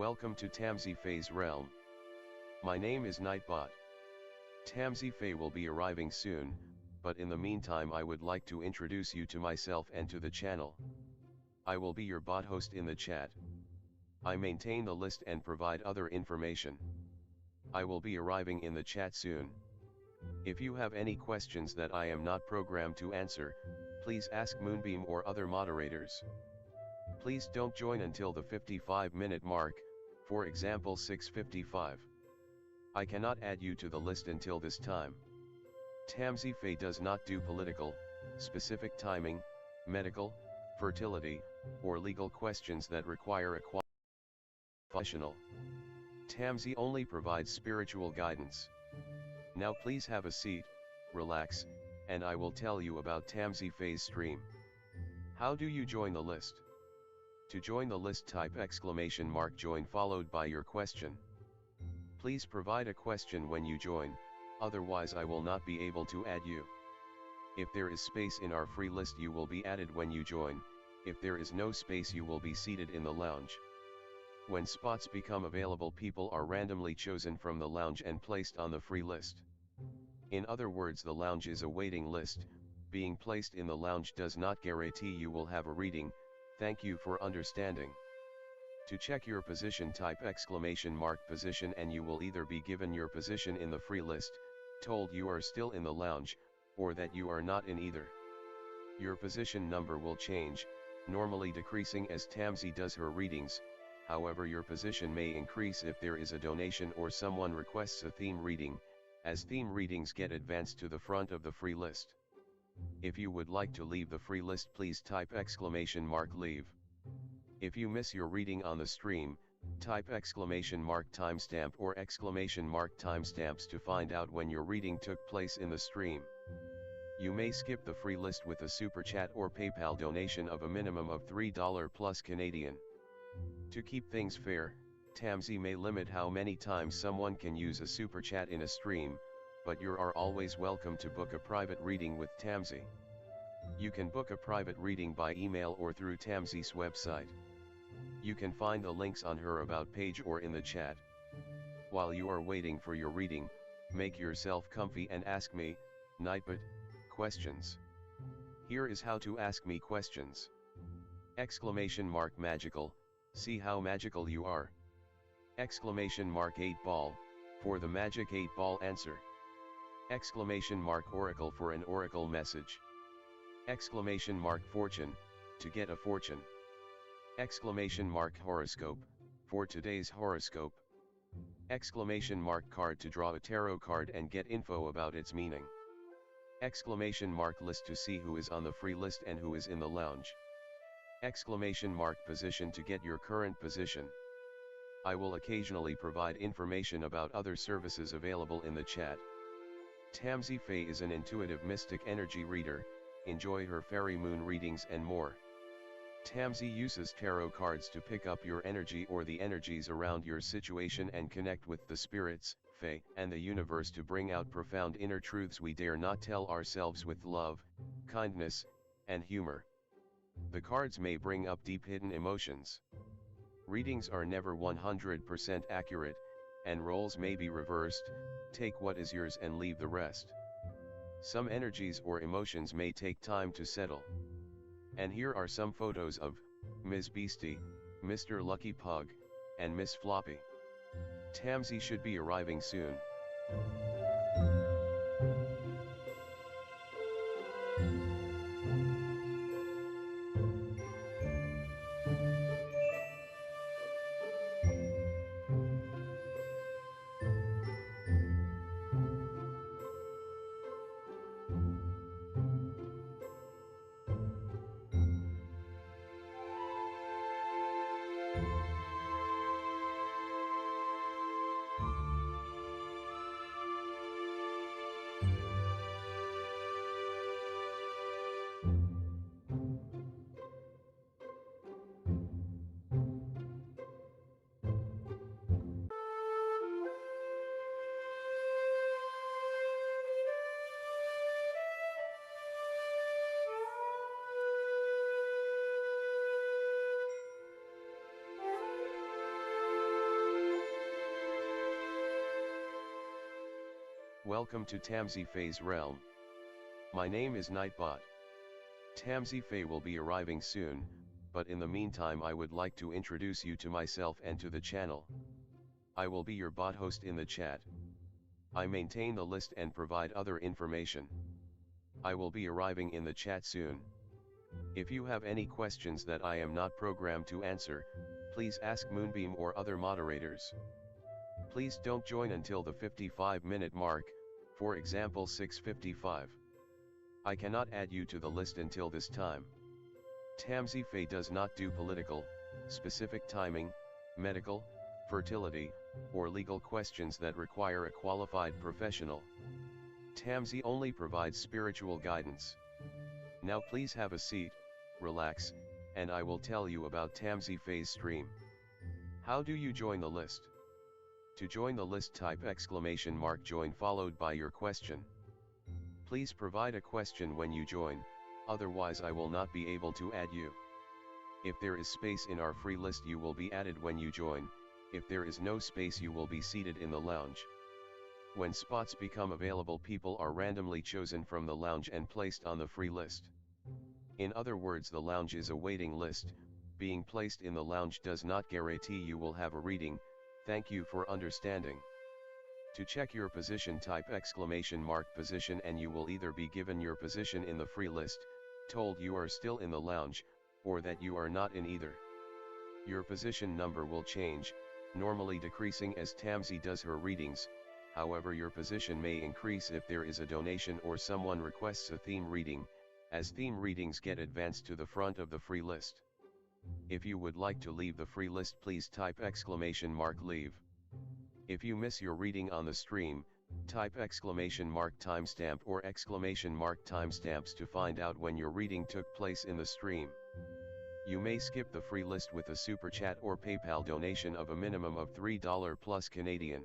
Welcome to Tamsy Fae's realm. My name is Nightbot. Tamsy Fae will be arriving soon, but in the meantime I would like to introduce you to myself and to the channel. I will be your bot host in the chat. I maintain the list and provide other information. I will be arriving in the chat soon. If you have any questions that I am not programmed to answer, please ask Moonbeam or other moderators. Please don't join until the 55-minute mark, for example 6:55. I cannot add you to the list until this time. Tamsy Fae does not do political, specific timing, medical, fertility, or legal questions that require a professional. Tamsy only provides spiritual guidance. Now please have a seat, relax, and I will tell you about Tamsy Fae's stream. How do you join the list? To join the list, type !join followed by your question. Please provide a question when you join, otherwise I will not be able to add you. If there is space in our free list you will be added when you join, if there is no space you will be seated in the lounge. When spots become available, people are randomly chosen from the lounge and placed on the free list. In other words, the lounge is a waiting list. Being placed in the lounge does not guarantee you will have a reading. Thank you for understanding. To check your position, type !position and you will either be given your position in the free list, told you are still in the lounge, or that you are not in either. Your position number will change, normally decreasing as Tamsy does her readings. However, your position may increase if there is a donation or someone requests a theme reading, as theme readings get advanced to the front of the free list. If you would like to leave the free list, please type !leave. If you miss your reading on the stream, type !timestamp or !timestamps to find out when your reading took place in the stream. You may skip the free list with a super chat or PayPal donation of a minimum of $3 plus Canadian. To keep things fair, Tamsy may limit how many times someone can use a super chat in a stream, but you are always welcome to book a private reading with Tamsy. You can book a private reading by email or through Tamsy's website. You can find the links on her about page or in the chat. While you are waiting for your reading, make yourself comfy and ask me, Nightbot, questions. Here is how to ask me questions. !magical, see how magical you are. !8 ball, for the magic 8 ball answer. !oracle for an oracle message. !fortune, to get a fortune. !horoscope, for today's horoscope. !card to draw a tarot card and get info about its meaning. !list to see who is on the free list and who is in the lounge. !position to get your current position. I will occasionally provide information about other services available in the chat. Tamsy Fae is an intuitive mystic energy reader. Enjoy her fairy moon readings and more. Tamsy uses tarot cards to pick up your energy or the energies around your situation and connect with the spirits, Fae, and the universe to bring out profound inner truths we dare not tell ourselves with love, kindness, and humor. The cards may bring up deep hidden emotions. Readings are never 100% accurate, and roles may be reversed. Take what is yours and leave the rest. Some energies or emotions may take time to settle. And here are some photos of Ms. Beastie, Mr. Lucky Pug, and Miss Floppy. Tamsy should be arriving soon. Welcome to Tamsy Fae's realm. My name is Nightbot. Tamsy Fae will be arriving soon, but in the meantime I would like to introduce you to myself and to the channel. I will be your bot host in the chat. I maintain the list and provide other information. I will be arriving in the chat soon. If you have any questions that I am not programmed to answer, please ask Moonbeam or other moderators. Please don't join until the 55-minute mark, for example 6:55. I cannot add you to the list until this time. Tamsy Fae does not do political, specific timing, medical, fertility, or legal questions that require a qualified professional. Tamsy only provides spiritual guidance. Now please have a seat, relax, and I will tell you about Tamsy Fae's stream. How do you join the list? To join the list, type !join followed by your question. Please provide a question when you join, otherwise I will not be able to add you. If there is space in our free list you will be added when you join, if there is no space you will be seated in the lounge. When spots become available, people are randomly chosen from the lounge and placed on the free list. In other words, the lounge is a waiting list. Being placed in the lounge does not guarantee you will have a reading. Thank you for understanding. To check your position, type !position and you will either be given your position in the free list, told you are still in the lounge, or that you are not in either. Your position number will change, normally decreasing as Tamsy does her readings. However, your position may increase if there is a donation or someone requests a theme reading, as theme readings get advanced to the front of the free list. If you would like to leave the free list, please type !leave. If you miss your reading on the stream, type !timestamp or !timestamps to find out when your reading took place in the stream. You may skip the free list with a super chat or PayPal donation of a minimum of $3 plus Canadian.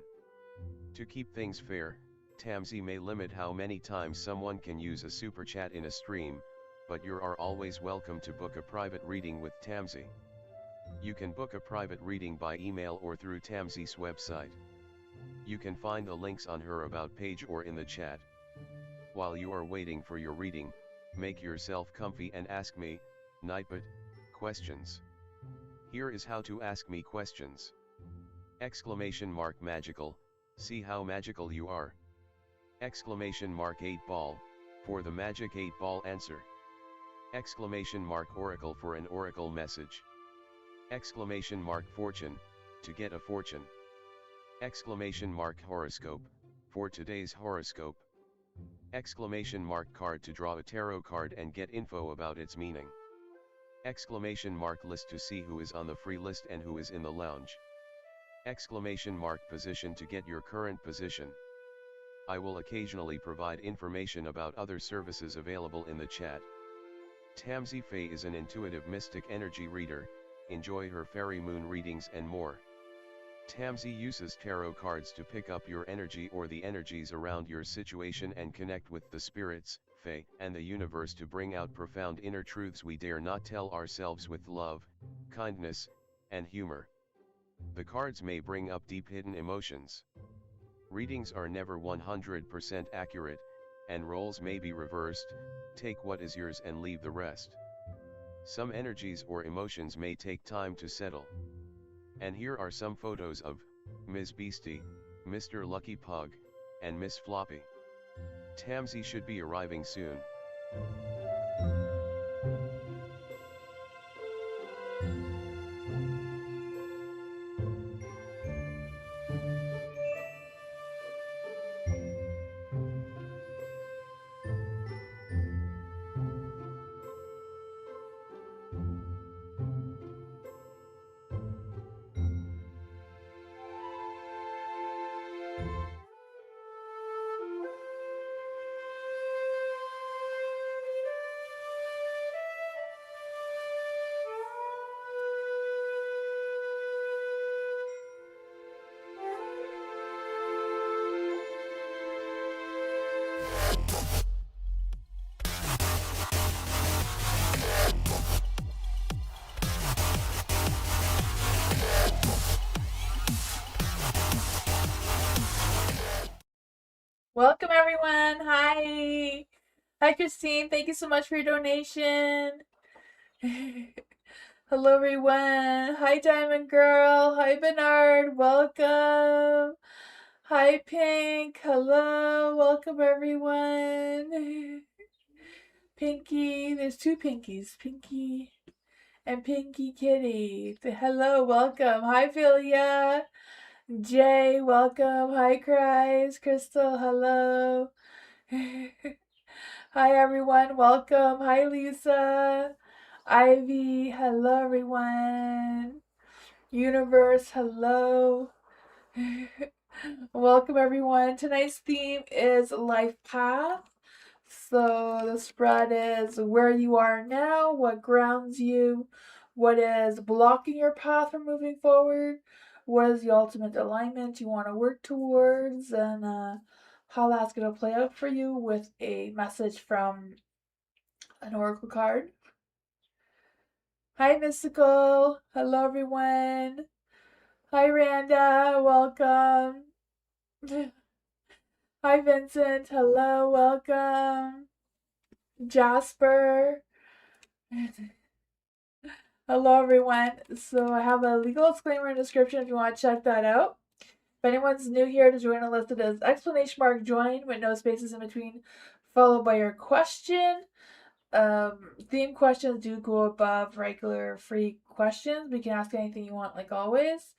To keep things fair, Tamsy may limit how many times someone can use a super chat in a stream, but you are always welcome to book a private reading with Tamsy. You can book a private reading by email or through Tamsy's website. You can find the links on her about page or in the chat. While you are waiting for your reading, make yourself comfy and ask me, Nightbot, questions. Here is how to ask me questions. !magical, see how magical you are. !8 ball, for the magic 8 ball answer. !oracle for an oracle message. !fortune, to get a fortune. !horoscope, for today's horoscope. !card to draw a tarot card and get info about its meaning. !list to see who is on the free list and who is in the lounge. !position to get your current position. I will occasionally provide information about other services available in the chat. Tamsy Fae is an intuitive mystic energy reader. Enjoy her fairy moon readings and more. Tamsy uses tarot cards to pick up your energy or the energies around your situation and connect with the spirits, Fae, and the universe to bring out profound inner truths we dare not tell ourselves with love, kindness, and humor. The cards may bring up deep hidden emotions. Readings are never 100% accurate, and roles may be reversed. Take what is yours and leave the rest. Some energies or emotions may take time to settle. And here are some photos of Ms. Beastie, Mr. Lucky Pug, and Miss Floppy. Tamsy should be arriving soon. Welcome, everyone. Hi. Hi, Christine. Thank you so much for your donation. Hello, everyone. Hi, Diamond Girl. Hi, Bernard. Welcome. Hi, Pink. Hello. Welcome, everyone. Pinky. There's two Pinkies. Pinky and Pinky Kitty. Hello. Welcome. Hi, Philia. Jay. Welcome. Hi, Christ. Crystal. Hello. Hi everyone, welcome. Hi Lisa. Ivy, hello everyone. Universe, hello. Welcome everyone. Tonight's theme is life path. So the spread is where you are now, what grounds you, what is blocking your path from moving forward, what is the ultimate alignment you want to work towards, and how that's going to play out for you with a message from an oracle card. Hi, Mystical. Hello, everyone. Hi, Randa. Welcome. Hi, Vincent. Hello. Welcome. Jasper. Hello, everyone. So I have a legal disclaimer in the description if you want to check that out. If anyone's new here to join, listed as exclamation mark join with no spaces in between, followed by your question. Theme questions do go above regular free questions. We can ask anything you want, like always.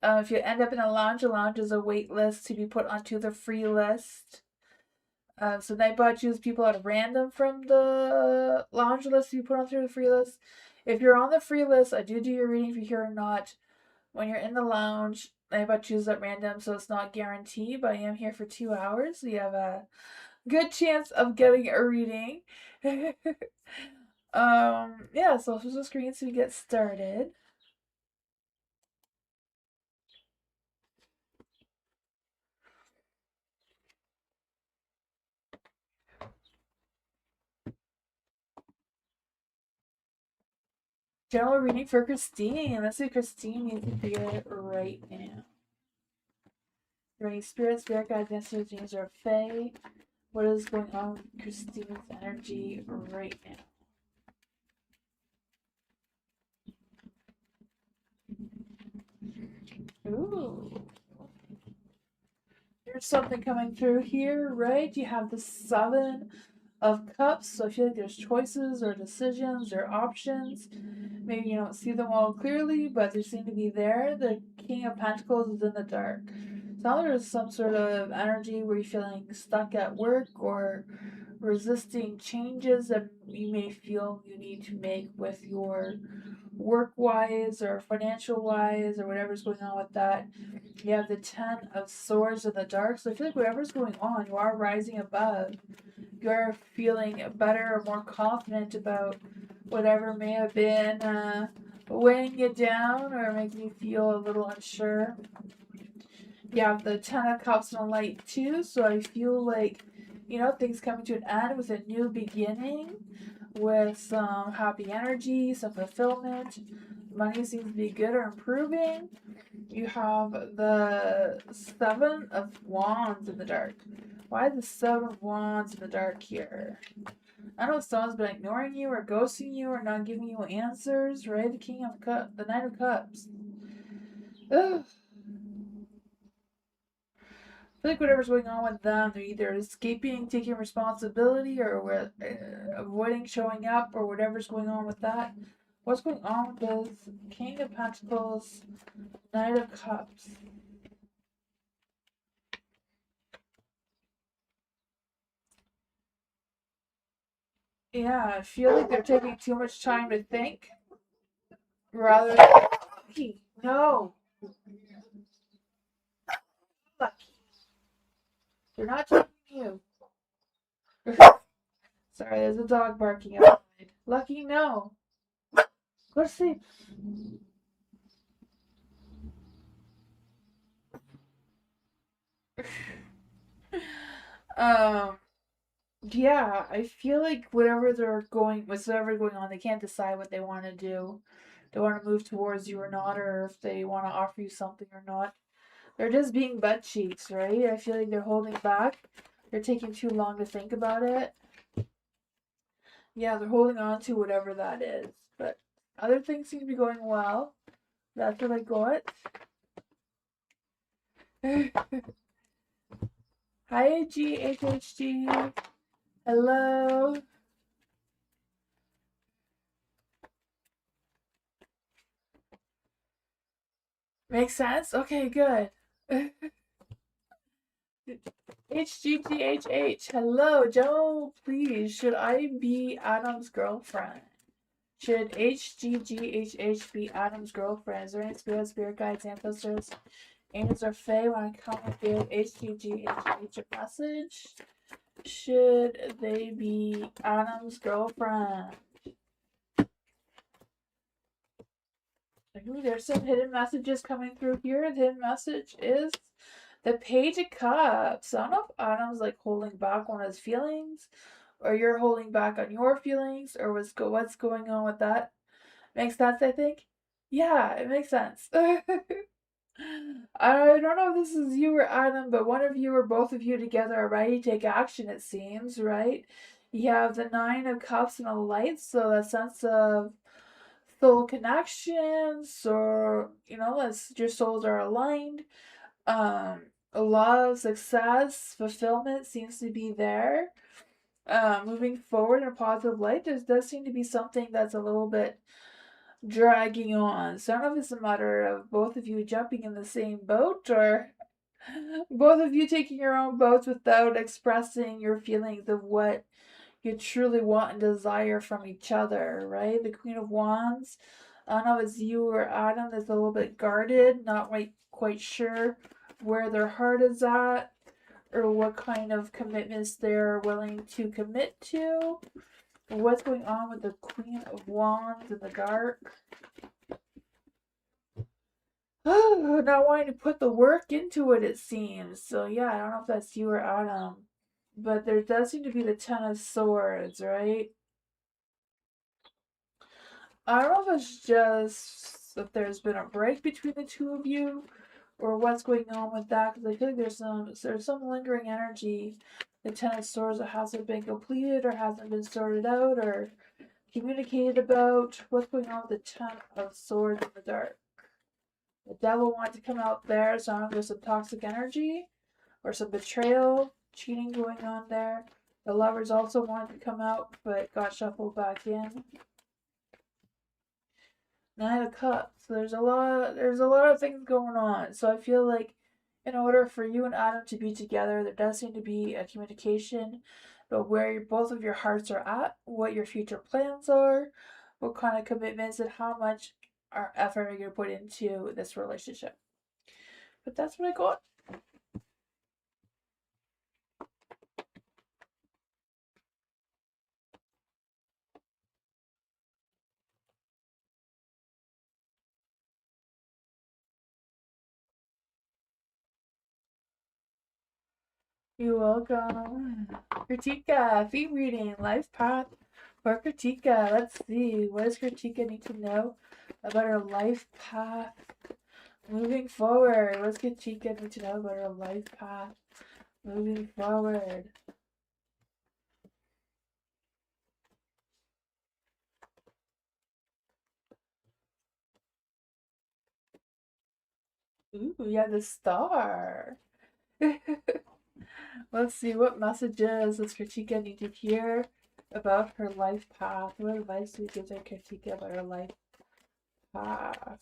If you end up in a lounge is a wait list to be put onto the free list. So Nightbot chooses people at random from the lounge list to be put onto the free list. If you're on the free list, I do your reading if you're here or not. When you're in the lounge, Nightbot chooses at random, so it's not guaranteed, but I am here for 2 hours, so you have a good chance of getting a reading. Yeah, so switch the screen so we get started. General reading for Christine. Let's see if Christine needs to figure it right now. Reading spirit guide, messages, dreams, or fae. What is going on with Christine's energy right now? Ooh. There's something coming through here, right? You have the Seven of Cups, so I feel like there's choices or decisions or options. Maybe you don't see them all clearly, but they seem to be there. The King of Pentacles is in the dark. So now there's some sort of energy where you're feeling stuck at work or resisting changes that you may feel you need to make with your work wise or financial wise or whatever's going on with that. You have the Ten of Swords in the dark. So I feel like whatever's going on, you are rising above. You're feeling better or more confident about whatever may have been weighing you down or making you feel a little unsure. You have the Ten of Cups and a Light too, so I feel like, things coming to an end with a new beginning, with some happy energy, some fulfillment. Money seems to be good or improving. You have the Seven of Wands in the dark. Why the Seven of Wands in the dark here? I don't know if someone's been ignoring you or ghosting you or not giving you answers, right? The King of Cups, the Knight of Cups. Ugh. I feel like whatever's going on with them, they're either escaping, taking responsibility, or avoiding showing up, or whatever's going on with that. What's going on with this King of Pentacles, Knight of Cups? Yeah, I feel like they're taking too much time to think rather than Lucky. No, Lucky. They're not taking you. Sorry, there's a dog barking outside. Lucky, no. Go to sleep. Um, yeah, I feel like whatever going on, they can't decide what they want to do. They want to move towards you or not, or if they want to offer you something or not. They're just being butt cheeks, right? I feel like they're holding back. They're taking too long to think about it. Yeah, they're holding on to whatever that is. But other things seem to be going well. That's what I got. Hi, GHHG. Hello. Makes sense? Okay, good. HGGHH. Hello, Joe. Please, should I be Adam's girlfriend? Should HGGHH be Adam's girlfriend? Is there any spirit guides, ancestors, angels, or fae want to come and give HGGHH a message? Should they be Adam's girlfriend? There's some hidden messages coming through here. The hidden message is the Page of Cups. I don't know if Adam's like holding back on his feelings, or you're holding back on your feelings, or what's going on with that. Makes sense, I think. Yeah, it makes sense. I don't know if this is you or Adam, but one of you or both of you together are ready to take action, it seems, right? You have the Nine of Cups and a light, so that sense of soul connections, or as your souls are aligned. Love, success, fulfillment seems to be there. Moving forward in a positive light, there does seem to be something that's a little bit dragging on. So I don't know if it's a matter of both of you jumping in the same boat, or both of you taking your own boats without expressing your feelings of what you truly want and desire from each other, right? The Queen of Wands. I don't know if it's you or Adam that's a little bit guarded, not quite sure where their heart is at, or what kind of commitments they're willing to commit to. What's going on with the Queen of Wands in the dark? Not wanting to put the work into it, it seems. So yeah, I don't know if that's you or Adam. But there does seem to be the Ten of Swords, right? I don't know if it's just that there's been a break between the two of you, or what's going on with that, because I feel like there's some lingering energy. The Ten of Swords that hasn't been completed, or hasn't been sorted out, or communicated about. What's going on with the Ten of Swords in the dark? The Devil wanted to come out there, so I don't know if there's some toxic energy, or some betrayal, cheating going on there. The Lovers also wanted to come out, but got shuffled back in. Nine of Cups. There's a lot of things going on. So I feel like in order for you and Adam to be together, there does seem to be a communication about where both of your hearts are at, what your future plans are, what kind of commitments, and how much effort are you going to put into this relationship. But that's what I got. You're welcome. Kritika, feed reading, life path for Kritika. Let's see. What does Kritika need to know about her life path moving forward? What does Kritika need to know about her life path moving forward? Ooh, we have the star. Let's see, what messages does Kritika need to hear about her life path? What advice do we give to Kritika about her life path?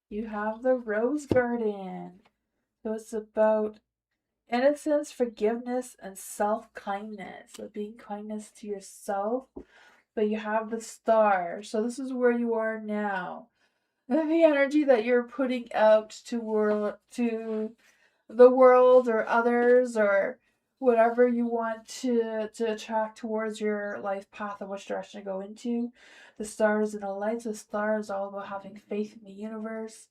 You have the Rose Garden. So it's about innocence, forgiveness, and self-kindness. So being kindness to yourself. But you have the star. So this is where you are now. The energy that you're putting out to the world, or others, or whatever you want to attract towards your life path, and which direction to go into. The stars and the lights. The star is all about having faith in the universe,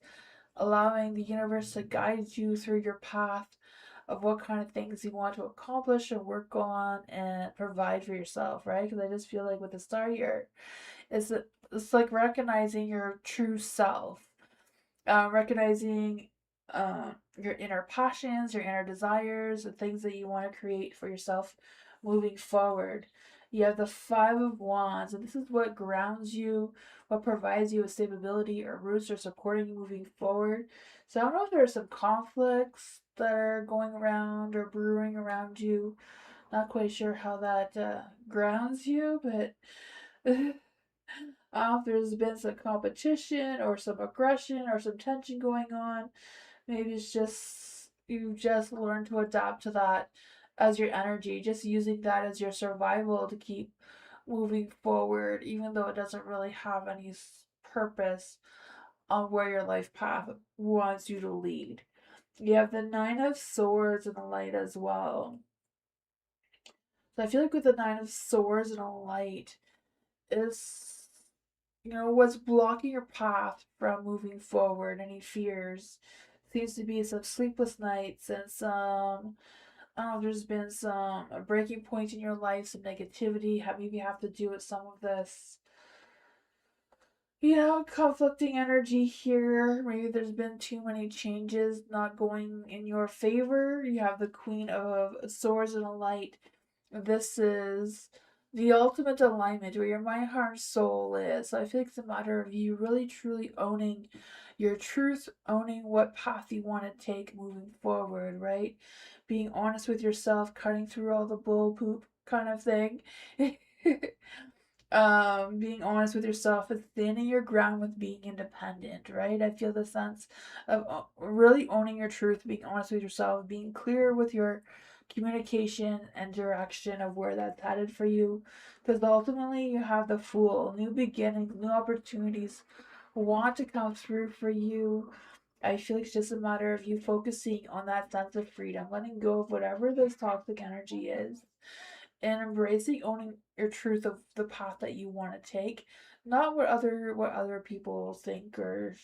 allowing the universe to guide you through your path of what kind of things you want to accomplish and work on and provide for yourself, right? Because I just feel like with the star here, it's like recognizing your true self. recognizing your inner passions, your inner desires, the things that you want to create for yourself moving forward. You have the Five of Wands, and this is what grounds you, what provides you with stability or roots or supporting you moving forward. So I don't know if there are some conflicts that are going around or brewing around you. Not quite sure how that grounds you, but there's been some competition or some aggression or some tension going on. Maybe it's just you just learn to adapt to that as your energy, just using that as your survival to keep moving forward, even though it doesn't really have any purpose on where your life path wants you to lead. You have the Nine of Swords in the light as well. So I feel like with the Nine of Swords in a light is, what's blocking your path from moving forward, any fears. Seems to be some sleepless nights and some, I don't know, there's been some a breaking point in your life, some negativity. Maybe you have to do with some of this, conflicting energy here. Maybe there's been too many changes not going in your favor. You have the Queen of Swords in a light. This is the ultimate alignment where your mind, heart, and soul is. So I feel like it's a matter of you really truly owning your truth, owning what path you want to take moving forward, right? Being honest with yourself, cutting through all the bull poop kind of thing. Being honest with yourself and standing your ground with being independent, right? I feel the sense of really owning your truth, being honest with yourself, being clear with your communication and direction of where that's headed for you, because ultimately you have the Fool, new beginnings, new opportunities want to come through for you. I feel like it's just a matter of you focusing on that sense of freedom, letting go of whatever this toxic energy is, and embracing owning your truth of the path that you want to take, not what other people think or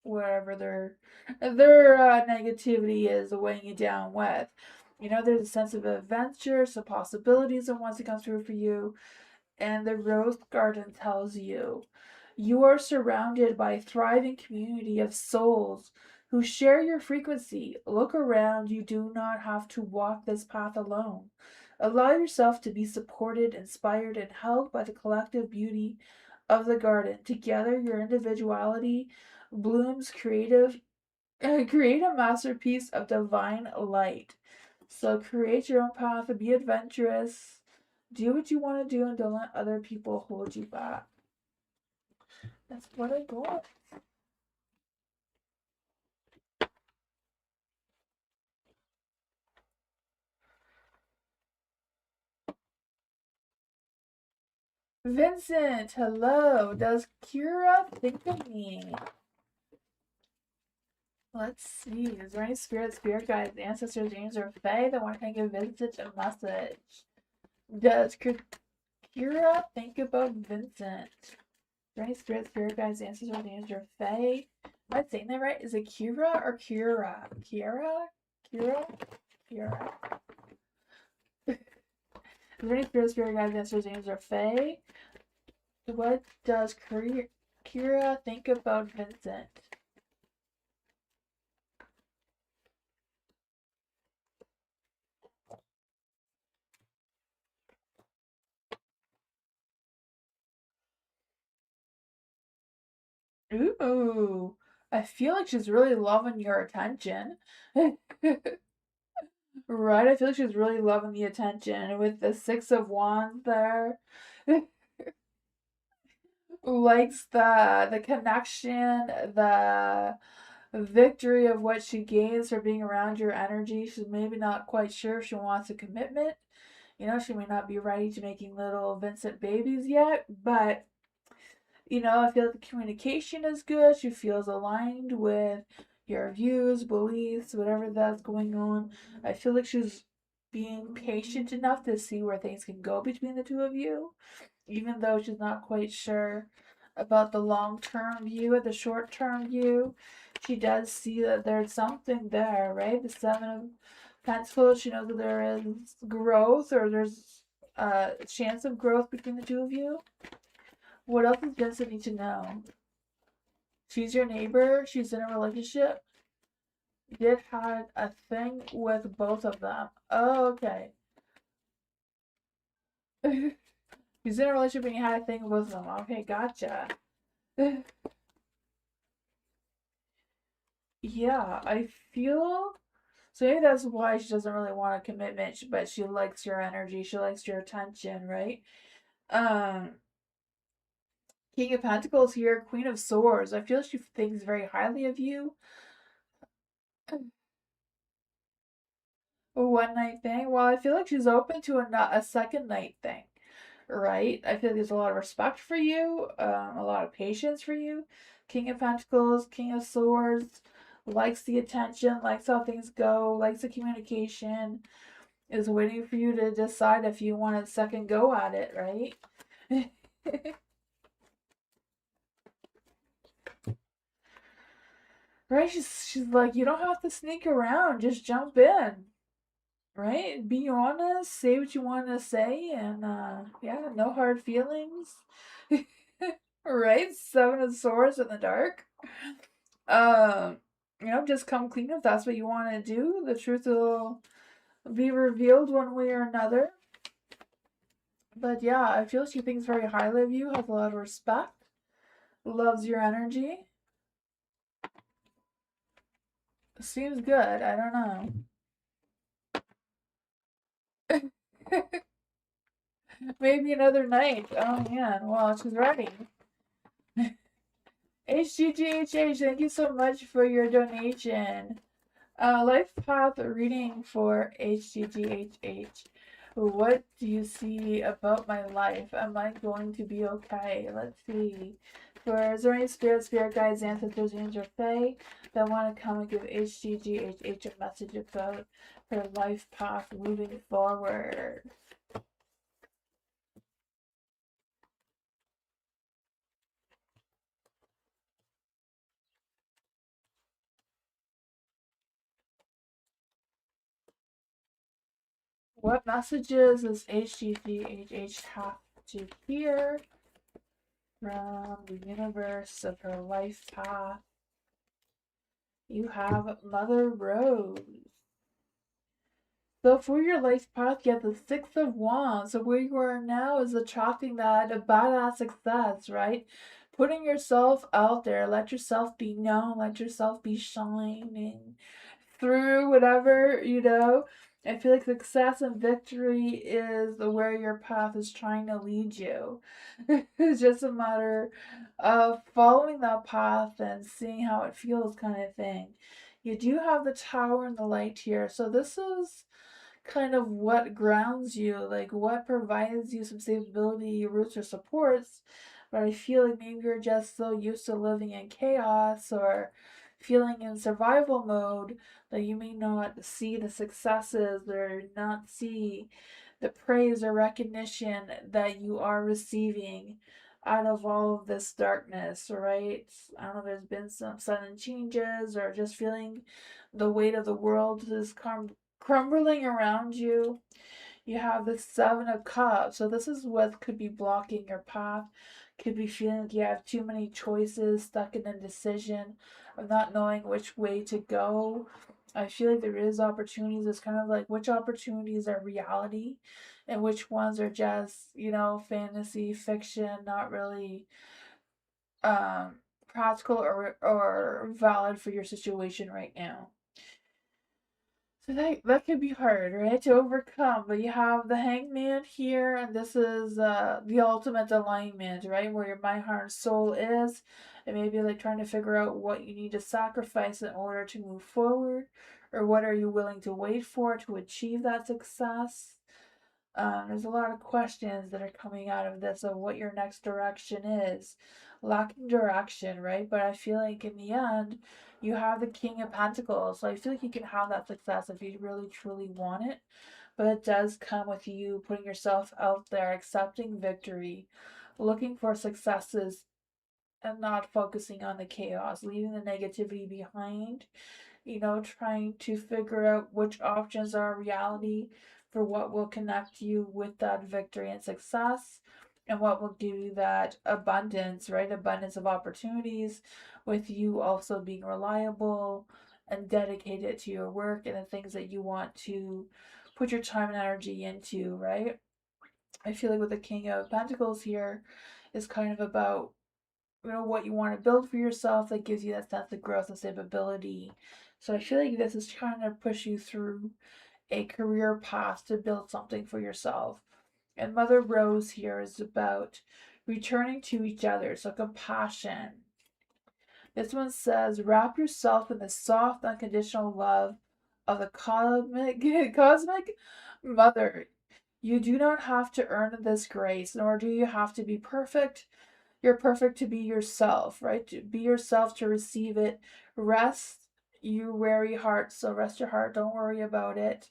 whatever their negativity is weighing you down with. There's a sense of adventure, some possibilities that wants to come through for you, and the Rose Garden tells you you are surrounded by a thriving community of souls who share your frequency. Look around, you do not have to walk this path alone. Allow yourself to be supported, inspired, and held by the collective beauty of the garden. Together, your individuality blooms create a masterpiece of divine light. So create your own path and be adventurous. Do what you want to do and don't let other people hold you back. That's what I got. Vincent, hello. Does Kira think of me? Let's see. Is there any spirit guides, ancestors, angels, or fae that want to give Vincent a message? Does Kira think about Vincent? Is there any spirit guides, ancestors, angels, or fae? Am I saying that right? Is it Kira or Kira? Kira? Kira? Kira? Is there any spirit guides, ancestors, angels, or fae? What does Kira think about Vincent? Ooh, I feel like she's really loving your attention. Right, I feel like she's really loving the attention with the Six of Wands there. Likes the connection, the victory of what she gains for being around your energy. She's maybe not quite sure if she wants a commitment. She may not be ready to making little Vincent babies yet, but I feel like the communication is good. She feels aligned with your views, beliefs, whatever that's going on. I feel like she's being patient enough to see where things can go between the two of you, even though she's not quite sure about the long term view or the short term view. She does see that there's something there, right? The Seven of Pentacles, she knows that there is growth, or there's a chance of growth between the two of you. What else does Vincent need to know? She's your neighbor. She's in a relationship. You did had a thing with both of them. Oh, okay. She's in a relationship and you had a thing with both of them. Okay, gotcha. Yeah, I feel so maybe that's why she doesn't really want a commitment, but she likes your energy, she likes your attention, right? Um, King of Pentacles here, Queen of Swords. I feel she thinks very highly of you. A one night thing. Well, I feel like she's open to a second night thing, right? I feel like there's a lot of respect for you, a lot of patience for you. King of Pentacles, King of Swords, likes the attention, likes how things go, likes the communication, is waiting for you to decide if you want a second go at it, right? Right? She's like, you don't have to sneak around, just jump in. Right? Be honest, say what you want to say, and yeah, no hard feelings. Right? Seven of Swords in the dark. Um, just come clean if that's what you want to do. The truth will be revealed one way or another. But yeah, I feel she thinks very highly of you, has a lot of respect, loves your energy. Seems good. I don't know. Maybe another night. Oh man. Well, she's ready. HGGHH, thank you so much for your donation. Life path reading for HGGHH. What do you see about my life? Am I going to be okay? Let's see. Is there any spirit guides, ancestors, angels, or fae that want to come and give HGGHH a message about her life path moving forward? What messages does HGGHH have to hear from the universe of her life path? You have Mother Rose. So for your life path, you have the Six of Wands. So where you are now is attracting that a badass success, right? Putting yourself out there, let yourself be known, let yourself be shining through whatever. I feel like success and victory is where your path is trying to lead you. It's just a matter of following that path and seeing how it feels, kind of thing. You do have the Tower and the Light here, so this is kind of what grounds you, like what provides you some stability, roots, or supports. But I feel like maybe you're just so used to living in chaos or feeling in survival mode that you may not see the successes or not see the praise or recognition that you are receiving out of all of this darkness, right? I don't know, there's been some sudden changes or just feeling the weight of the world is crumbling around you. You have the Seven of Cups. So this is what could be blocking your path. Could be feeling like you have too many choices, stuck in indecision, of not knowing which way to go. I feel like there is opportunities. It's kind of like which opportunities are reality and which ones are just, fantasy, fiction, not really um practical or valid for your situation right now. So that could be hard, right, to overcome. But you have the Hangman here, and this is the ultimate alignment, right, where your mind, heart, and soul is, and maybe like trying to figure out what you need to sacrifice in order to move forward, or what are you willing to wait for to achieve that success. There's a lot of questions that are coming out of this of what your next direction is. Lacking direction, right? But I feel like in the end, you have the King of Pentacles. So I feel like you can have that success if you really truly want it. But it does come with you putting yourself out there, accepting victory, looking for successes, and not focusing on the chaos, leaving the negativity behind, trying to figure out which options are reality for what will connect you with that victory and success and what will give you that abundance, right? Abundance of opportunities, with you also being reliable and dedicated to your work and the things that you want to put your time and energy into, right? I feel like with the King of Pentacles here is kind of about, you know, what you want to build for yourself that gives you that sense of growth and stability. So I feel like this is trying to push you through a career path to build something for yourself. And Mother Rose here is about returning to each other, so compassion. This one says, wrap yourself in the soft, unconditional love of the cosmic mother. You do not have to earn this grace, nor do you have to be perfect. You're perfect to be yourself, right? To be yourself, to receive it. Rest, you weary heart. So rest your heart. Don't worry about it.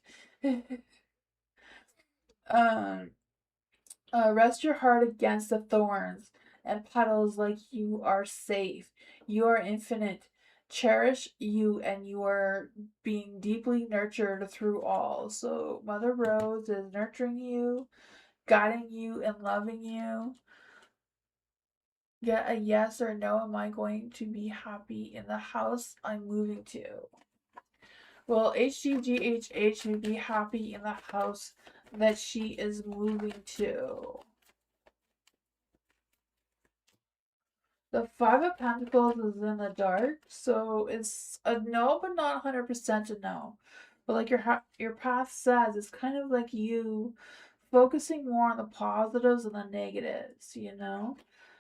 um, Rest your heart against the thorns and petals like you are safe. You are infinite. Cherish you, and you are being deeply nurtured through all. So Mother Rose is nurturing you, guiding you, and loving you. Get a yes or no. Am I going to be happy in the house I'm moving to? Will HGGHH be happy in the house that she is moving to? The Five of Pentacles is in the dark, so it's a no, but not 100% a no. But like your path says, it's kind of like you focusing more on the positives and the negatives, you know?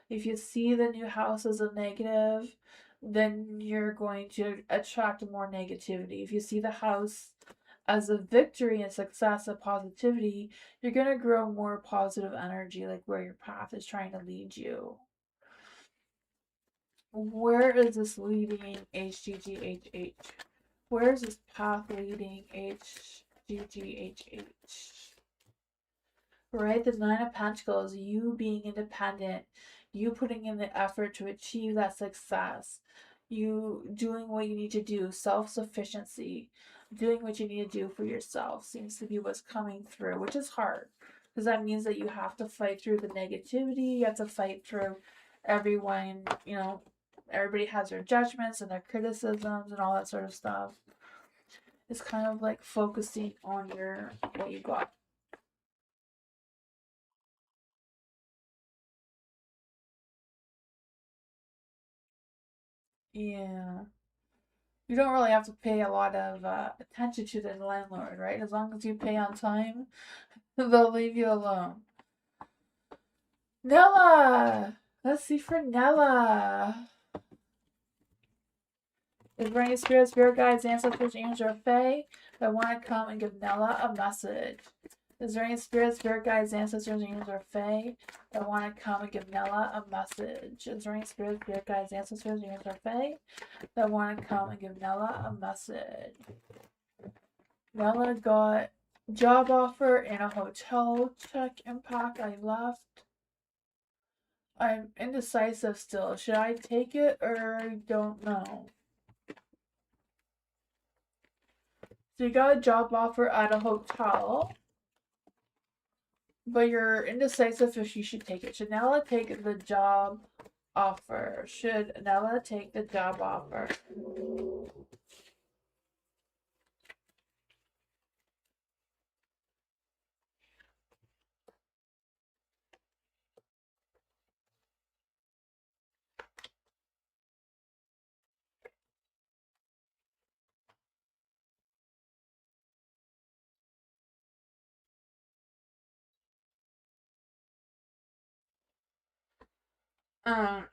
If you see the new house as a negative, then you're going to attract more negativity. If you see the house as a victory and success and positivity, you're going to grow more positive energy, like where your path is trying to lead you. Where is this leading HGGHH? Where is this path leading HGGHH? Right? The Nine of Pentacles, you being independent, you putting in the effort to achieve that success, you doing what you need to do, self-sufficiency, doing what you need to do for yourself seems to be what's coming through, which is hard because that means that you have to fight through the negativity, you have to fight through everyone, you know, everybody has their judgments and their criticisms and all that sort of stuff. It's kind of like focusing on your what you got. Yeah. You don't really have to pay a lot of attention to the landlord, right? As long as you pay on time, they'll leave you alone. Nella! Let's see for Nella. Is there any spirit guides, ancestors, angels, or fae that want to come and give Nella a message? Is there any spirit guides, ancestors, angels, or fae that want to come and give Nella a message? Is there any spirit guides, ancestors, angels, or fae that want to come and give Nella a message? Nella got job offer in a hotel. Check impact. I left. I'm indecisive still. Should I take it or I don't know? So you got a job offer at a hotel, but you're indecisive if you should take it. Should Nella take the job offer? Should Nella take the job offer?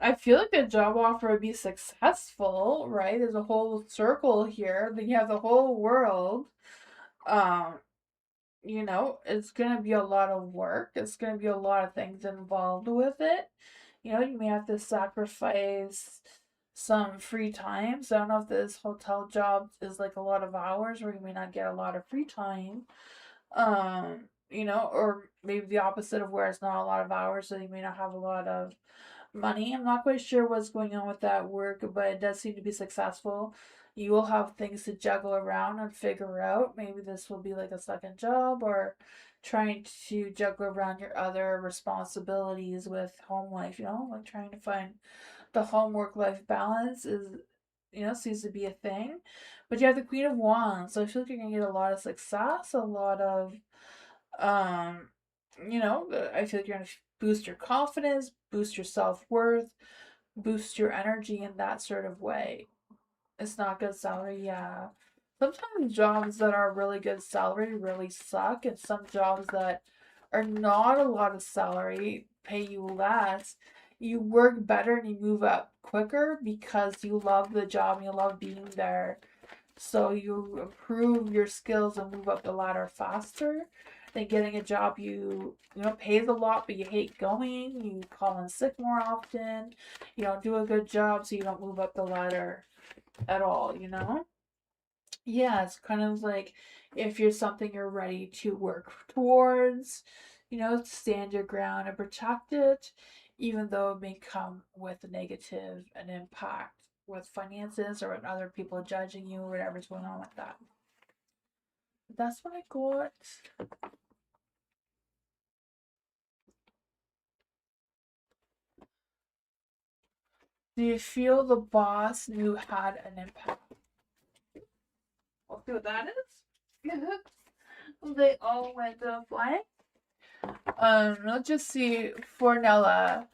I feel like a job offer would be successful, right? There's a whole circle here. Then you have the whole world. Um, you know, it's gonna be a lot of work. It's gonna be a lot of things involved with it. You know, you may have to sacrifice some free time. So I don't know if this hotel job is like a lot of hours where you may not get a lot of free time. You know, or maybe the opposite of where it's not a lot of hours, so you may not have a lot of money. I'm not quite sure what's going on with that work, but it does seem to be successful. You will have things to juggle around and figure out. Maybe this will be like a second job or trying to juggle around your other responsibilities with home life, you know, like trying to find the home work life balance is, seems to be a thing. But you have the Queen of Wands, so I feel like you're gonna get a lot of success, a lot of, um, I feel like you're gonna boost your confidence, boost your self worth, boost your energy in that sort of way. It's not good salary, yeah. Sometimes jobs that are really good salary really suck, and some jobs that are not a lot of salary pay you less. You work better and you move up quicker because you love the job and you love being there. So you improve your skills and move up the ladder faster than getting a job pays a lot but you hate going. You call in sick more often. You don't do a good job, so you don't move up the ladder at all. Yeah, it's kind of like if you're something you're ready to work towards, stand your ground and protect it, even though it may come with a negative an impact with finances or with other people judging you or whatever's going on with that. That's what I got. Do you feel the boss knew had an impact? We'll see what that is. They all went to flying. Let's just see for Nella.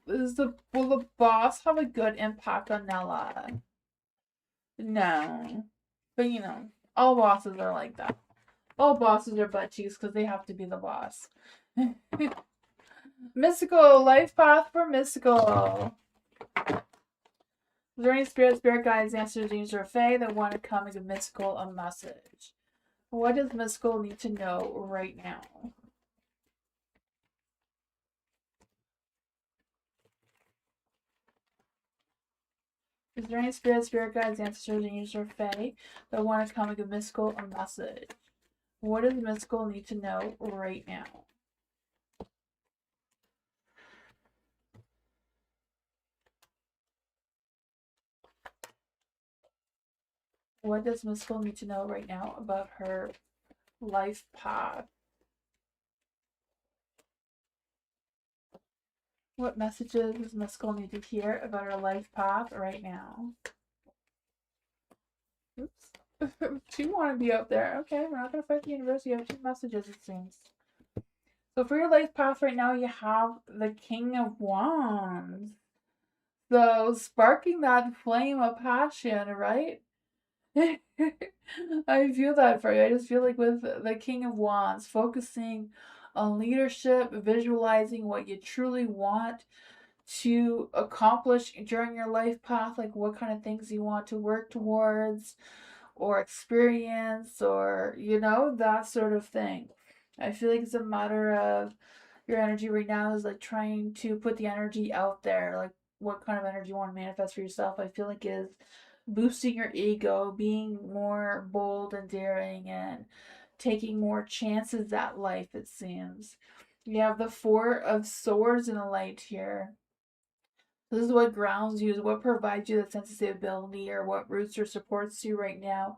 Will the boss have a good impact on Nella? No, but all bosses are like that. All bosses are butt cheeks because they have to be the boss. Mystical life path for mystical. Is there any spirit guides, ancestors, or fae that want to come and give mystical a message? What does mystical need to know right now? Is there any spirit guides, ancestors, angels, or fae that want to come and give mystical a message? What does mystical need to know right now? What does mystical need to know right now about her life path? What messages does mystical need to hear about her life path right now? Oops. Two want to be out there. Okay, we're not going to fight the universe. You have two messages, it seems. So for your life path right now, you have the King of Wands. So sparking that flame of passion, right? I feel that for you. I just feel like with the King of Wands, focusing on leadership, visualizing what you truly want to accomplish during your life path, like what kind of things you want to work towards or experience or, that sort of thing. I feel like it's a matter of your energy right now is like trying to put the energy out there, like what kind of energy you want to manifest for yourself. I feel like is boosting your ego, being more bold and daring, and taking more chances at life, it seems. You have the Four of Swords in the light here. This is what grounds you, is what provides you that sense of stability or what roots or supports you right now.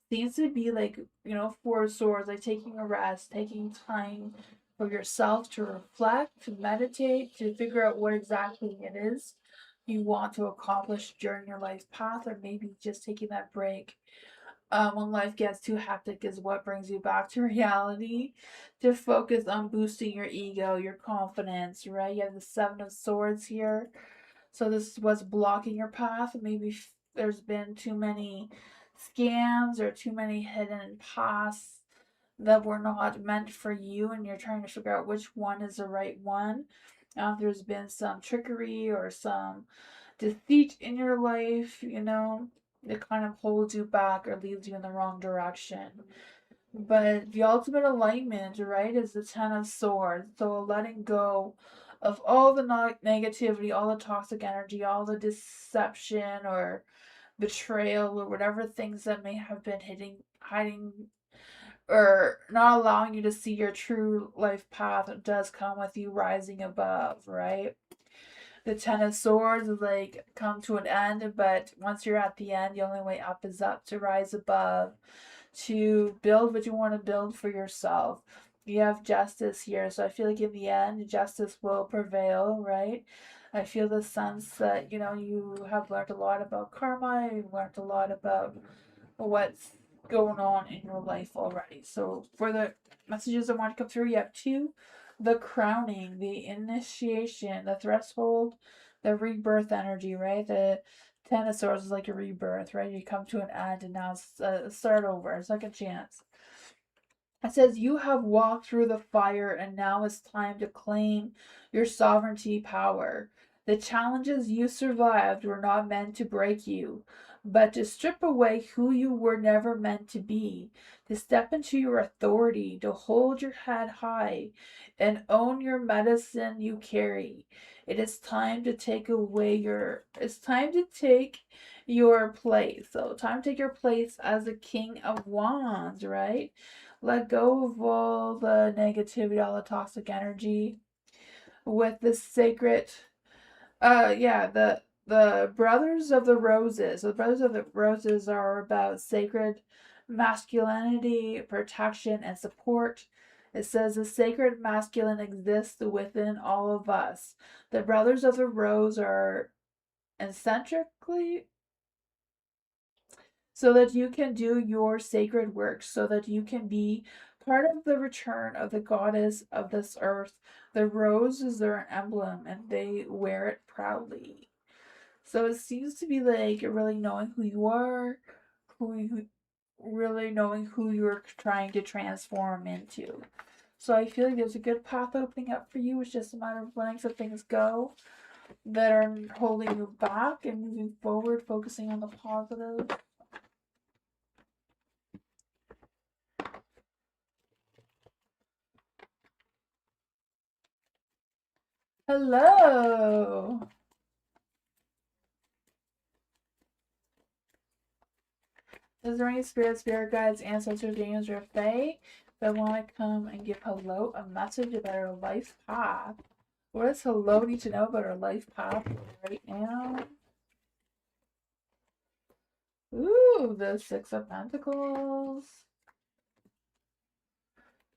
Seems to be like, Four of Swords, like taking a rest, taking time for yourself to reflect, to meditate, to figure out what exactly it is you want to accomplish during your life path, or maybe just taking that break when life gets too hectic is what brings you back to reality, to focus on boosting your ego, your confidence, right? You have the Seven of Swords here. So this is what's blocking your path. Maybe there's been too many scams or too many hidden paths that were not meant for you, and you're trying to figure out which one is the right one. There's been some trickery or some deceit in your life, that kind of holds you back or leads you in the wrong direction. But the ultimate alignment, right, is the Ten of Swords. So letting go of all the negativity, all the toxic energy, all the deception or betrayal or whatever things that may have been hiding or not allowing you to see your true life path does come with you rising above, right? The Ten of Swords is like come to an end, but once you're at the end, the only way up is up, to rise above, to build what you want to build for yourself. You have justice here, so I feel like in the end, justice will prevail, right? I feel the sense that, you have learned a lot about karma, you've learned a lot about what's going on in your life already. So for the messages that want to come through, you have two: the crowning, the initiation, the threshold, the rebirth energy, right? The Ten of Swords is like a rebirth, right? You come to an end and now start over, a second chance. It says, you have walked through the fire and now it's time to claim your sovereignty power. The challenges you survived were not meant to break you, but to strip away who you were never meant to be, to step into your authority, to hold your head high and own your medicine you carry. It is time to it's time to take your place. So time to take your place as the King of Wands, right? Let go of all the negativity, all the toxic energy with the sacred the Brothers of the Roses. So the Brothers of the Roses are about sacred masculinity, protection, and support. It says the sacred masculine exists within all of us. The Brothers of the Rose are eccentrically so that you can do your sacred work, so that you can be part of the return of the goddess of this earth. The rose is their emblem and they wear it proudly. So it seems to be like really knowing who you are, really knowing who you're trying to transform into. So I feel like there's a good path opening up for you. It's just a matter of letting some things go that are holding you back and moving forward, focusing on the positive. Hello. Is there any spirit guides, ancestors, demons, or fae that want to come and give hello a message about our life path? What does hello need to know about our life path right now? Ooh, the Six of Pentacles.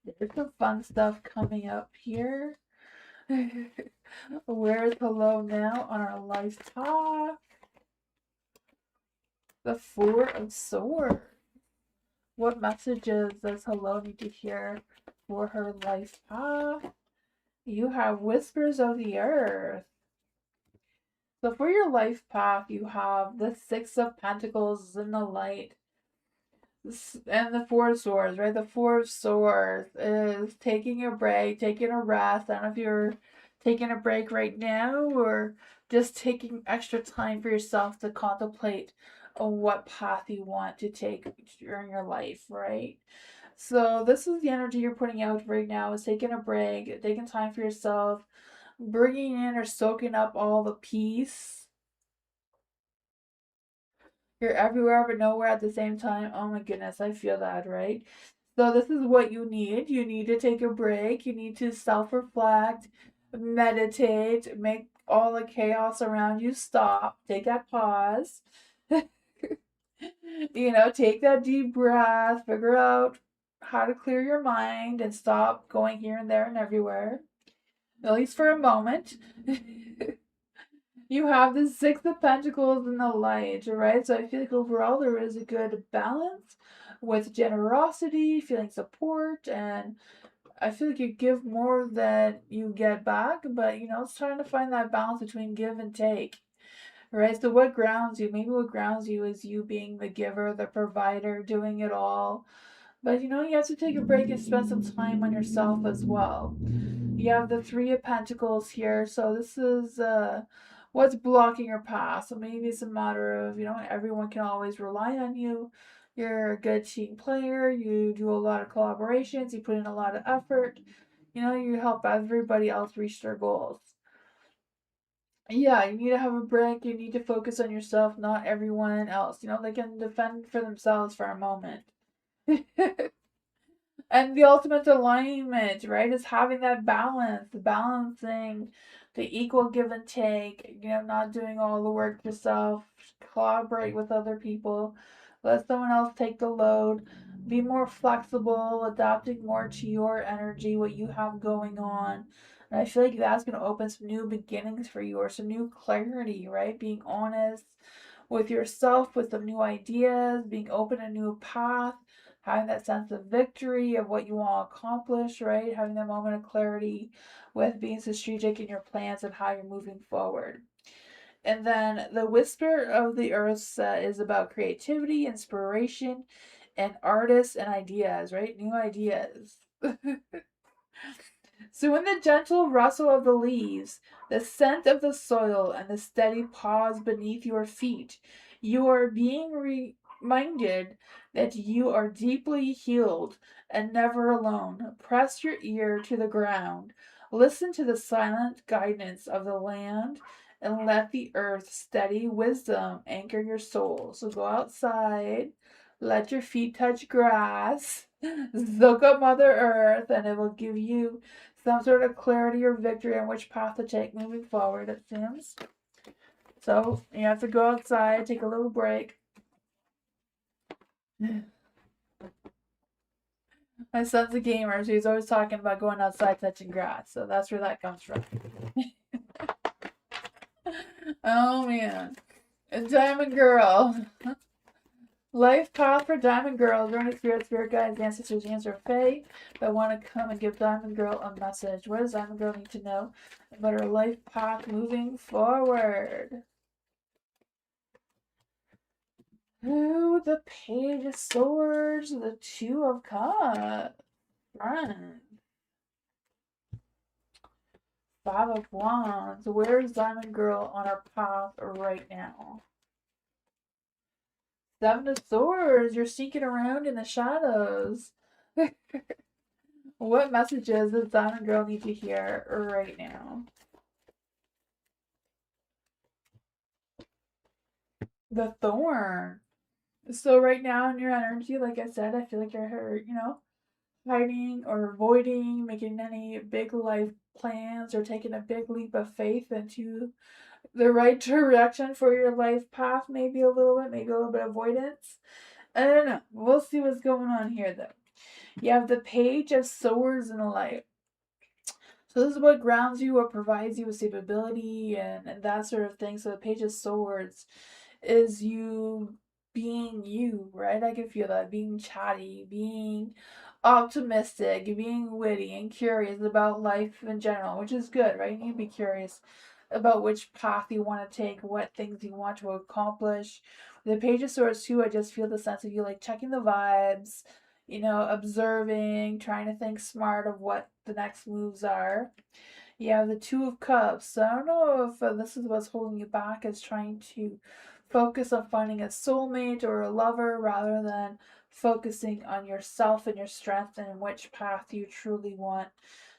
There's some fun stuff coming up here. Where's hello now on our life path? The Four of Swords. What messages does hello need to hear for her life path? You have Whispers of the Earth. So for your life path, you have the Six of Pentacles in the light and the Four of Swords, right? The Four of Swords is taking a break, taking a rest. I don't know if you're taking a break right now or just taking extra time for yourself to contemplate on what path you want to take during your life, right? So this is the energy you're putting out right now, is taking a break, taking time for yourself, bringing in or soaking up all the peace. You're everywhere but nowhere at the same time. Oh my goodness, I feel that, right? So this is what you need. You need to take a break. You need to self-reflect, meditate, make all the chaos around you stop. Take that pause. Take that deep breath, figure out how to clear your mind and stop going here and there and everywhere, at least for a moment. You have the Six of Pentacles in the light, right? So I feel like overall there is a good balance with generosity, feeling support, and I feel like you give more than you get back, but it's trying to find that balance between give and take. Right? So what grounds you? Maybe what grounds you is you being the giver, the provider, doing it all. But you have to take a break and spend some time on yourself as well. You have the Three of Pentacles here, so this is what's blocking your path. So maybe it's a matter of, everyone can always rely on you. You're a good team player, you do a lot of collaborations, you put in a lot of effort, you help everybody else reach their goals. Yeah, you need to have a break. You need to focus on yourself, not everyone else. They can defend for themselves for a moment. And the ultimate alignment, right, is having that balance, balancing the equal give and take, not doing all the work yourself, collaborate with other people, let someone else take the load, be more flexible, adapting more to your energy, what you have going on, And I feel like that's going to open some new beginnings for you, or some new clarity, right? Being honest with yourself, with some new ideas, being open to a new path, having that sense of victory of what you want to accomplish, right? Having that moment of clarity with being strategic in your plans and how you're moving forward. And then the Whisper of the Earth is about creativity, inspiration, and artists and ideas, right? New ideas. So, in the gentle rustle of the leaves, the scent of the soil, and the steady pause beneath your feet, you are being reminded that you are deeply healed and never alone. Press your ear to the ground, listen to the silent guidance of the land, and let the earth's steady wisdom anchor your soul. So, go outside, let your feet touch grass, soak up Mother Earth, and it will give you some sort of clarity or victory on which path to take moving forward, it seems. So you have to go outside, take a little break. My son's a gamer, so he's always talking about going outside touching grass. So that's where that comes from. Oh man. A Diamond Girl. Life path for Diamond Girl. Learning spirit guides, ancestors, answer Fae that want to come and give Diamond Girl a message. What does Diamond Girl need to know about her life path moving forward? Ooh, the Page of Swords, the Two of Cups, Friend, Five of Wands. Where's Diamond Girl on her path right now? Seven of Swords, you're sneaking around in the shadows. What messages does Diamond Girl need to hear right now? The Thorn. So right now in your energy, like I said, I feel like you're, hiding or avoiding making any big life plans or taking a big leap of faith into the right direction for your life path. Maybe a little bit, maybe a little bit of avoidance. I don't know. We'll see what's going on here though. You have the Page of Swords in the light. So this is what grounds you, what provides you with stability and that sort of thing. So the Page of Swords is you being you, right? I can feel that. Being chatty, being optimistic, being witty and curious about life in general, which is good, right? You need to be curious about which path you want to take, what things you want to accomplish. The Page of Swords too, I just feel the sense of you like checking the vibes, observing, trying to think smart of what the next moves are. You have the Two of Cups. So I don't know if this is what's holding you back, is trying to focus on finding a soulmate or a lover rather than focusing on yourself and your strength and which path you truly want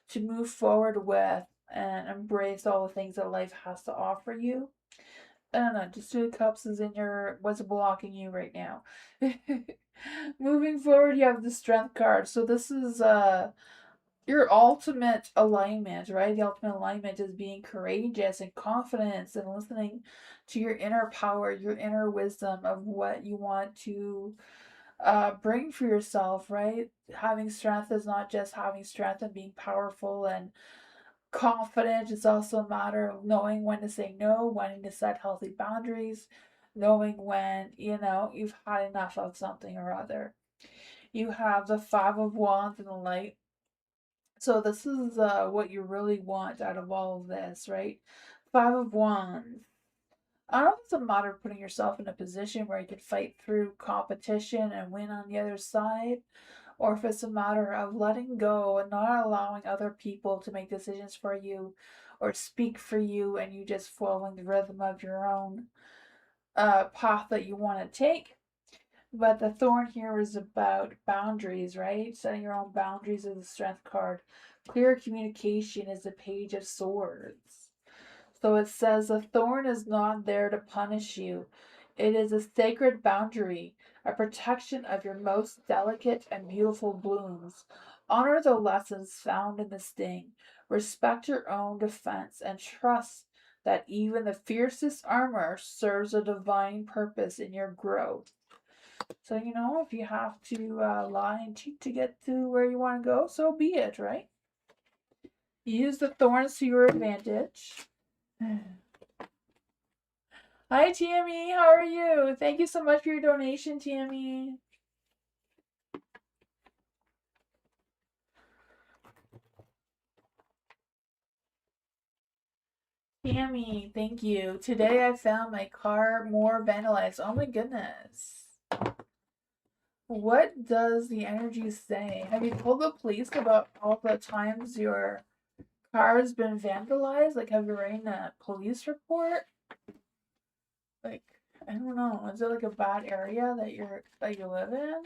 to move forward with and embrace all the things that life has to offer you. I don't know, just Two of Cups is in your what's blocking you right now. Moving forward, you have the Strength card. So this is your ultimate alignment, right? The ultimate alignment is being courageous and confident and listening to your inner power, your inner wisdom of what you want to bring for yourself, right? Having strength is not just having strength and being powerful and confident. It's also a matter of knowing when to say no, when to set healthy boundaries, knowing when, you've had enough of something or other. You have the Five of Wands in the light. So this is what you really want out of all of this, right? Five of Wands. I don't know if it's a matter of putting yourself in a position where you can fight through competition and win on the other side, or if it's a matter of letting go and not allowing other people to make decisions for you or speak for you, and you just following the rhythm of your own path that you want to take. But the Thorn here is about boundaries, right? Setting your own boundaries is the Strength card. Clear communication is the Page of Swords. So it says the thorn is not there to punish you. It is a sacred boundary, a protection of your most delicate and beautiful blooms. Honor the lessons found in the sting. Respect your own defense and trust that even the fiercest armor serves a divine purpose in your growth. So, if you have to lie and cheat to get to where you want to go, so be it, right? Use the thorns to your advantage. Hi, Tammy. How are you? Thank you so much for your donation, Tammy. Tammy, thank you. Today I found my car more vandalized. Oh my goodness. What does the energy say? Have you told the police about all the times your car has been vandalized? Like, have you written a police report? Like, I don't know. Is it like a bad area that you live in?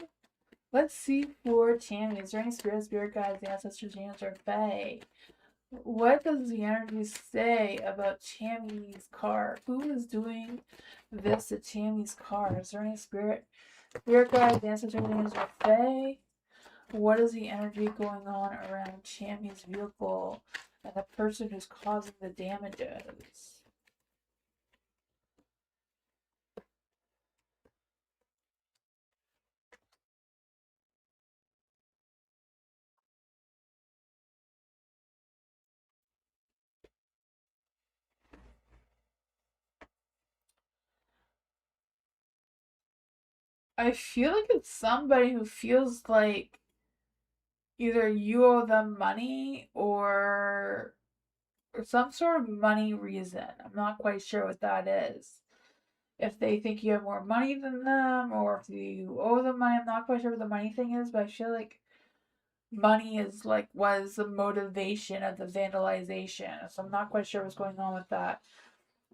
Let's see for Tammy. Is there any spirit guides, ancestors, demons, or fae? What does the energy say about Tammy's car? Who is doing this to Tammy's car? Is there any spirit guides, ancestors, demons, or fae? What is the energy going on around Tammy's vehicle and the person who's causing the damages? I feel like it's somebody who feels like either you owe them money or some sort of money reason. I'm not quite sure what that is. If they think you have more money than them or if you owe them money, I'm not quite sure what the money thing is, but I feel like money is like was the motivation of the vandalization. So I'm not quite sure what's going on with that.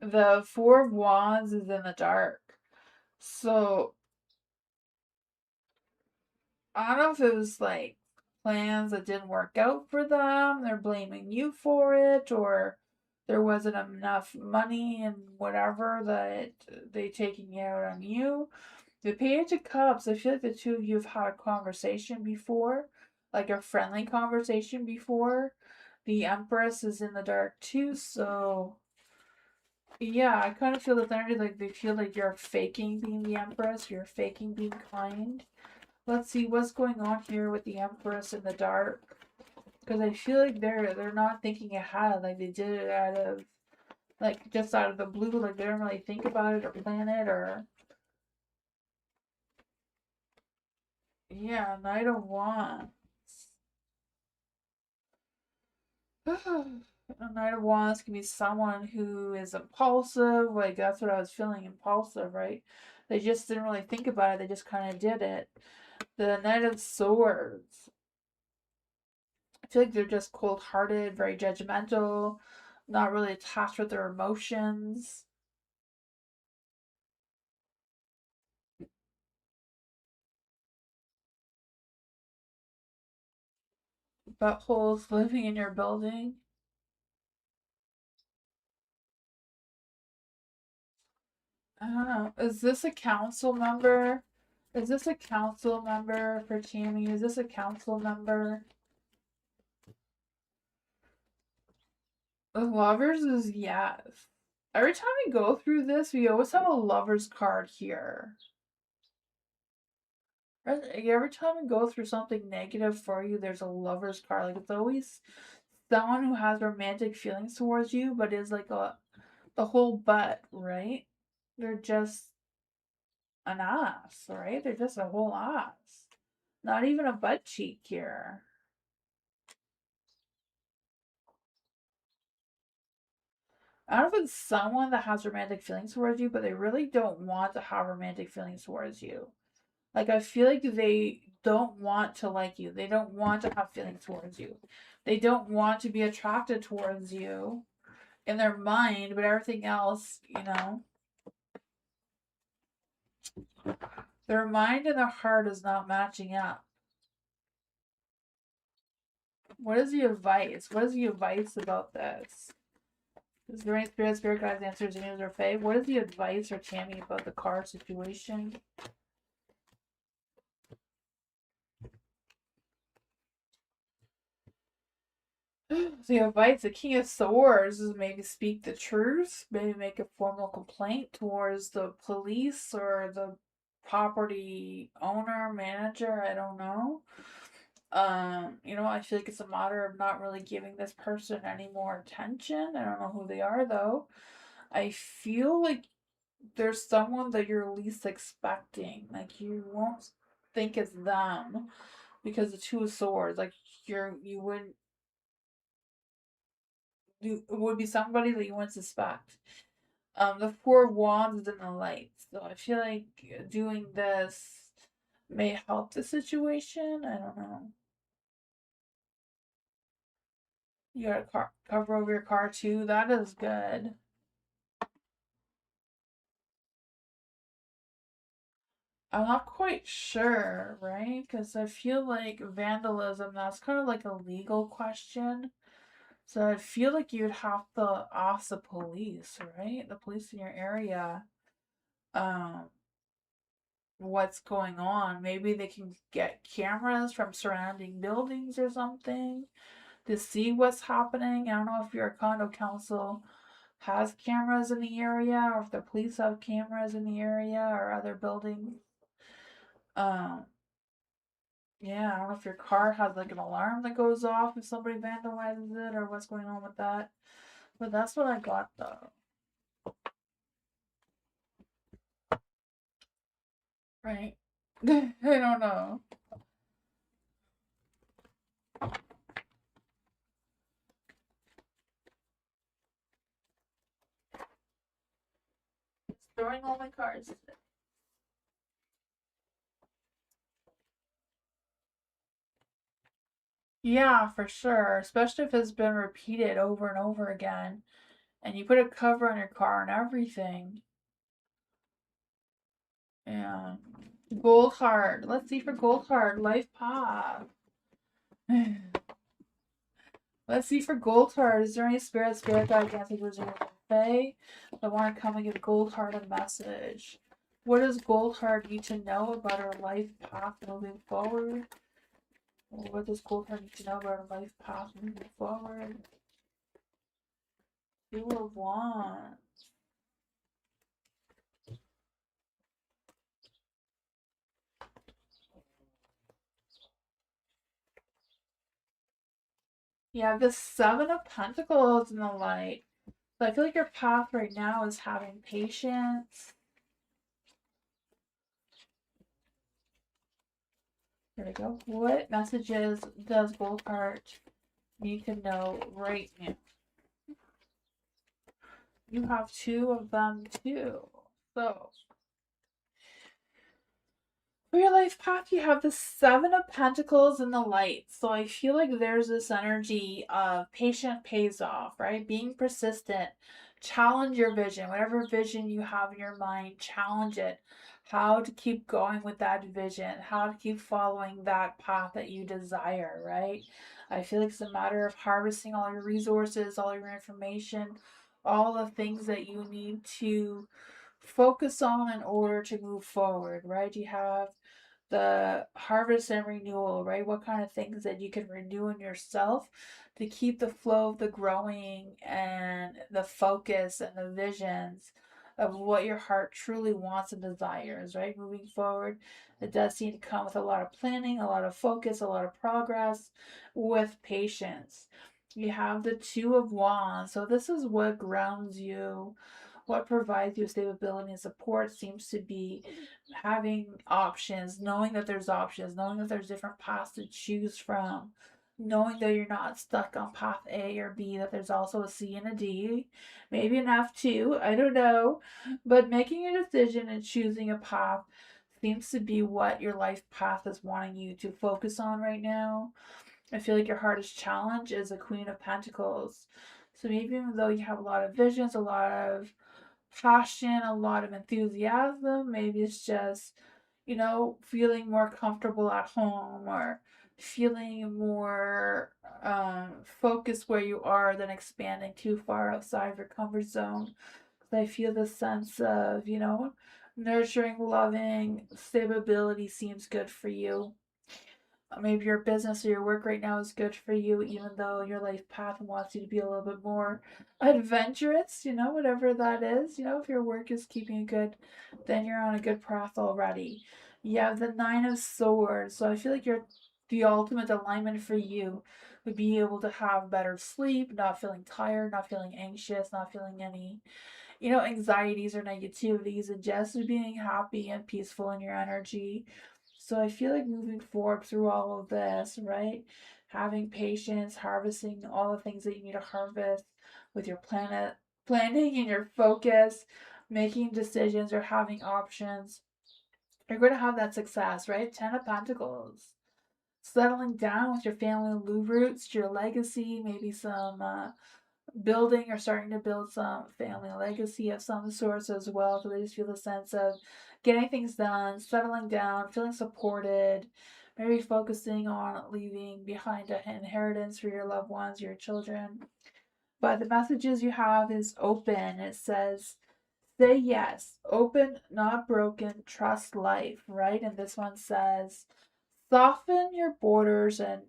The Four of Wands is in the dark. So I don't know if it was like plans that didn't work out for them, they're blaming you for it, or there wasn't enough money and whatever that they taking it out on you. The Page of Cups, I feel like the two of you have had a conversation before, like a friendly conversation before. The Empress is in the dark too, so yeah, I kind of feel that energy like they feel like you're faking being the Empress, you're faking being kind. Let's see what's going on here with the Empress in the dark. Because I feel like they're not thinking ahead, like they did it out of like just out of the blue, like they don't really think about it or plan it or yeah, Knight of Wands. A Knight of Wands can be someone who is impulsive, like that's what I was feeling, impulsive, right? They just didn't really think about it, they just kind of did it. The Knight of Swords. I feel like they're just cold hearted, very judgmental, not really attached with their emotions. Buttholes living in your building. I don't know. Is this a council member? Is this a council member for Tammy? Is this a council member? The lovers is yes. Every time we go through this, we always have a lover's card here. Every time we go through something negative for you, there's a lover's card. Like it's always someone who has romantic feelings towards you, but is like the whole butt, right? They're just an ass, right? They're just a whole ass. Not even a butt cheek here. I don't know if it's someone that has romantic feelings towards you, but they really don't want to have romantic feelings towards you. Like, I feel like they don't want to like you. They don't want to have feelings towards you. They don't want to be attracted towards you in their mind, but everything else, their mind and their heart is not matching up. What is the advice? What is the advice about this? Is there any spirit guides, answers, demons, or fae? What is the advice for Tammy about the car situation? The advice, the King of Swords, is maybe speak the truth, maybe make a formal complaint towards the police or the property owner, manager, I don't know. I feel like it's a matter of not really giving this person any more attention. I don't know who they are though. I feel like there's someone that you're least expecting. Like you won't think it's them because the two of swords, like you wouldn't it would be somebody that you wouldn't suspect. The four of wands is in the light. So I feel like doing this may help the situation. I don't know. You got a car cover over your car too. That is good. I'm not quite sure, right? Because I feel like vandalism, that's kind of like a legal question. So I feel like you'd have to ask the police, right? The police in your area, um, what's going on. Maybe they can get cameras from surrounding buildings or something to see what's happening. I don't know if your condo council has cameras in the area or if the police have cameras in the area or other buildings. Um, yeah, I don't know if your car has like an alarm that goes off if somebody vandalizes it or what's going on with that. But that's what I got though. Right? I don't know. It's throwing all my cards. Yeah, for sure. Especially if it's been repeated over and over again. And you put a cover on your car and everything. Yeah. Gold card. Let's see for gold card. Life path. Let's see for gold card. Is there any spirit guide, ancestors, or fae that want to come and give gold card a message? What does gold card need to know about our life path moving forward? What does gold card need to know about our life path moving forward? Two of Wands. Yeah, the Seven of Pentacles in the light. So I feel like your path right now is having patience. There we go. What messages does gold card need to know right now? You have two of them too. So for your life path, you have the Seven of Pentacles in the light. So I feel like there's this energy of patient pays off, right? Being persistent, challenge your vision. Whatever vision you have in your mind, challenge it. How to keep going with that vision, how to keep following that path that you desire, right? I feel like it's a matter of harvesting all your resources, all your information, all the things that you need to focus on in order to move forward, right? You have the harvest and renewal, right? What kind of things that you can renew in yourself to keep the flow of the growing and the focus and the visions of what your heart truly wants and desires, right? Moving forward, it does seem to come with a lot of planning, a lot of focus, a lot of progress with patience. You have the Two of Wands. So this is what grounds you, what provides you stability and support seems to be having options, knowing that there's options, knowing that there's different paths to choose from, knowing that you're not stuck on path A or B, that there's also a C and a D, maybe an F too, I don't know. But making a decision and choosing a path seems to be what your life path is wanting you to focus on right now. I feel like your hardest challenge is a Queen of Pentacles. So maybe even though you have a lot of visions, a lot of passion, a lot of enthusiasm. Maybe it's just, feeling more comfortable at home or feeling more focused where you are than expanding too far outside of your comfort zone. I feel the sense of, nurturing, loving, stability seems good for you. Maybe your business or your work right now is good for you, even though your life path wants you to be a little bit more adventurous, whatever that is. If your work is keeping you good, then you're on a good path already. You have the Nine of Swords. So I feel like you're the ultimate alignment for you would be able to have better sleep, not feeling tired, not feeling anxious, not feeling any, anxieties or negativities, and just being happy and peaceful in your energy. So I feel like moving forward through all of this, right? Having patience, harvesting all the things that you need to harvest with your planet, planning and your focus, making decisions or having options. You're going to have that success, right? Ten of Pentacles. Settling down with your family roots, your legacy, maybe some building or starting to build some family legacy of some sorts as well. So they just feel the sense of getting things done, settling down, feeling supported, maybe focusing on leaving behind an inheritance for your loved ones, your children. But the messages you have is open. It says, say yes, open, not broken, trust life, right? And this one says, soften your borders and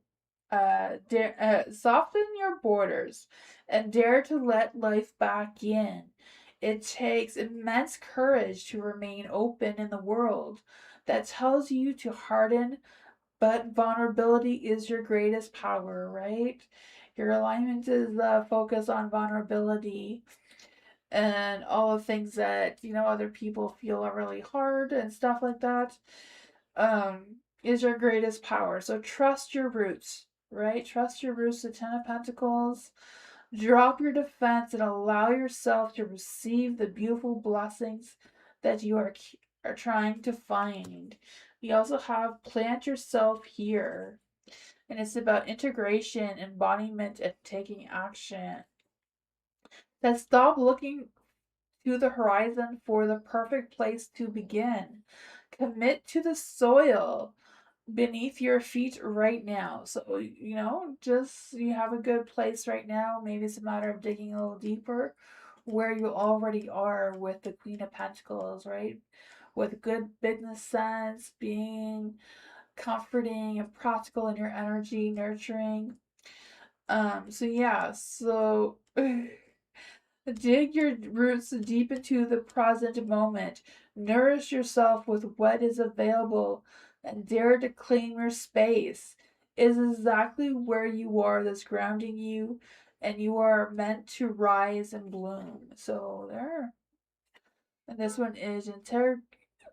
soften your borders and dare to let life back in. It takes immense courage to remain open in the world that tells you to harden, but vulnerability is your greatest power, right? Your alignment is focused on vulnerability and all the things that other people feel are really hard and stuff like that. Is your greatest power. So trust your roots, right? Trust your roots, the Ten of Pentacles. Drop your defense and allow yourself to receive the beautiful blessings that you are trying to find. We also have plant yourself here. And it's about integration, embodiment, and taking action. Then stop looking to the horizon for the perfect place to begin. Commit to the soil beneath your feet right now. So, just you have a good place right now. Maybe it's a matter of digging a little deeper where you already are with the Queen of Pentacles, right? With good business sense, being comforting and practical in your energy, nurturing. So yeah, so dig your roots deep into the present moment. Nourish yourself with what is available and dare to claim your space. It is exactly where you are that's grounding you, and you are meant to rise and bloom. So there. And this one is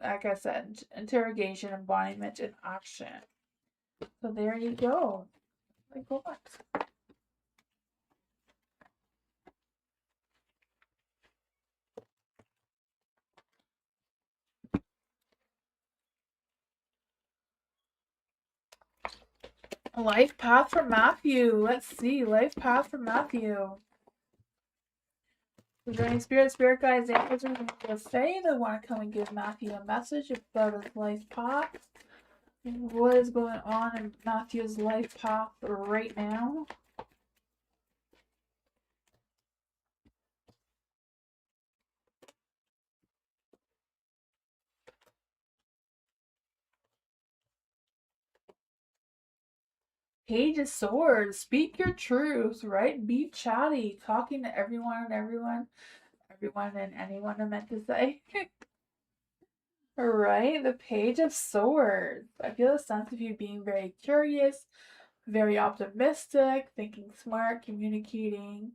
like I said, interrogation, embodiment, and action. So there you go. Like what? Life path for Matthew. Let's see. Life path for Matthew. Is there any spirit guides, angels, or angels say that want to come and give Matthew a message about his life path? What is going on in Matthew's life path right now? Page of Swords. Speak your truth, right? Be chatty, talking to everyone and everyone and anyone I meant to say. Right? The Page of Swords. I feel a sense of you being very curious, very optimistic, thinking smart, communicating,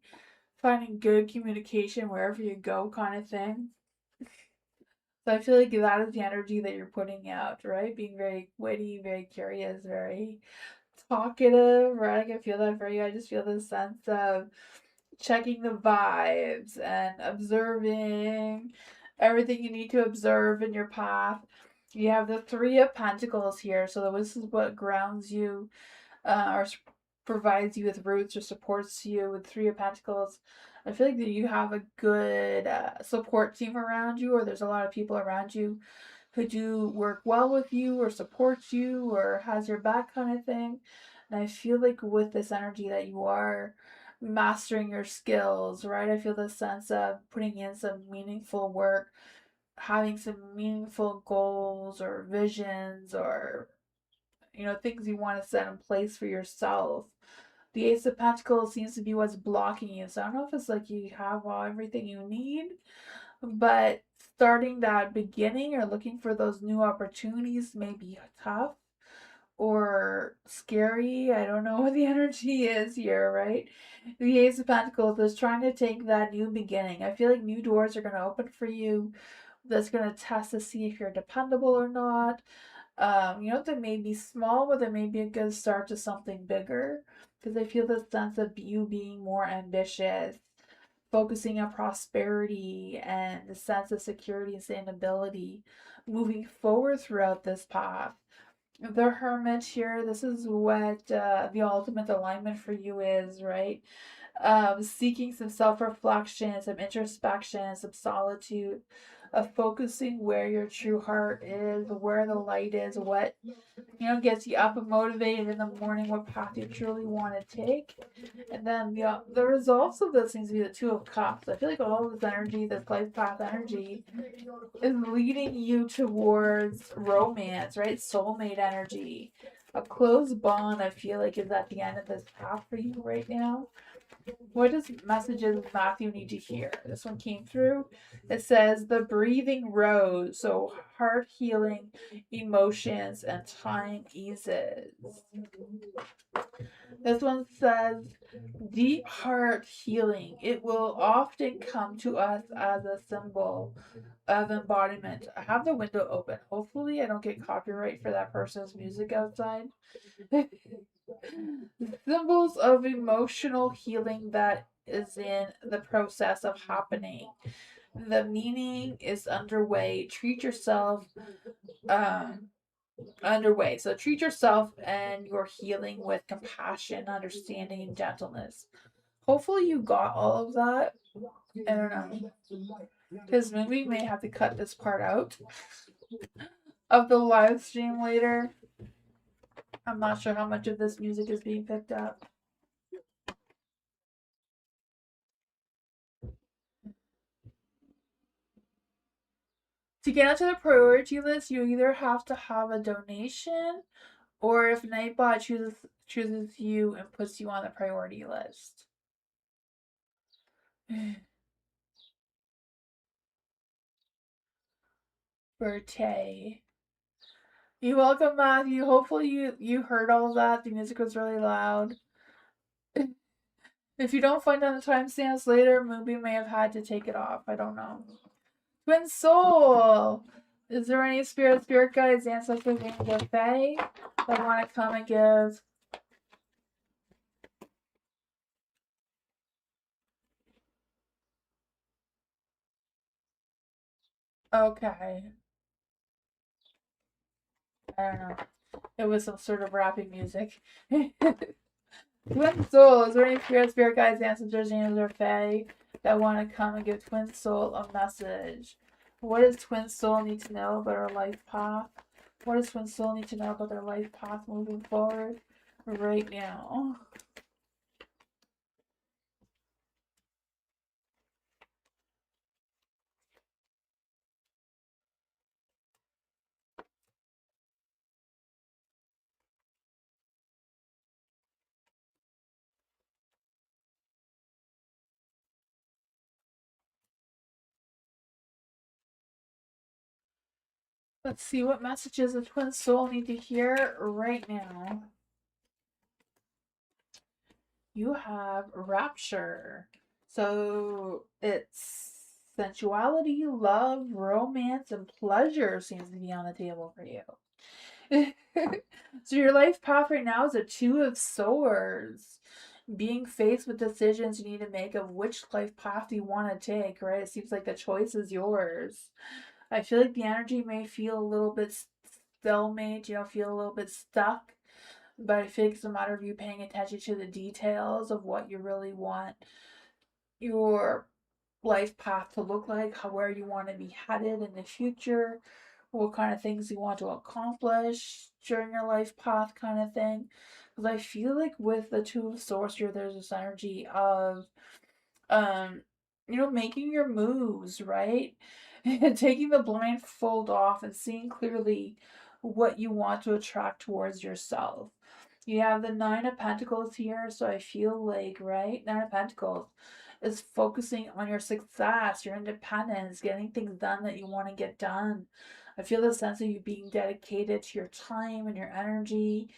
finding good communication wherever you go, kind of thing. So I feel like that is the energy that you're putting out, right? Being very witty, very curious, very talkative, right? I can feel that for you. I just feel this sense of checking the vibes and observing everything you need to observe in your path. You have the Three of Pentacles here, so this is what grounds you, or provides you with roots or supports you with Three of Pentacles. I feel like that you have a good support team around you, or there's a lot of people around you who do work well with you or supports you or has your back, kind of thing. And I feel like with this energy that you are mastering your skills, right? I feel the sense of putting in some meaningful work, having some meaningful goals or visions or things you want to set in place for yourself. The Ace of Pentacles seems to be what's blocking you. So I don't know if it's like you have everything you need, but starting that beginning or looking for those new opportunities may be tough. or scary. I don't know what the energy is here, right? The Ace of Pentacles is trying to take that new beginning. I feel like new doors are going to open for you. That's going to test to see if you're dependable or not. They may be small, but they may be a good start to something bigger. Because I feel the sense of you being more ambitious, focusing on prosperity and the sense of security and sustainability, moving forward throughout this path. The Hermit here, this is what the ultimate alignment for you is, right? Seeking some self reflection, some introspection, some solitude, of focusing where your true heart is, where the light is, what gets you up and motivated in the morning, what path you truly want to take. And then the results of this seems to be the Two of Cups. I feel like all of this energy, this life path energy, is leading you towards romance, right? Soulmate energy. A close bond, I feel like, is at the end of this path for you right now. What does messages Matthew need to hear? This one came through. It says the breathing rose, so heart healing, emotions, and time eases. This one says deep heart healing. It will often come to us as a symbol of embodiment. I have the window open. Hopefully, I don't get copyright for that person's music outside. Symbols of emotional healing that is in the process of happening. The meaning is underway. Treat yourself underway. So treat yourself and your healing with compassion, understanding, and gentleness. Hopefully you got all of that. I don't know. Because maybe we may have to cut this part out of the live stream later. I'm not sure how much of this music is being picked up. To get onto the priority list, you either have to have a donation, or if Nightbot chooses you and puts you on the priority list. Birthday. You're welcome, Matthew. Hopefully you heard all of that. The music was really loud. If you don't find out the timestamps later, Moonbeam may have had to take it off. I don't know. Twin Soul! Is there any spirit guides, ancestors, angels, or fae that want to come and give? Okay. I don't know. It was some sort of rapping music. Twin Soul, is there any spirit guides, ancestors, angels, or fae that want to come and give Twin Soul a message? What does Twin Soul need to know about our life path? What does Twin Soul need to know about their life path moving forward right now? Let's see what messages the Twin Soul need to hear right now. You have Rapture. So it's sensuality, love, romance, and pleasure seems to be on the table for you. So your life path right now is a Two of Swords. Being faced with decisions you need to make of which life path you want to take, right? It seems like the choice is yours. I feel like the energy may feel a little bit stalemate, feel a little bit stuck. But I feel like it's a matter of you paying attention to the details of what you really want your life path to look like, where you want to be headed in the future, what kind of things you want to accomplish during your life path, kind of thing. Because I feel like with the Two of Swords here, there's this energy of, um, making your moves, right? And taking the blindfold off and seeing clearly what you want to attract towards yourself. You have the Nine of Pentacles here, so I feel like, right? Nine of Pentacles is focusing on your success, your independence, getting things done that you want to get done. I feel the sense of you being dedicated to your time and your energy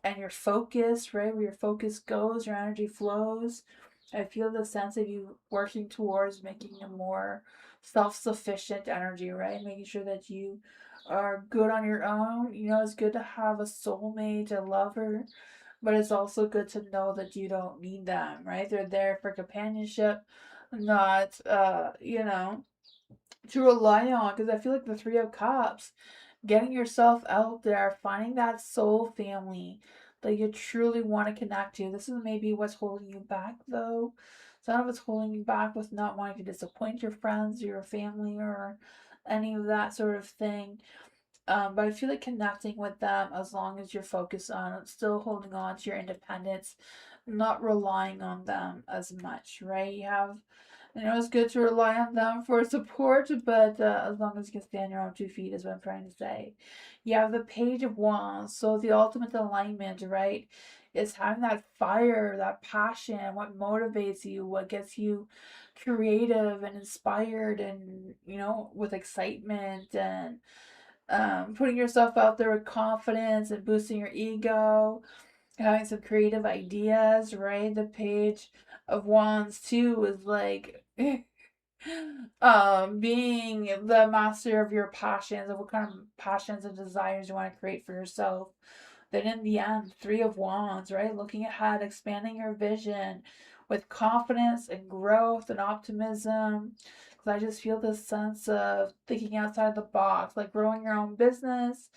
and your focus, right? Where your focus goes, your energy flows. I feel the sense of you working towards making a more self-sufficient energy, right? Making sure that you are good on your own. You know, it's good to have a soulmate, a lover, but it's also good to know that you don't need them, right? They're there for companionship, not, to rely on. Because I feel like the Three of Cups, getting yourself out there, finding that soul family that you truly want to connect to. This is maybe what's holding you back, though. Some of it's holding you back with not wanting to disappoint your friends, your family, or any of that sort of thing. But I feel like connecting with them as long as you're focused on still holding on to your independence, not relying on them as much, right? It's good to rely on them for support, but as long as you can stand your own 2 feet, is what I'm trying to say. You have the Page of Wands, so the ultimate alignment, right? Is having that fire, that passion, what motivates you, what gets you creative and inspired, and with excitement, and putting yourself out there with confidence and boosting your ego, having some creative ideas, right? The Page of Wands too is like being the master of your passions, of what kind of passions and desires you want to create for yourself. Then in the end, Three of Wands, right? Looking ahead, expanding your vision with confidence and growth and optimism. Because I just feel this sense of thinking outside the box, like growing your own business,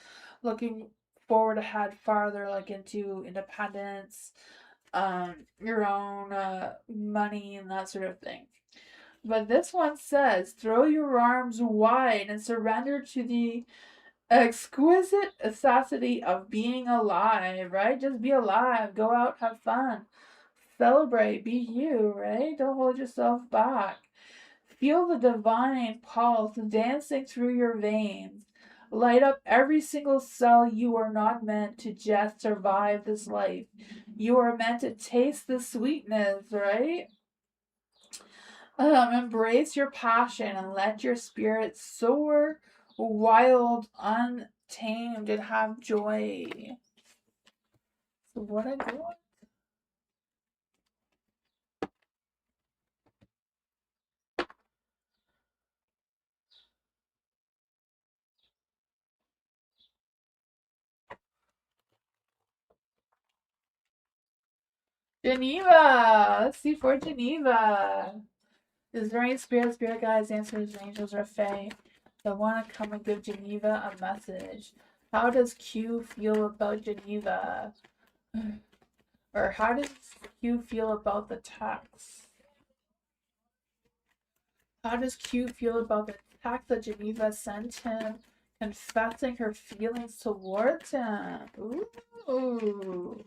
looking forward ahead farther, like into independence, your own money and that sort of thing. But this one says, throw your arms wide and surrender to the exquisite necessity of being alive, right? Just be alive. Go out, have fun. Celebrate. Be you, right? Don't hold yourself back. Feel the divine pulse dancing through your veins. Light up every single cell. You are not meant to just survive this life. You are meant to taste the sweetness, right? Embrace your passion and let your spirit soar wild, untamed, and have joy. So what I do? Geneva! Let's see for Geneva. Is there any spirit guides, answers, angels, or fae that want to come and give Geneva a message? How does Q feel about Geneva? Or how does Q feel about the text? How does Q feel about the text that Geneva sent him, confessing her feelings towards him? Ooh.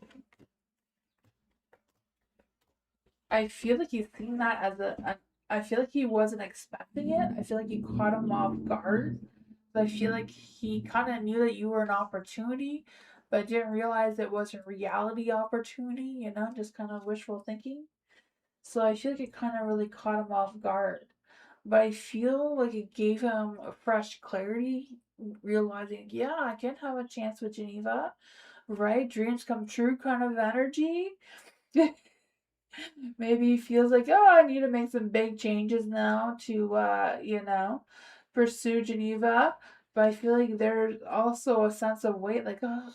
I feel like he's seen that as I feel like he wasn't expecting it. I feel like you caught him off guard. I feel like he kind of knew that you were an opportunity, but didn't realize it was a reality opportunity, just kind of wishful thinking. So I feel like it kind of really caught him off guard. But I feel like it gave him a fresh clarity, realizing, yeah, I can have a chance with Geneva, right? Dreams come true kind of energy. Maybe he feels like, oh, I need to make some big changes now to, pursue Geneva. But I feel like there's also a sense of weight, like, oh,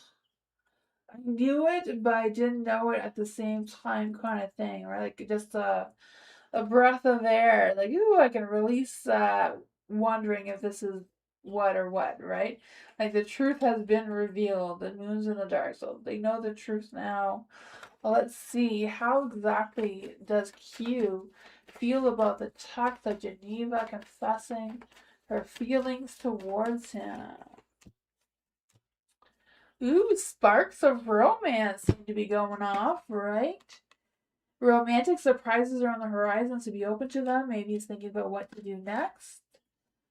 I knew it, but I didn't know it at the same time, kind of thing, right? Like just a breath of air, like, ooh, I can release wondering if this is what or what, right? Like the truth has been revealed, the moon's in the dark, so they know the truth now. Well, let's see, how exactly does Q feel about the text of Geneva confessing her feelings towards him? Ooh, sparks of romance seem to be going off, right? Romantic surprises are on the horizon, so be open to them. Maybe he's thinking about what to do next.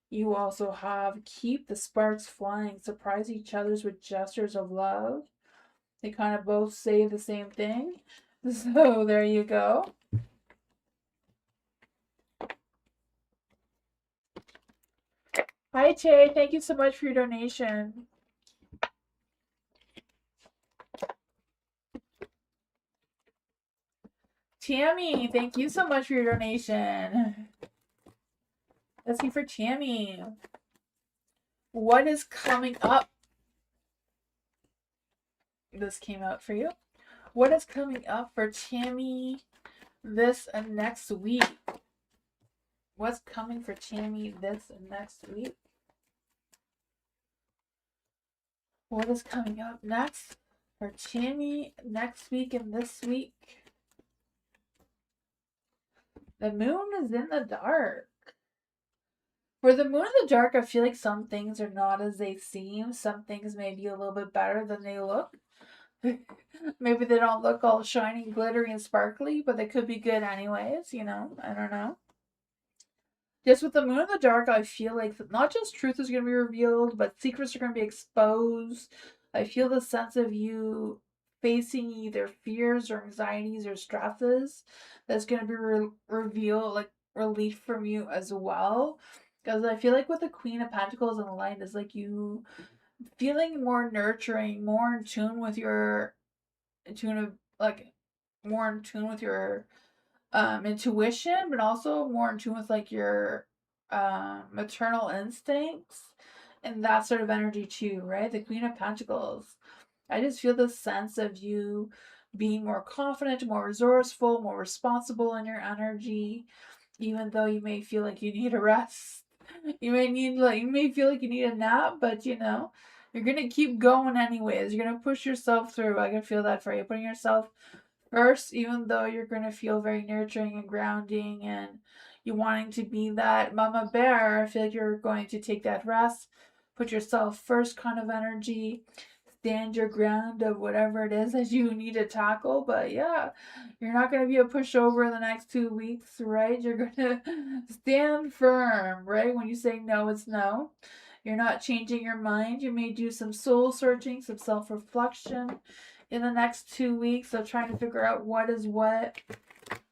You also have keep the sparks flying, surprise each other's with gestures of love. They kind of both say the same thing. So there you go. Hi, Che. Thank you so much for your donation. Tammy, thank you so much for your donation. Let's see for Tammy. What is coming up? This came out for you. What is coming up for Tammy this and next week? What's coming for Tammy this and next week? What is coming up next for Tammy next week and this week? The moon is in the dark. For the moon in the dark, I feel like some things are not as they seem. Some things may be a little bit better than they look. Maybe they don't look all shiny, glittery, and sparkly, but they could be good anyways, you know? I don't know. Just with the moon in the dark, I feel like not just truth is going to be revealed, but secrets are going to be exposed. I feel the sense of you facing either fears or anxieties or stresses that's going to be revealed, like relief from you as well. Because I feel like with the Queen of Pentacles and the Light is like you feeling more nurturing, more in tune with your, in tune of like more in tune with your intuition, but also more in tune with like your maternal instincts and that sort of energy too, right? The Queen of Pentacles. I just feel this sense of you being more confident, more resourceful, more responsible in your energy, even though you may feel like you need a rest. You may feel like you need a nap, but you know, you're gonna keep going anyways. You're gonna push yourself through. I can feel that for you. Putting yourself first, even though you're going to feel very nurturing and grounding and you wanting to be that mama bear, I feel like you're going to take that rest, put yourself first kind of energy, stand your ground of whatever it is that you need to tackle. But yeah, you're not going to be a pushover in the next 2 weeks, right? You're going to stand firm, right? When you say no, it's no. You're not changing your mind. You may do some soul searching, some self reflection in the next 2 weeks of trying to figure out what is what.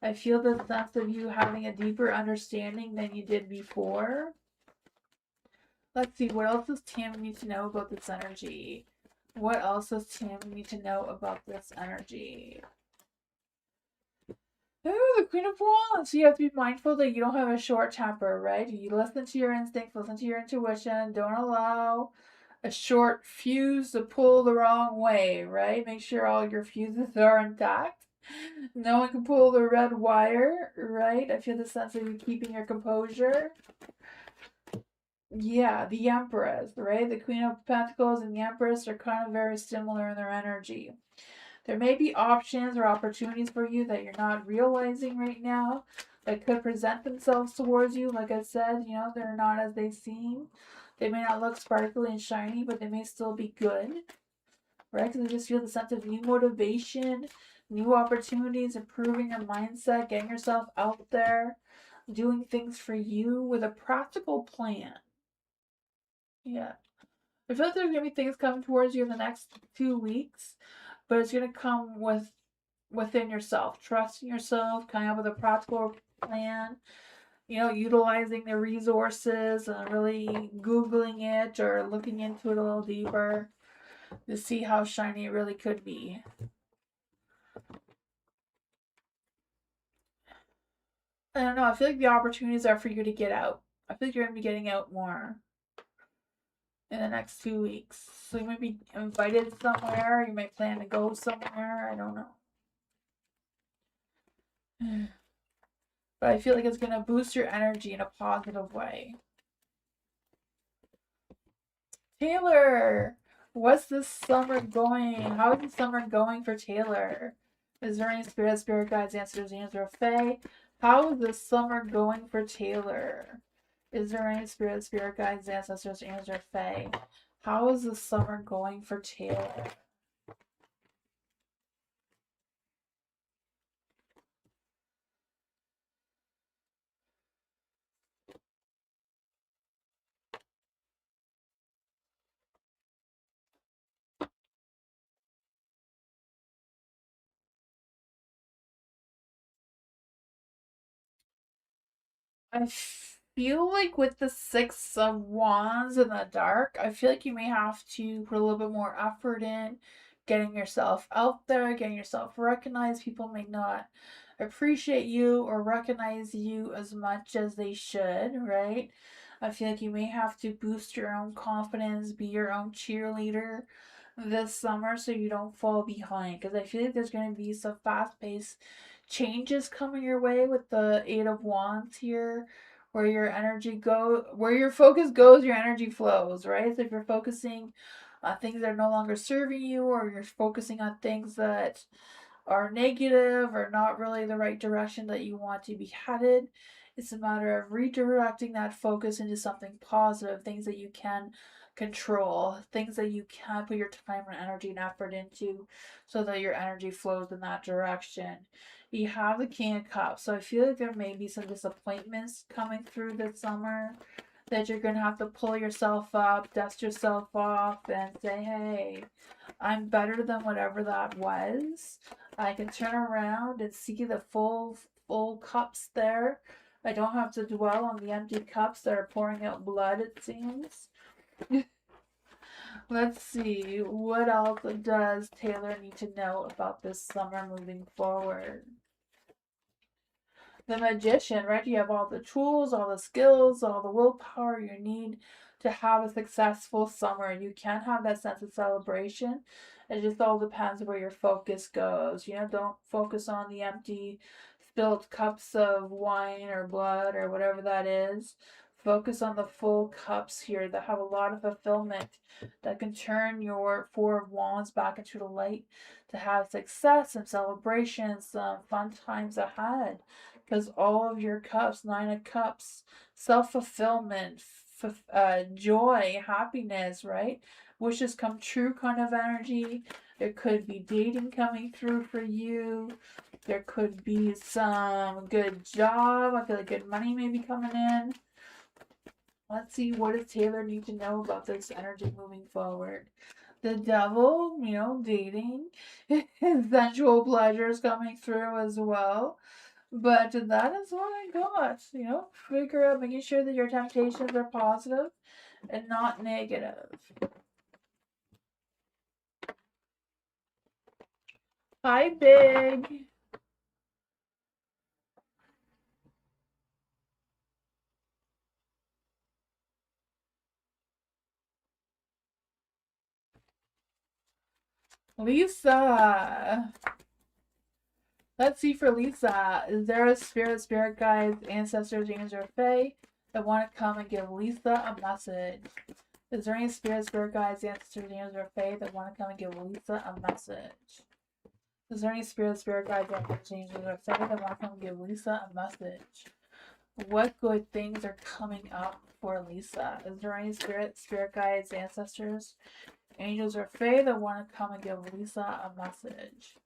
I feel the sense of you having a deeper understanding than you did before. Let's see, what else does Tam need to know about this energy? What else does Tam need to know about this energy? Oh, the Queen of Wands. So you have to be mindful that you don't have a short temper, right? You listen to your instincts, listen to your intuition. Don't allow a short fuse to pull the wrong way, right? Make sure all your fuses are intact. No one can pull the red wire, right? I feel the sense of you keeping your composure. Yeah, the Empress, right? The Queen of Pentacles and the Empress are kind of very similar in their energy. There may be options or opportunities for you that you're not realizing right now that could present themselves towards you. Like I said, you know, they're not as they seem. They may not look sparkly and shiny, but they may still be good, right? Because I just feel the sense of new motivation, new opportunities, improving your mindset, getting yourself out there, doing things for you with a practical plan. Yeah. I feel like there's gonna be things coming towards you in the next 2 weeks, but it's gonna come within yourself, trusting yourself, coming up with a practical plan, you know, utilizing the resources and really Googling it or looking into it a little deeper to see how shiny it really could be. I don't know. I feel like the opportunities are for you to get out. I feel like you're going to be getting out more in the next 2 weeks. So you might be invited somewhere. You might plan to go somewhere. I don't know. But I feel like it's going to boost your energy in a positive way. Taylor, what's this summer going? How is the summer going for Taylor? Is there any spirit guides, answers, or Fae? How is the summer going for Taylor? Is there any spirit guides, ancestors, or Fae? How is the summer going for Taylor? I feel like with the Six of Wands in the dark, I feel like you may have to put a little bit more effort in getting yourself out there, getting yourself recognized. People may not appreciate you or recognize you as much as they should, right? I feel like you may have to boost your own confidence, be your own cheerleader this summer so you don't fall behind. Because I feel like there's going to be some fast paced changes coming your way with the Eight of Wands here, where your energy go, where your focus goes, your energy flows, right? So if you're focusing on things that are no longer serving you, or you're focusing on things that are negative or not really the right direction that you want to be headed, it's a matter of redirecting that focus into something positive, things that you can control, things that you can put your time and energy and effort into so that your energy flows in that direction. You have the King of Cups, so I feel like there may be some disappointments coming through this summer that you're going to have to pull yourself up, dust yourself off, and say, hey, I'm better than whatever that was. I can turn around and see the full cups there. I don't have to dwell on the empty cups that are pouring out blood, it seems. Let's see, what else does Taylor need to know about this summer moving forward? The Magician, right? You have all the tools, all the skills, all the willpower you need to have a successful summer. You can have that sense of celebration. It just all depends where your focus goes. You know, don't focus on the empty spilled cups of wine or blood or whatever that is. Focus on the full cups here that have a lot of fulfillment, that can turn your Four of Wands back into the light, to have success and celebrations, some fun times ahead, because all of your cups, Nine of Cups, self fulfillment, joy, happiness, right? Wishes come true kind of energy. There could be dating coming through for you. There could be some good job. I feel like good money may be coming in. Let's see, what does Taylor need to know about this energy moving forward? The devil, you know, dating, sensual pleasures coming through as well. But that is what I got. You know, figure out making sure that your temptations are positive and not negative. Hi, Big. Lisa. Let's see for Lisa. Is there a spirit guides, ancestors, angels, or fae that want to come and give Lisa a message? Is there any spirit guides, ancestors, angels, or fae that want to come and give Lisa a message? Is there any spirit guides, ancestors, angels, or fae that want to come and give Lisa a message? What good things are coming up for Lisa? Is there any spirit guides, ancestors, angels, or fae that want to come and give Lisa a message?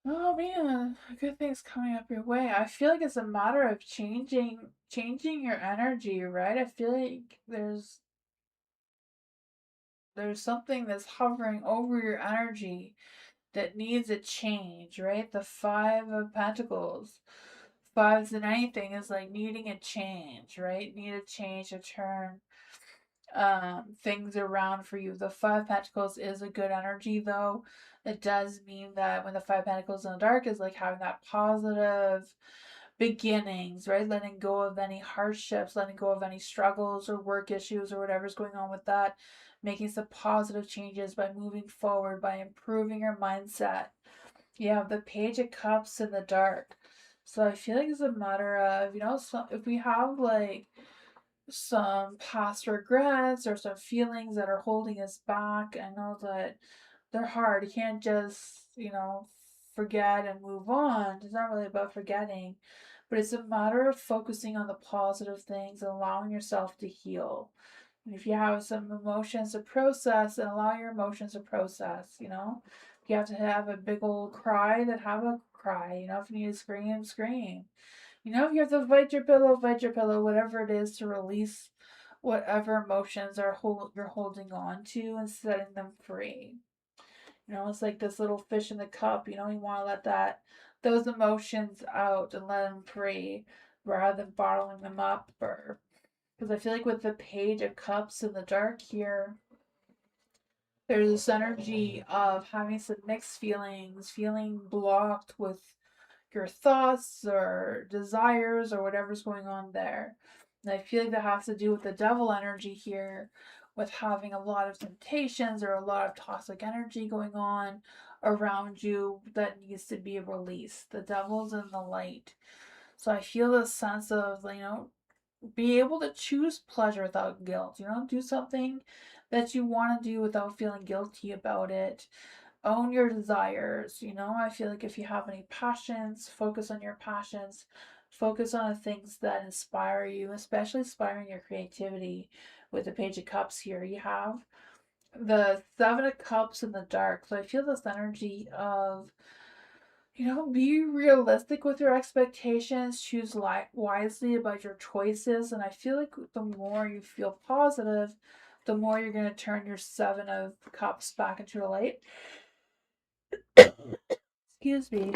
Oh man, good things coming up your way. I feel like it's a matter of changing your energy, right? I feel like there's something that's hovering over your energy that needs a change, right? The Five of Pentacles. Fives in anything is like needing a change, right? Need a change to turn things around for you. The Five Pentacles is a good energy though. It does mean that when the Five Pentacles in the dark is like having that positive beginnings, right? Letting go of any hardships, letting go of any struggles or work issues or whatever's going on with that, making some positive changes by moving forward, by improving your mindset. You have the Page of Cups in the dark. So I feel like it's a matter of, you know, so if we have like some past regrets or some feelings that are holding us back, I know that they're hard. You can't just, you know, forget and move on. It's not really about forgetting, but it's a matter of focusing on the positive things and allowing yourself to heal. And if you have some emotions to process, then allow your emotions to process, you know. If you have to have a big old cry, then have a cry. You know, if you need to scream, scream. You know, if you have to fight your pillow, whatever it is to release whatever emotions you're holding on to and setting them free. It's like this little fish in the cup. You want to let those emotions out and let them free rather than bottling them up. Or because I feel like with the Page of Cups in the dark here, there's this energy of having some mixed feelings, feeling blocked with your thoughts or desires or whatever's going on there. And I feel like that has to do with the devil energy here, with having a lot of temptations or a lot of toxic energy going on around you that needs to be released. The devil's in the light. So I feel this sense of, be able to choose pleasure without guilt. Do something that you want to do without feeling guilty about it. Own your desires. I feel like if you have any passions, focus on your passions. Focus on the things that inspire you, especially inspiring your creativity. With the Page of Cups here, you have the Seven of Cups in the dark. So I feel this energy of, be realistic with your expectations, choose wisely about your choices. And I feel like the more you feel positive, the more you're going to turn your Seven of Cups back into the light. Excuse me.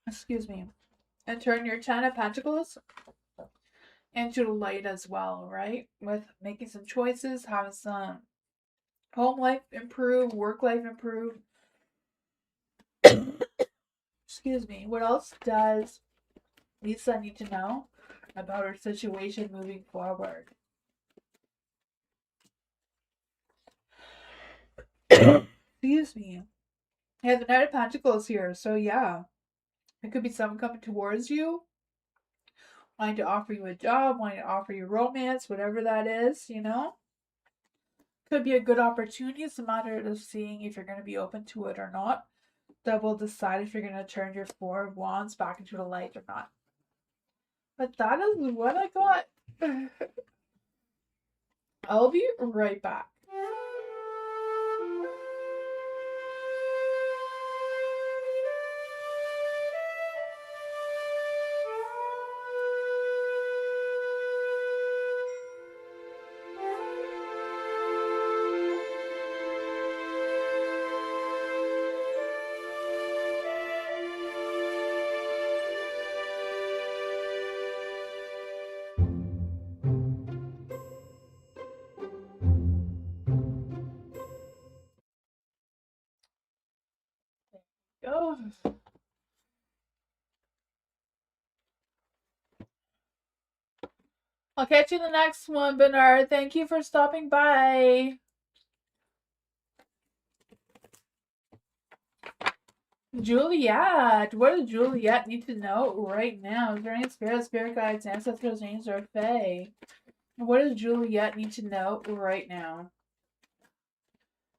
Excuse me. And turn your Ten of Pentacles into the light as well, right? With making some choices, having some home life improve, work life improve. Excuse me. What else does Lisa need to know about her situation moving forward? Excuse me. Yeah, the Knight of Pentacles here. So yeah, it could be someone coming towards you, wanting to offer you a job, wanting to offer you romance, whatever that is, Could be a good opportunity. It's a matter of seeing if you're going to be open to it or not. That will decide if you're going to turn your Four of Wands back into the light or not. But that is what I got. I'll be right back. Go. I'll catch you in the next one, Bernard. Thank you for stopping by. Juliet. What does Juliet need to know right now? Is there any spirit guides, ancestors, angels, or fae? What does Juliet need to know right now?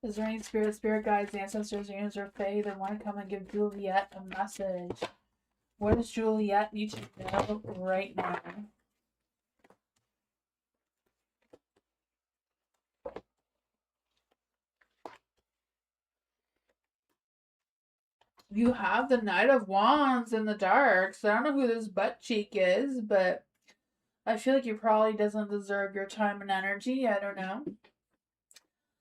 Is there any spirit guides, ancestors, angels, or fae that want to come and give Juliet a message? What does Juliet need to know right now? You have the Knight of Wands in the dark, so I don't know who this butt cheek is, but I feel like he probably doesn't deserve your time and energy. I don't know.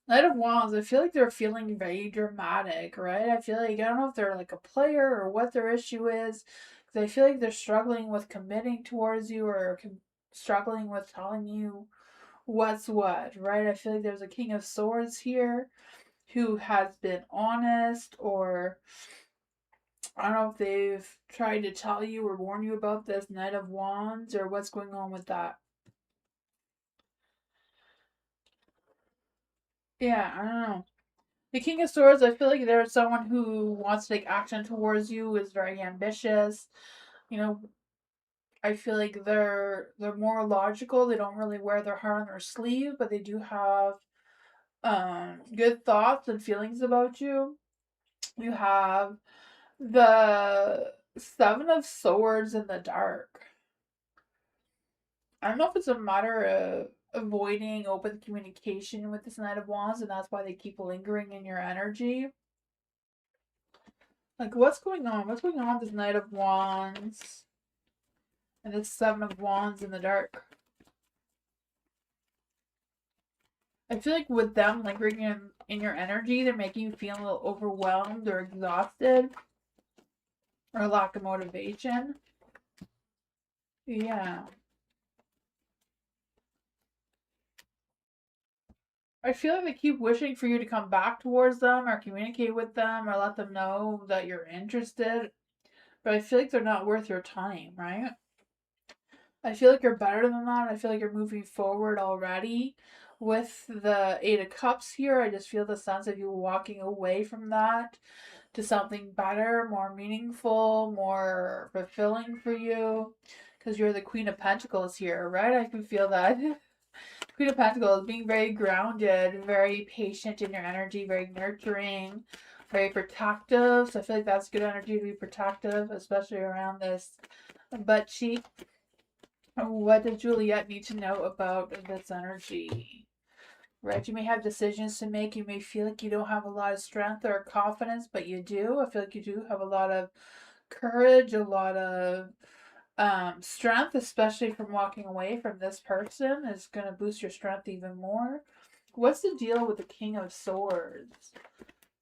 Knight of Wands, I feel like they're feeling very dramatic, right? I feel like, I don't know if they're like a player or what their issue is, because I feel like they're struggling with committing towards you or struggling with telling you what's what, right? I feel like there's a King of Swords here who has been honest, or I don't know if they've tried to tell you or warn you about this Knight of Wands or what's going on with that. Yeah, I don't know. The King of Swords, I feel like there's someone who wants to take action towards you, is very ambitious. I feel like they're more logical. They don't really wear their heart on their sleeve, but they do have good thoughts and feelings about you. You have the Seven of Swords in the dark. I don't know if it's a matter of avoiding open communication with this Knight of Wands, and that's why they keep lingering in your energy. Like, what's going on? What's going on with this Knight of Wands and this Seven of Wands in the dark? I feel like with them lingering in your energy, they're making you feel a little overwhelmed or exhausted or lack of motivation. Yeah. I feel like they keep wishing for you to come back towards them or communicate with them or let them know that you're interested. But I feel like they're not worth your time, right? I feel like you're better than that. I feel like you're moving forward already. With the Eight of Cups here, I just feel the sense of you walking away from that to something better, more meaningful, more fulfilling for you. Because you're the Queen of Pentacles here, right? I can feel that. Queen of Pentacles being very grounded, very patient in your energy, very nurturing, very protective. So I feel like that's good energy to be protective, especially around this butt cheek. What does Juliet need to know about this energy? Right, you may have decisions to make. You may feel like you don't have a lot of strength or confidence, but you do. I feel like you do have a lot of courage, a lot of strength, especially from walking away from this person, is going to boost your strength even more. What's the deal with the King of Swords?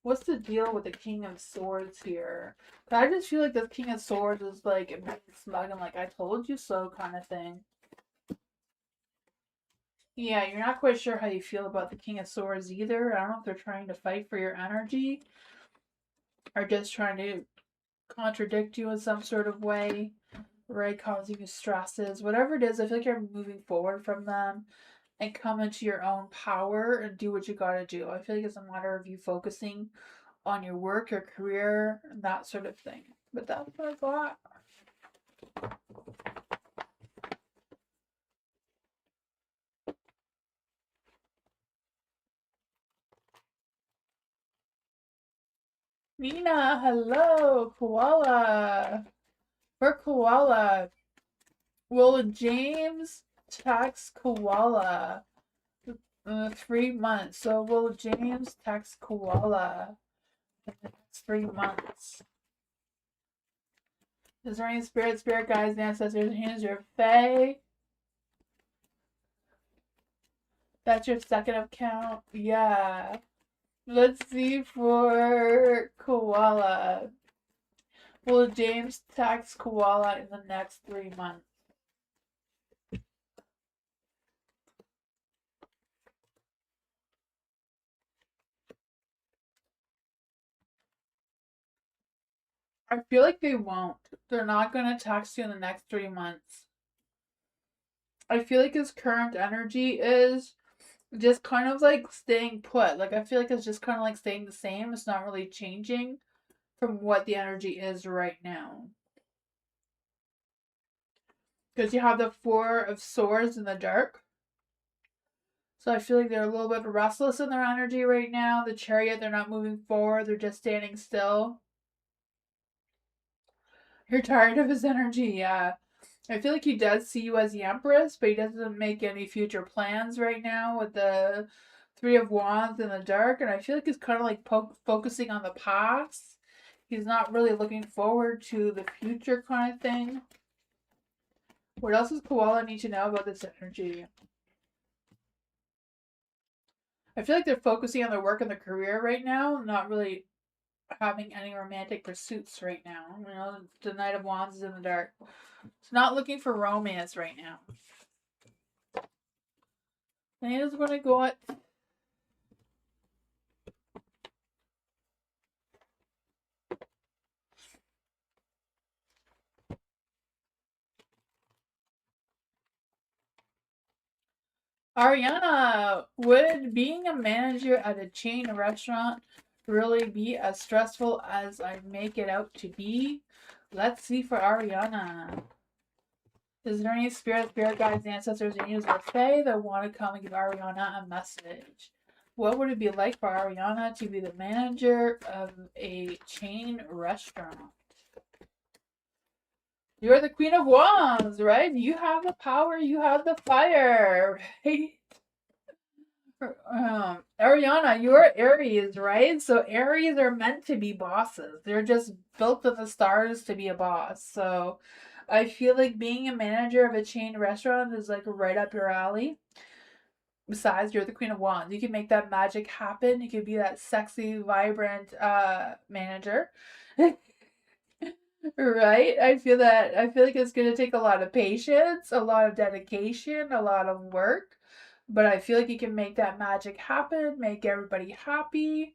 What's the deal with the King of Swords here? I just feel like the King of Swords is like being smug and like, I told you so kind of thing. Yeah, you're not quite sure how you feel about the King of Swords either. I don't know if they're trying to fight for your energy or just trying to contradict you in some sort of way, right? Causing you stresses. Whatever it is, I feel like you're moving forward from them and come into your own power and do what you gotta do. I feel like it's a matter of you focusing on your work, your career, and that sort of thing. But that's what I got. Nina, hello, Koala. For Koala, will James tax Koala 3 months? So will James tax Koala in the next 3 months? Is there any spirit guides, ancestors, hands your Fae? That's your second account? Yeah. Let's see for Koala. Will James tax Koala in the next 3 months? I feel like they won't. They're not going to tax you in the next 3 months. I feel like his current energy is just kind of like staying put. Like, I feel like it's just kind of like staying the same. It's not really changing from what the energy is right now. Because you have the Four of Swords in the dark. So I feel like they're a little bit restless in their energy right now. The Chariot, they're not moving forward. They're just standing still. You're tired of his energy, yeah. I feel like he does see you as the Empress, but he doesn't make any future plans right now with the Three of Wands in the dark. And I feel like he's kind of like focusing on the past. He's not really looking forward to the future kind of thing. What else does Koala need to know about this energy? I feel like they're focusing on their work and their career right now, not really having any romantic pursuits right now. You know, the Knight of Wands is in the dark. It's not looking for romance right now. And he doesn't want to go at Ariana. Would being a manager at a chain restaurant really be as stressful as I make it out to be? Let's see for Ariana. Is there any spirit guides, ancestors, angels, or fae that want to come and give Ariana a message? What would it be like for Ariana to be the manager of a chain restaurant? You're the Queen of Wands, right? You have the power, you have the fire, right? Ariana, you're Aries, right? So Aries are meant to be bosses. They're just built in the stars to be a boss. So I feel like being a manager of a chain restaurant is like right up your alley. Besides, you're the Queen of Wands. You can make that magic happen. You can be that sexy, vibrant manager. Right? I feel like it's gonna take a lot of patience, a lot of dedication, a lot of work. But I feel like you can make that magic happen, make everybody happy.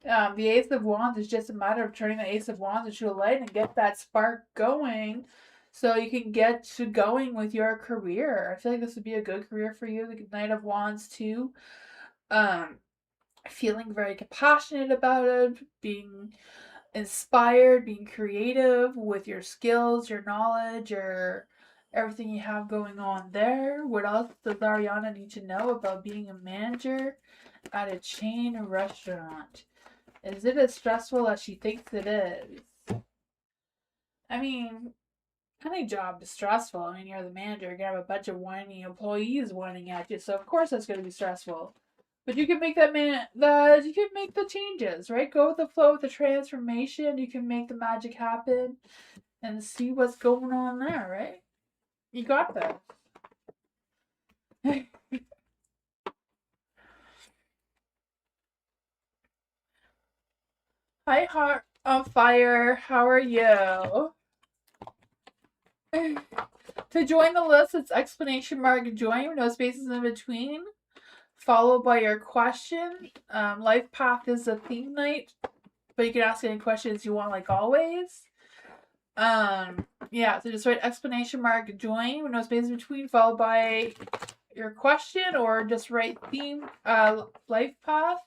The Ace of Wands is just a matter of turning the Ace of Wands into a light and get that spark going so you can get to going with your career. I feel like this would be a good career for you. The Knight of Wands too. Um, Feeling very compassionate about it, being inspired, being creative with your skills, your knowledge, your everything you have going on there. What else does Ariana need to know about being a manager at a chain restaurant? Is it as stressful as she thinks it is? I mean, any job is stressful. I mean, you're the manager, you're gonna have a bunch of whiny employees whining at you, so of course that's gonna be stressful. But you can make you can make the changes, right? Go with the flow with the transformation. You can make the magic happen and see what's going on there, right? You got that. Hi, Heart on Fire. How are you? To join the list, it's explanation mark join, no spaces in between, followed by your question. Life path is a theme night, but you can ask any questions you want, like always. Yeah, so just write explanation mark join with no spaces between, followed by your question, or just write theme life path.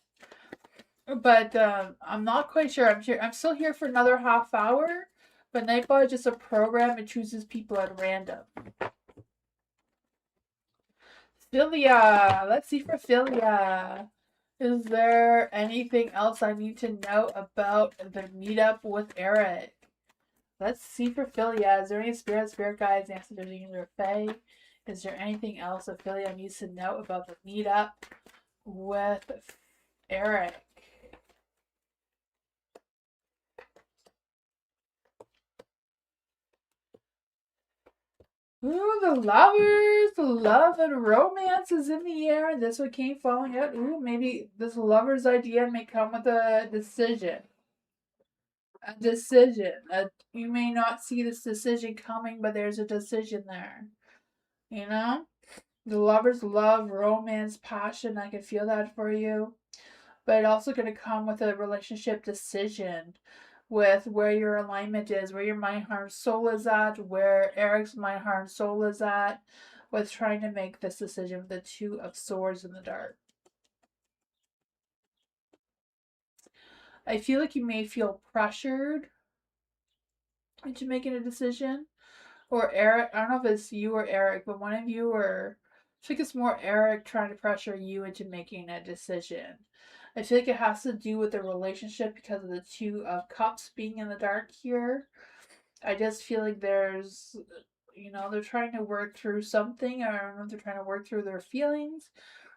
But I'm not quite sure. I'm still here for another half hour. But Nightbot is just a program. It chooses people at random. Philia. Let's see for Philia. Is there anything else I need to know about the meetup with Eric? Let's see for Philia. Is there any spirit guides, ancestors, or fae? Is there anything else that Philia needs to know about the meetup with Eric? Ooh, the lovers, love and romance is in the air. This one came falling out. Ooh, maybe this lover's idea may come with a decision. A decision. You may not see this decision coming, but there's a decision there. You know? The lovers love, romance, passion. I can feel that for you. But it also going to come with a relationship decision with where your alignment is, where your mind, heart, and soul is at, where Eric's mind, heart, and soul is at, with trying to make this decision with the Two of Swords in the dark. I feel like you may feel pressured into making a decision. Or Eric, I don't know if it's you or Eric, but one of you, or I think it's more Eric trying to pressure you into making a decision. I feel like it has to do with the relationship because of the Two of Cups being in the dark here. I just feel like there's, they're trying to work through something. I don't know if they're trying to work through their feelings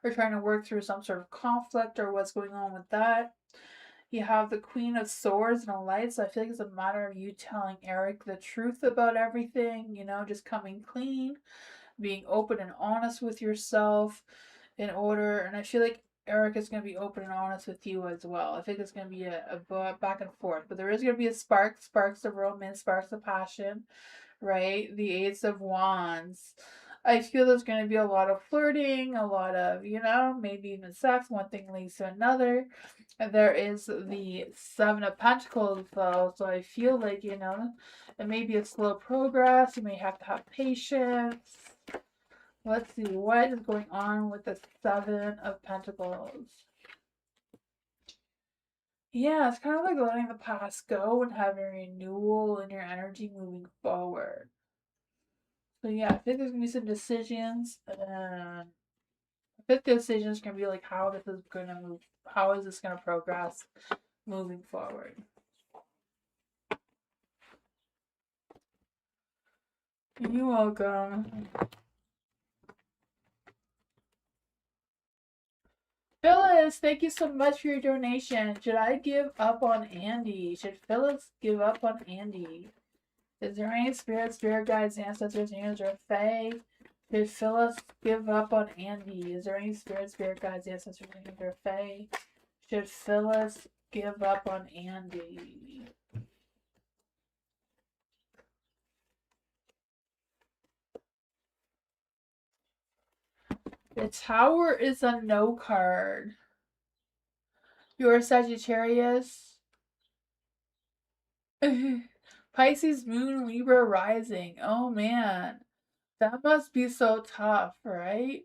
or trying to work through some sort of conflict or what's going on with that. You have the Queen of Swords and a light, so I feel like it's a matter of you telling Eric the truth about everything, just coming clean, being open and honest with yourself in order. And I feel like Eric is going to be open and honest with you as well. I think it's going to be a back and forth, but there is going to be a sparks of romance, sparks of passion, right? The Ace of Wands. I feel there's going to be a lot of flirting, a lot of, maybe even sex. One thing leads to another. And there is the Seven of Pentacles, though. So I feel like, it may be a slow progress. You may have to have patience. Let's see, what is going on with the Seven of Pentacles? Yeah, it's kind of like letting the past go and having renewal in your energy moving forward. So yeah, I think there's gonna be some decisions. I think the decision is gonna be like how this is gonna move. How is this gonna progress moving forward? You're welcome. Phyllis, thank you so much for your donation. Should I give up on Andy? Should Phyllis give up on Andy? Is there any spirit guides, ancestors, angels, or fae? Should Phyllis give up on Andy? Is there any spirit guides, ancestors, angels, or fae? Should Phyllis give up on Andy? The Tower is a no card. You're a Sagittarius. Pisces, Moon, Libra, Rising. Oh man. That must be so tough, right?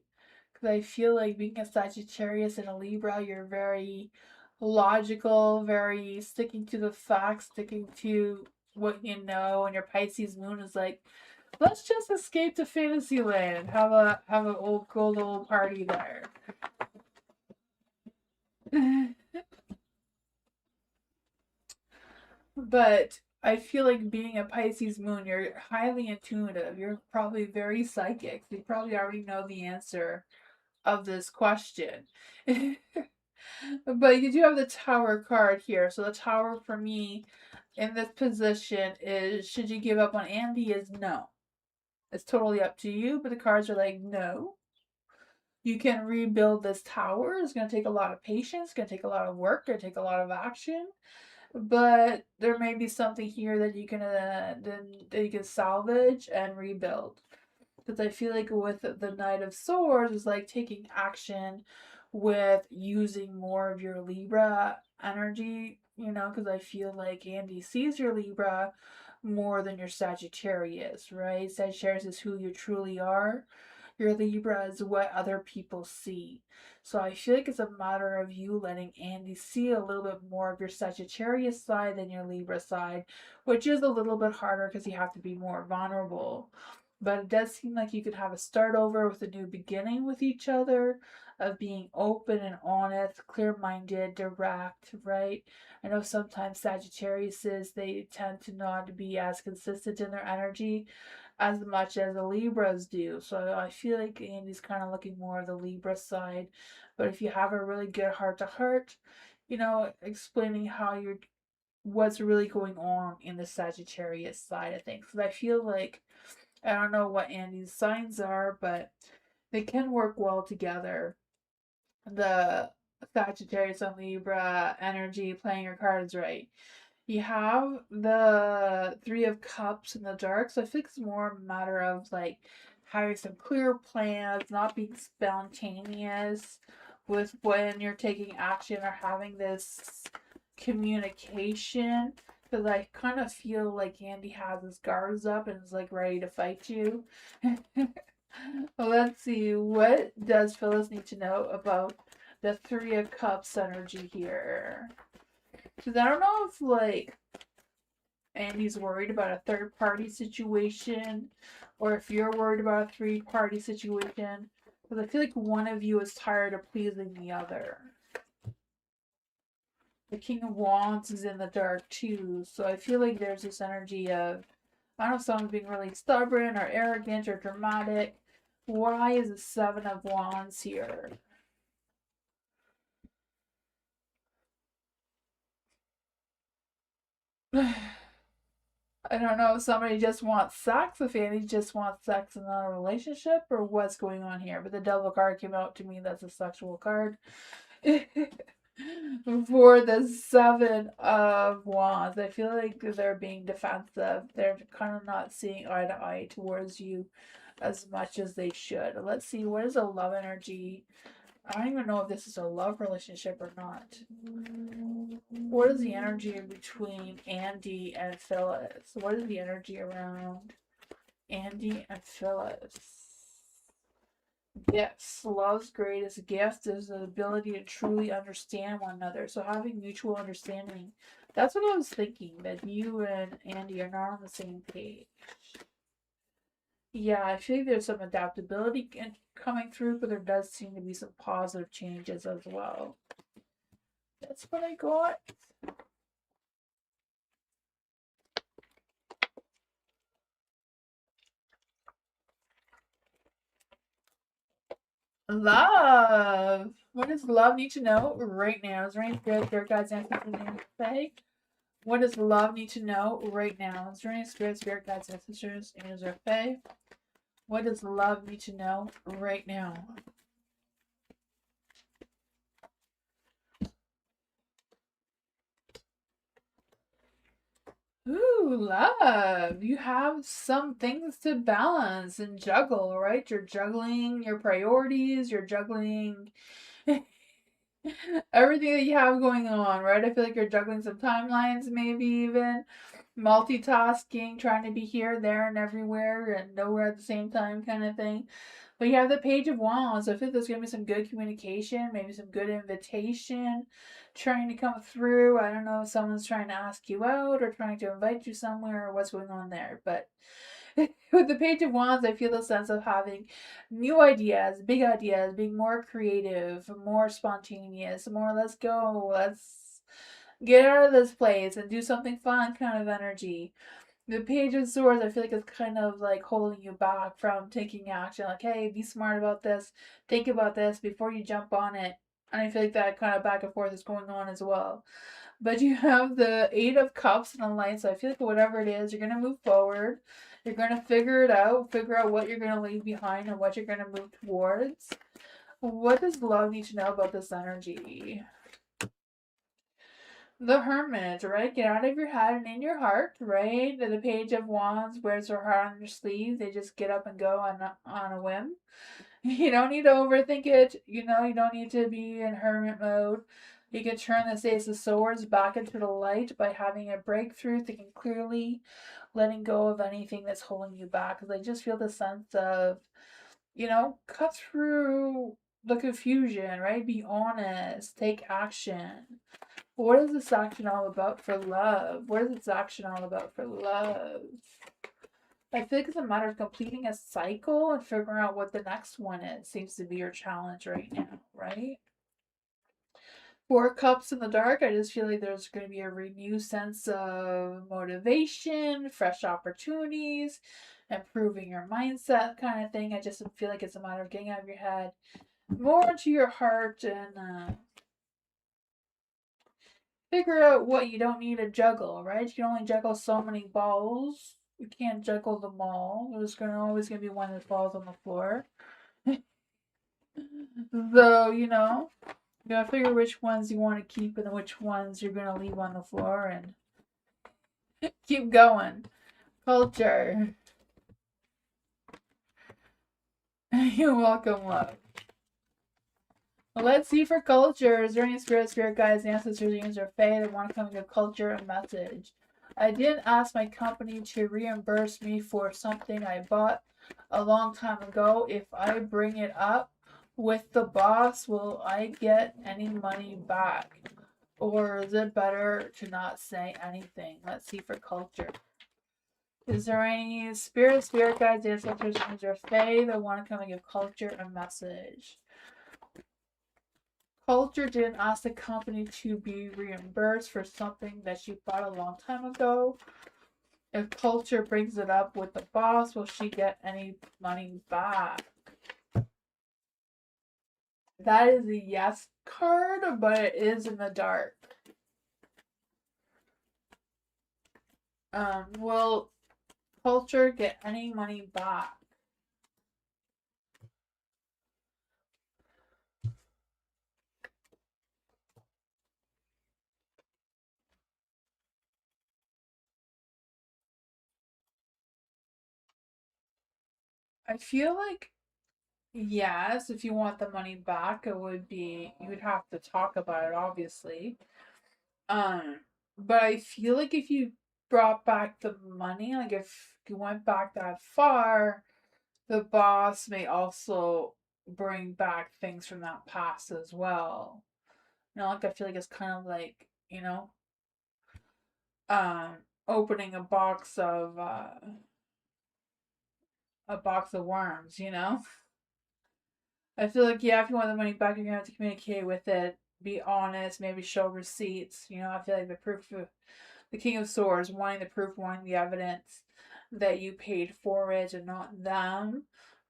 Because I feel like being a Sagittarius and a Libra, you're very logical, very sticking to the facts, sticking to what you know, and your Pisces moon is like, let's just escape to Fantasyland, have a old cool old party there. But I feel like being a Pisces moon, you're highly intuitive. You're probably very psychic. You probably already know the answer of this question. But you do have the Tower card here. So the Tower for me in this position is, should you give up on Andy, is no. It's totally up to you, but the cards are like, no. You can rebuild this tower. It's going to take a lot of patience. It's going to take a lot of work. It's going to take a lot of action. But there may be something here that you can salvage and rebuild. Because I feel like with the Knight of Swords is like taking action with using more of your Libra energy, you know, because I feel like Andy sees your Libra more than your Sagittarius, right? Sagittarius is who you truly are. Your Libra is what other people see. So I feel like it's a matter of you letting Andy see a little bit more of your Sagittarius side than your Libra side, which is a little bit harder because you have to be more vulnerable. But it does seem like you could have a start over with a new beginning with each other, of being open and honest, clear minded, direct, right? I know sometimes Sagittariuses, they tend to not be as consistent in their energy as much as the Libras do. So I feel like Andy's kind of looking more of the Libra side. But if you have a really good heart to heart, you know, explaining how you're, what's really going on in the Sagittarius side of things. Because I feel like, I don't know what Andy's signs are, but they can work well together. The Sagittarius and Libra energy, playing your cards right. You have the Three of Cups in the dark, so I think it's more a matter of like having some clear plans, not being spontaneous with when you're taking action or having this communication. Because I kind of feel like Andy has his guards up and is like ready to fight you. Well, let's see. What does Phyllis need to know about the Three of Cups energy here? Because I don't know if like Andy's worried about a third party situation or if you're worried about a three-party situation. Because I feel like one of you is tired of pleasing the other. The King of Wands is in the dark too, so I feel like there's this energy of, I don't know if someone's being really stubborn or arrogant or dramatic. Why is the Seven of Wands here? I don't know if somebody just wants sex, if Andy just wants sex and not a relationship, or what's going on here. But the devil card came out to me, that's a sexual card. For the Seven of Wands, I feel like they're being defensive. They're kind of not seeing eye to eye towards you as much as they should. Let's see, what is a love energy? I don't even know if this is a love relationship or not. What is the energy between Andy and Phyllis? What is the energy around Andy and Phyllis? Yes, love's greatest gift is the ability to truly understand one another. So having mutual understanding. That's what I was thinking, that you and Andy are not on the same page. Yeah, I feel like there's some adaptability coming through, but there does seem to be some positive changes as well. That's what I got. Love. What does love need to know right now? Is there any spirit guides, ancestors, and Fae? What does love need to know right now? Is there any spirit guides, ancestors, angels, or Fae? What does love need to know right now? Ooh, love. You have some things to balance and juggle, right? You're juggling your priorities, you're juggling everything that you have going on, right? I feel like you're juggling some timelines, maybe even multitasking, trying to be here, there, and everywhere, and nowhere at the same time, kind of thing. But you have the Page of Wands, so I think there's going to be some good communication, maybe some good invitation trying to come through. I don't know if someone's trying to ask you out or trying to invite you somewhere or what's going on there, but with the Page of Wands, I feel the sense of having new ideas, being more creative, more spontaneous, more let's go, let's get out of this place and do something fun kind of energy. The Page of Swords, I feel like it's kind of like holding you back from taking action. Like, hey, be smart about this, think about this before you jump on it. And I feel like that kind of back and forth is going on as well. But you have the Eight of Cups and a Light, so I feel like whatever it is, you're going to move forward. You're going to figure out what you're going to leave behind and what you're going to move towards. What does love need to know about this energy? The Hermit, right? Get out of your head and in your heart, right? The Page of Wands wears their heart on their sleeve. They just get up and go on a whim. You don't need to overthink it. You know, you don't need to be in hermit mode. You can turn the Ace of Swords back into the light by having a breakthrough, thinking clearly, letting go of anything that's holding you back. Because I just feel the sense of, cut through the confusion, right? Be honest, take action. What is this action all about for love? What is this action all about for love? I feel like it's a matter of completing a cycle and figuring out what the next one is. Seems to be your challenge right now, right? Four Cups in the Dark. I just feel like there's going to be a renewed sense of motivation, fresh opportunities, improving your mindset kind of thing. I just feel like it's a matter of getting out of your head, more into your heart, and figure out what you don't need to juggle, right? You can only juggle so many balls. You can't juggle them all. There's always gonna be one that falls on the floor. So, you gotta figure which ones you want to keep and which ones you're gonna leave on the floor and keep going. Culture. You're welcome, love. Let's see for culture. Is there any spirit guides, ancestors, angels, or fae that want to come and give culture a message? I didn't ask my company to reimburse me for something I bought a long time ago. If I bring it up with the boss, will I get any money back? Or is it better to not say anything? Let's see for culture. Is there any spirit guides, ancestors, angels, or fae that want to come and give culture a message? Culture didn't ask the company to be reimbursed for something that she bought a long time ago. If Culture brings it up with the boss, will she get any money back? That is a yes card, but it is in the dark. Will Culture get any money back? I feel like yes, if you want the money back, you would have to talk about it, obviously. But I feel like if you brought back the money, like if you went back that far, the boss may also bring back things from that past as well. Like I feel like it's kind of like, um, opening a box of worms. I feel like yeah, if you want the money back, you're gonna have to communicate with it, be honest, maybe show receipts. I feel like the King of Swords, wanting the proof, wanting the evidence that you paid for it and not them.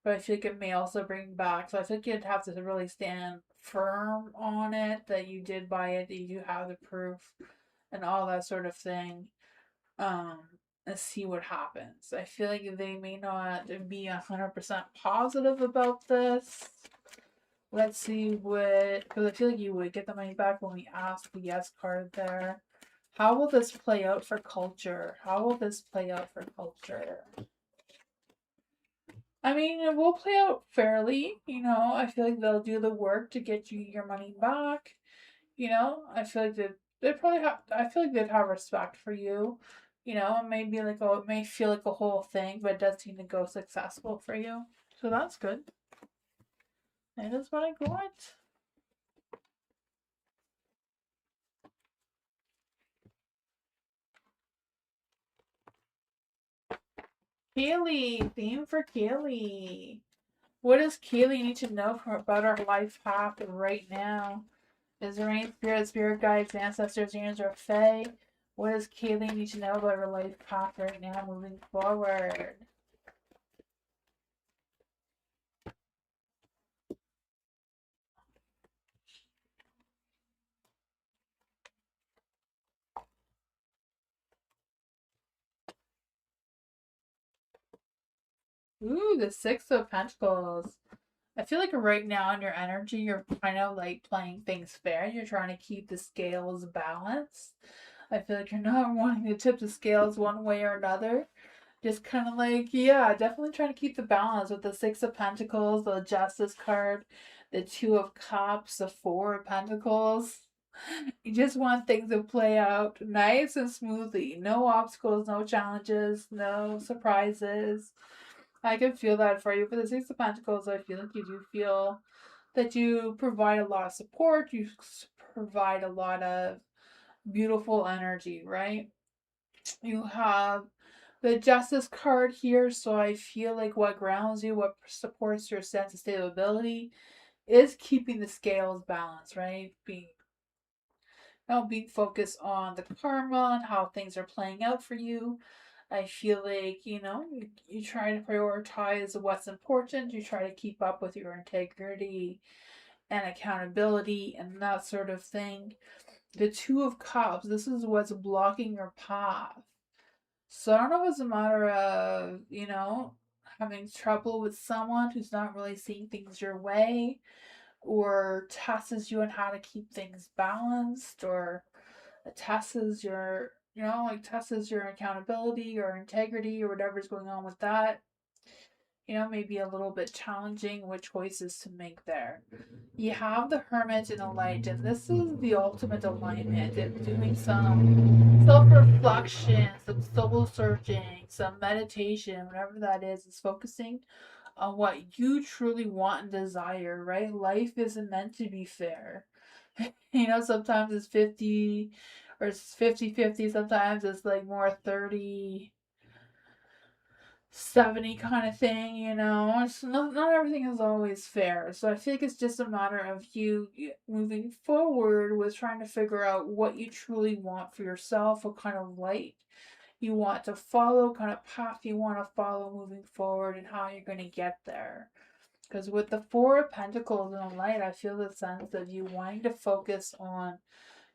But I feel like it may also bring back. So I think you'd have to really stand firm on it that you did buy it, that you have the proof and all that sort of thing. Um, and see what happens. I feel like they may not be 100% positive about this. Let's see what, because I feel like you would get the money back when we ask the yes card there. How will this play out for culture? How will this play out for culture? I mean, it will play out fairly, you know. I feel like they'll do the work to get you your money back. You know, I feel like they'd probably have. I feel like they'd have respect for you. You know, it may be like it may feel like a whole thing, but it does seem to go successful for you. So that's good. That is what I got. Kaylee, theme for Kaylee. What does Kaylee need to know about our life path right now? Is there any spirit guides, ancestors, angels, or fae? What does Kaylee need to know about her life path right now moving forward? Ooh, the Six of Pentacles. I feel like right now in your energy, you're kind of like playing things fair. You're trying to keep the scales balanced. I feel like you're not wanting to tip the scales one way or another. Just kind of like, yeah, definitely trying to keep the balance with the Six of Pentacles, the Justice card, the Two of Cups, the Four of Pentacles. You just want things to play out nice and smoothly. No obstacles, no challenges, no surprises. I can feel that for you. For the Six of Pentacles, I feel like you do feel that you provide a lot of support. You provide a lot of beautiful energy, right? You have the Justice card here, so I feel like what grounds you, what supports your sense of stability, is keeping the scales balanced, right? Being focused on the karma and how things are playing out for you. I feel like, you try to prioritize what's important. You try to keep up with your integrity and accountability and that sort of thing. The Two of Cups, this is what's blocking your path. So I don't know if it's a matter of, having trouble with someone who's not really seeing things your way or tests you on how to keep things balanced or tests your tests your accountability or integrity or whatever's going on with that. Maybe a little bit challenging what choices to make there. You have the Hermit and the Light, and this is the ultimate alignment and doing some self-reflection, some soul searching, some meditation, whatever that is focusing on what you truly want and desire, right? Life isn't meant to be fair. Sometimes it's 50 or it's 50-50. Sometimes it's like more 30-70 kind of thing, It's not everything is always fair. So I think it's just a matter of you moving forward with trying to figure out what you truly want for yourself, what kind of light you want to follow, kind of path you want to follow moving forward, and how you're going to get there. Because with the Four of Pentacles in the light, I feel the sense of you wanting to focus on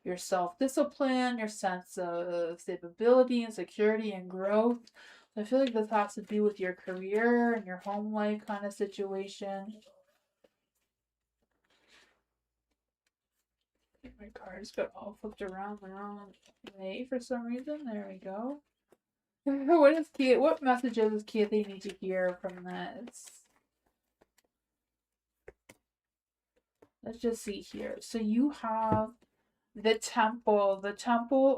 your self-discipline, your sense of stability and security and growth. So I feel like this has to do with your career and your home life kind of situation. My cards got all flipped around the wrong way for some reason. There we go. What messages does Keithy need to hear from this? Let's just see here. So you have the temple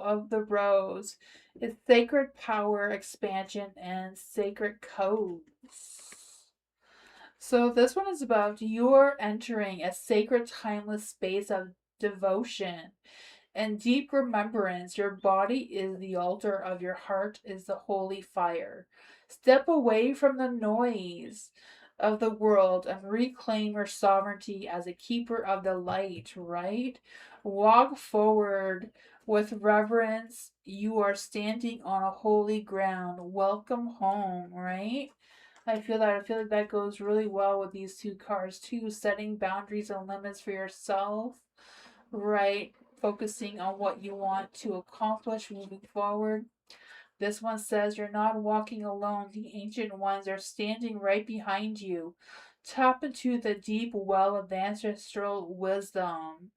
of the rose. It's sacred power, expansion, and sacred codes. So this one is about you're entering a sacred, timeless space of devotion and deep remembrance. Your body is the altar of your heart, is the holy fire. Step away from the noise of the world and reclaim your sovereignty as a keeper of the light, right? Walk forward with reverence. You are standing on a holy ground. Welcome home, right? I feel like that goes really well with these two cards too. Setting boundaries and limits for yourself, right? Focusing on what you want to accomplish moving forward. This one says you're not walking alone. The ancient ones are standing right behind you. Tap into the deep well of ancestral wisdom,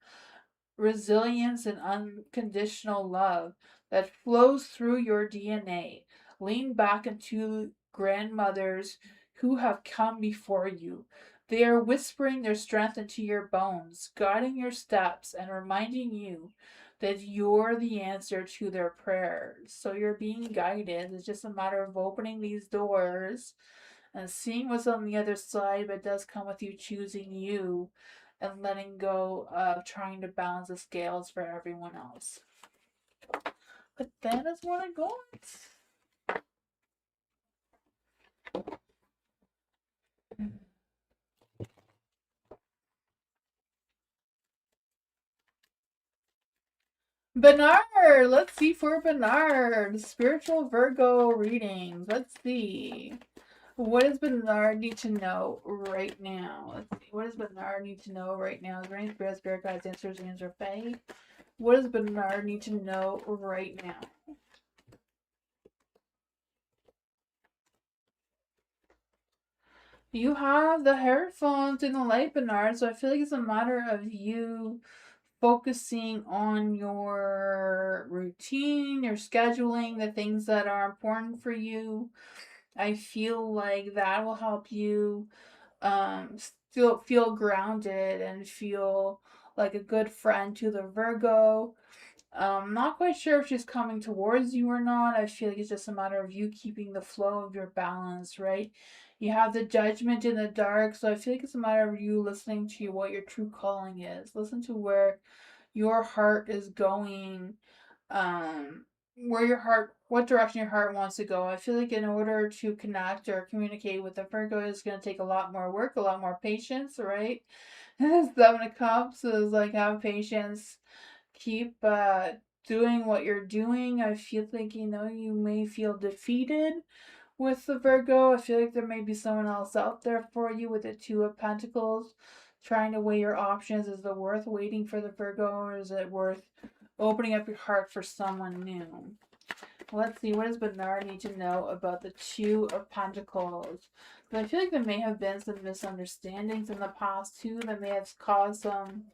resilience, and unconditional love that flows through your DNA. Lean back into grandmothers who have come before you. They are whispering their strength into your bones, guiding your steps, and reminding you that you're the answer to their prayers. So you're being guided. It's just a matter of opening these doors and seeing what's on the other side, but it does come with you choosing you and letting go of trying to balance the scales for everyone else. But that is what I got. Bernard! Let's see for Bernard. Spiritual Virgo readings. Let's see. What does Bernard need to know right now? Let's see. What does Bernard need to know right now? Is there any spirit guides, answers, or fae? What does Bernard need to know right now? You have the headphones in the light, Bernard, so I feel like it's a matter of you focusing on your routine, your scheduling, the things that are important for you. I feel like that will help you still feel grounded and feel like a good friend to the Virgo. Not quite sure if she's coming towards you or not. I feel like it's just a matter of you keeping the flow of your balance, right? You have the judgment in the dark, so I feel like it's a matter of you listening to what your true calling is. Listen to where your heart is going, where your heart, what direction your heart wants to go. I feel like in order to connect or communicate with the Virgo, it's going to take a lot more work, a lot more patience, right? Seven of Cups is like, have patience, keep doing what you're doing. I feel like, you know, you may feel defeated with the Virgo. I feel like there may be someone else out there for you with the Two of Pentacles. Trying to weigh your options. Is it worth waiting for the Virgo, or is it worth opening up your heart for someone new? Let's see, what does Bernard need to know about the Two of Pentacles? But I feel like there may have been some misunderstandings in the past too that may have caused some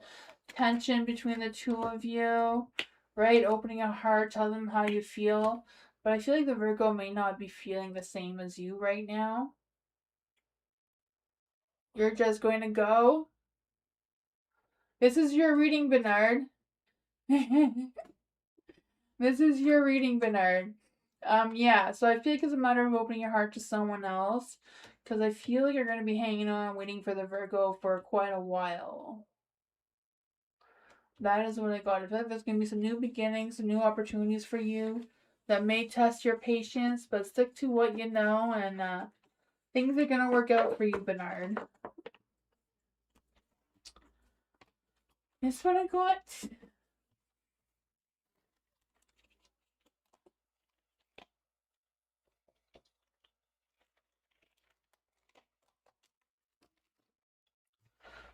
tension between the two of you, right? Opening your heart, tell them how you feel. But I feel like the Virgo may not be feeling the same as you right now. You're just going to go. This is your reading, Bernard. This is your reading, Bernard. Yeah, so I feel like it's a matter of opening your heart to someone else. Because I feel like you're going to be hanging on waiting for the Virgo for quite a while. That is what I got. I feel like there's going to be some new beginnings, some new opportunities for you that may test your patience, but stick to what you know, and things are going to work out for you, Bernard. That's what I got.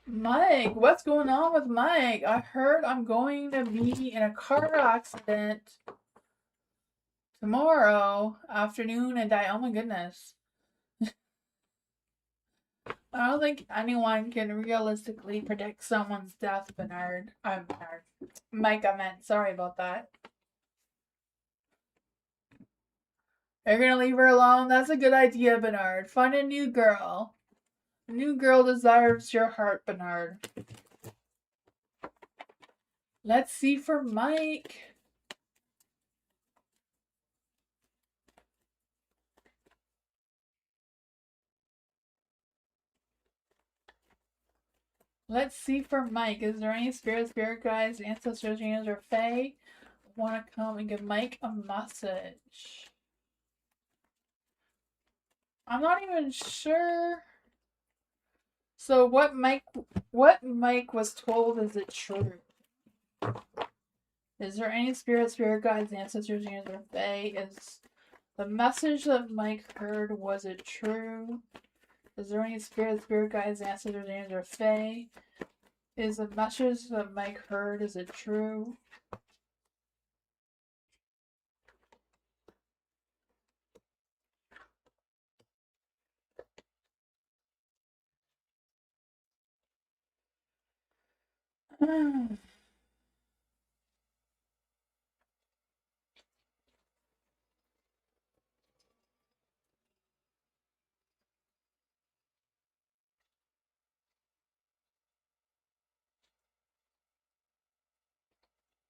Mike, what's going on with Mike? I heard I'm going to be in a car accident tomorrow afternoon and die. Oh my goodness. I don't think anyone can realistically predict someone's death, Bernard. I'm Bernard. Mike, I meant. Sorry about that. You're gonna leave her alone? That's a good idea, Bernard. Find a new girl. A new girl deserves your heart, Bernard. Let's see for Mike. Let's see for Mike. Is there any spirit guides, ancestors, angels, or fae want to come and give Mike a message? I'm not even sure. So what Mike was told, is it true? Is there any spirit guides, ancestors, angels, or fae? Is The message that Mike heard, was it true? Is there any spirit guides, ancestors, angels, or fae? Is the message that Mike heard, is it true?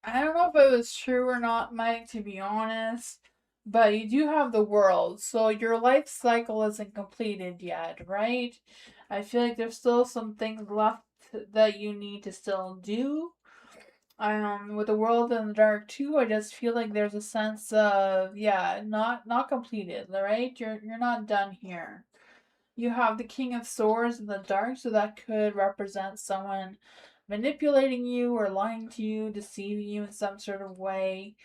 I don't know if it was true or not, Mike, to be honest. But you do have the world, so your life cycle isn't completed yet, right? I feel like there's still some things left that you need to still do. With the world in the dark too, I just feel like there's a sense of, yeah, not completed, right? You're not done here. You have the King of Swords in the dark, so that could represent someone manipulating you or lying to you, deceiving you in some sort of way.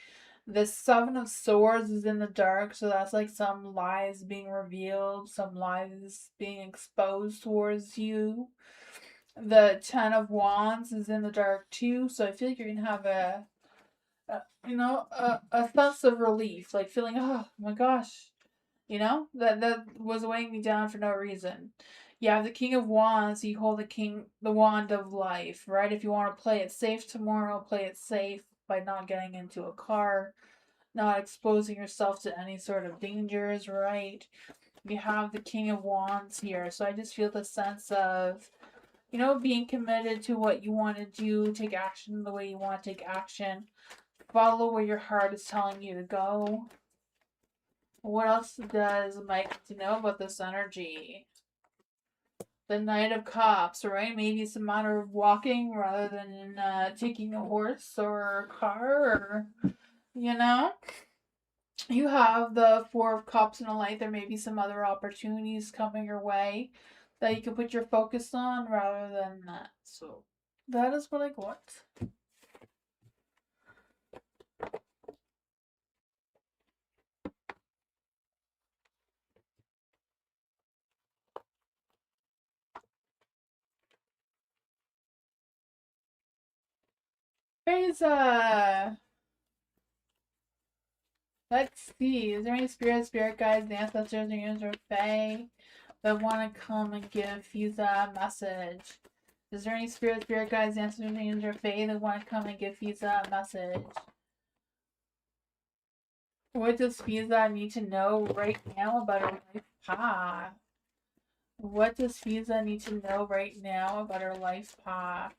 The Seven of Swords is in the dark, so that's like some lies being revealed, some lies being exposed towards you. The Ten of Wands is in the dark too, so I feel like you're gonna have a sense of relief, like feeling, oh my gosh, that was weighing me down for no reason. You have the King of Wands, you hold the wand of life, right? If you want to play it safe tomorrow, play it safe by not getting into a car, not exposing yourself to any sort of dangers, right? You have the King of Wands here, so I just feel the sense of, being committed to what you want to do, take action the way you want to take action, follow where your heart is telling you to go. What else does Mike need to know about this energy? The Knight of Cups, right? Maybe it's a matter of walking rather than taking a horse or a car, or, you know? You have the Four of Cups in a light. There may be some other opportunities coming your way that you can put your focus on rather than that. So that is what I got. There's let's see. Is there any spirit guides, ancestors, angels, or fae that want to come and give you that message? Is there any spirit guides, ancestors, angels, or fae that want to come and give you that message? What does Fiza need to know right now about her life path? What does Fiza need to know right now about her life path?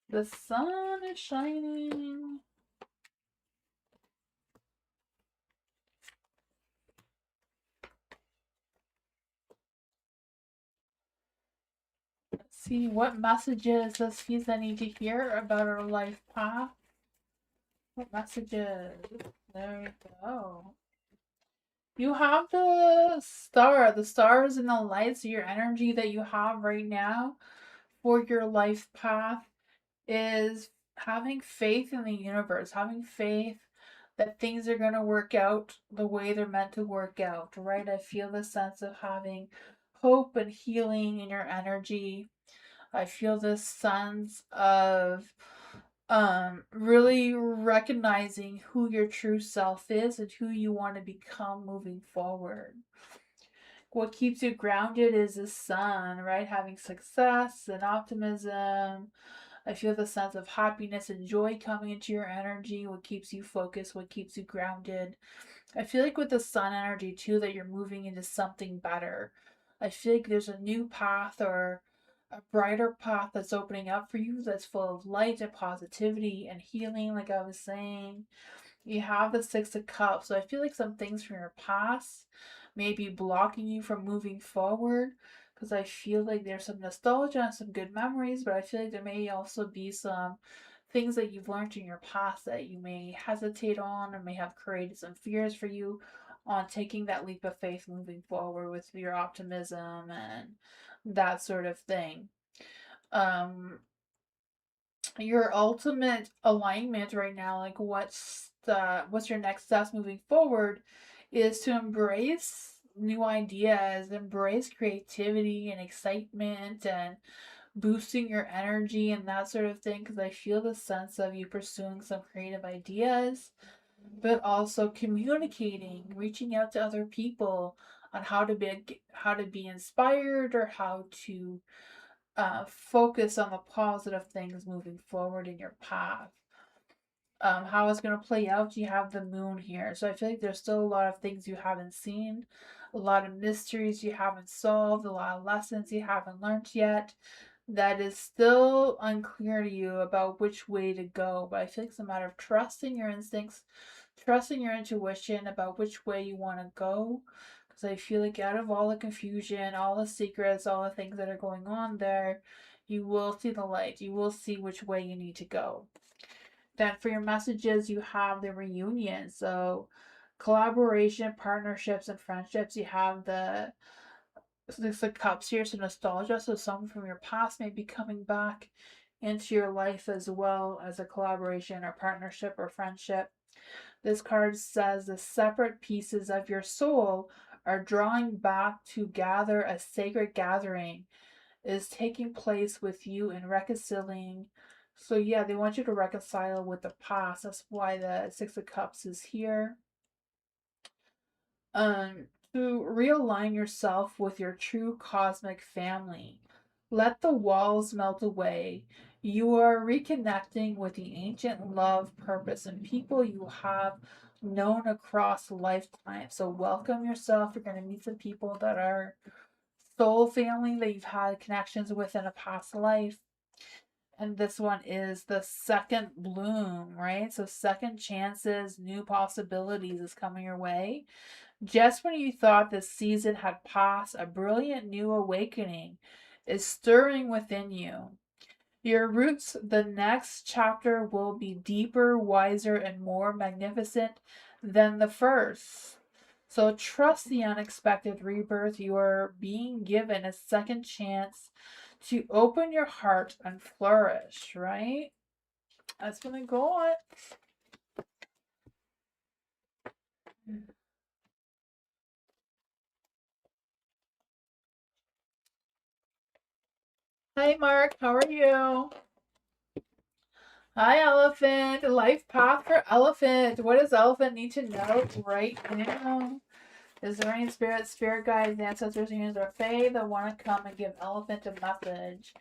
The sun is shining. Let's see, what messages does Fiza need to hear about her life path? What messages? There we go. You have the star. The stars and the lights, your energy that you have right now for your life path is having faith in the universe, having faith that things are going to work out the way they're meant to work out, right? I feel the sense of having hope and healing in your energy. I feel this sense of really recognizing who your true self is and who you want to become moving forward. What keeps you grounded is the sun, right? Having success and optimism. I feel the sense of happiness and joy coming into your energy. What keeps you focused, what keeps you grounded. I feel like with the sun energy too, that you're moving into something better. I feel like there's a new path or a brighter path that's opening up for you that's full of light and positivity and healing, like I was saying. You have the Six of Cups, so I feel like some things from your past may be blocking you from moving forward, because I feel like there's some nostalgia and some good memories, but I feel like there may also be some things that you've learned in your past that you may hesitate on or may have created some fears for you on taking that leap of faith moving forward with your optimism and that sort of thing. Um, your ultimate alignment right now, like what's your next steps moving forward, is to embrace new ideas, embrace creativity and excitement, and boosting your energy and that sort of thing. Because I feel the sense of you pursuing some creative ideas, but also communicating, reaching out to other people on how to be inspired, or how to focus on the positive things moving forward in your path. How it's going to play out, you have the moon here. So I feel like there's still a lot of things you haven't seen, a lot of mysteries you haven't solved, a lot of lessons you haven't learned yet that is still unclear to you about which way to go. But I feel like it's a matter of trusting your instincts, trusting your intuition about which way you want to go. Because I feel like out of all the confusion, all the secrets, all the things that are going on there, you will see the light. You will see which way you need to go. Then for your messages, you have the reunion. So collaboration, partnerships, and friendships. You have the cups here, so nostalgia. So someone from your past may be coming back into your life as well as a collaboration or partnership or friendship. This card says the separate pieces of your soul are drawing back to gather. A sacred gathering is taking place with you and reconciling. So yeah, they want you to reconcile with the past. That's why the Six of Cups is here. um, to realign yourself with your true cosmic family. Let the walls melt away. You are reconnecting with the ancient love, purpose, and people you have known across lifetimes. So, welcome yourself. You're going to meet some people that are soul family that you've had connections with in a past life. And this one is the second bloom, right? So, second chances, new possibilities is coming your way. Just when you thought the season had passed, a brilliant new awakening is stirring within you. Your roots, the next chapter will be deeper, wiser, and more magnificent than the first. So trust the unexpected rebirth. You are being given a second chance to open your heart and flourish, right? That's gonna go on. Hi, Mark. How are you? Hi, Elephant. Life path for Elephant. What does Elephant need to know right now? Is there any spirit guides, ancestors, humans, or fae that want to come and give Elephant a message?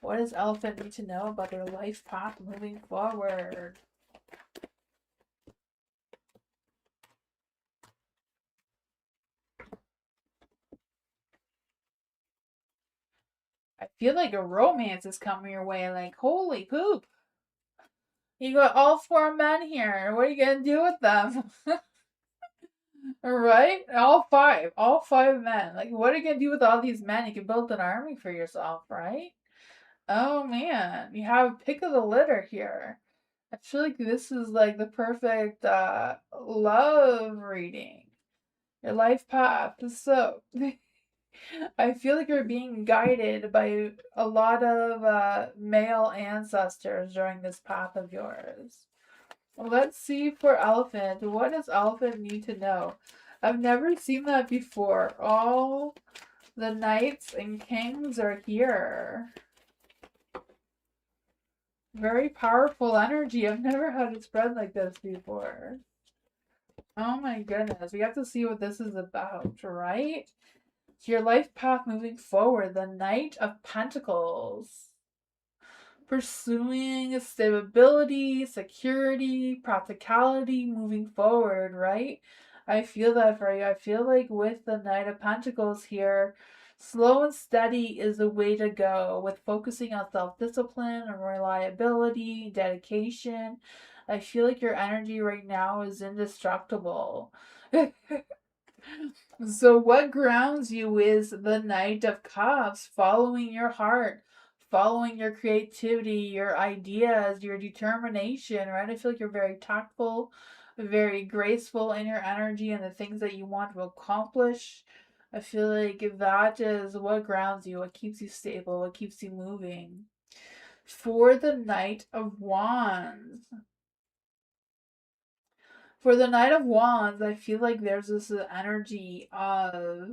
What does Elephant need to know about their life path moving forward? I feel like a romance is coming your way. Like, holy poop. You got all four men here. What are you going to do with them? Right? All five men. Like, what are you gonna do with all these men? You can build an army for yourself, right? Oh man, you have pick of the litter here. I feel like this is like the perfect love reading. Your life path. So I feel like you're being guided by a lot of male ancestors during this path of yours. Let's see for Elephant. What does Elephant need to know? I've never seen that before. All the knights and kings are here. Very powerful energy. I've never had it spread like this before. Oh my goodness. We have to see what this is about, right? Your life path moving forward. The Knight of Pentacles. Pursuing stability, security, practicality moving forward, right? I feel that for you. I feel like with the Knight of Pentacles here, slow and steady is the way to go with focusing on self discipline and reliability, dedication. I feel like your energy right now is indestructible. So, what grounds you is the Knight of Cups, following your heart, following your creativity, your ideas, your determination, right? I feel like you're very tactful, very graceful in your energy and the things that you want to accomplish. I feel like that is what grounds you, what keeps you stable, what keeps you moving. For the Knight of Wands. For the Knight of Wands, I feel like there's this energy of...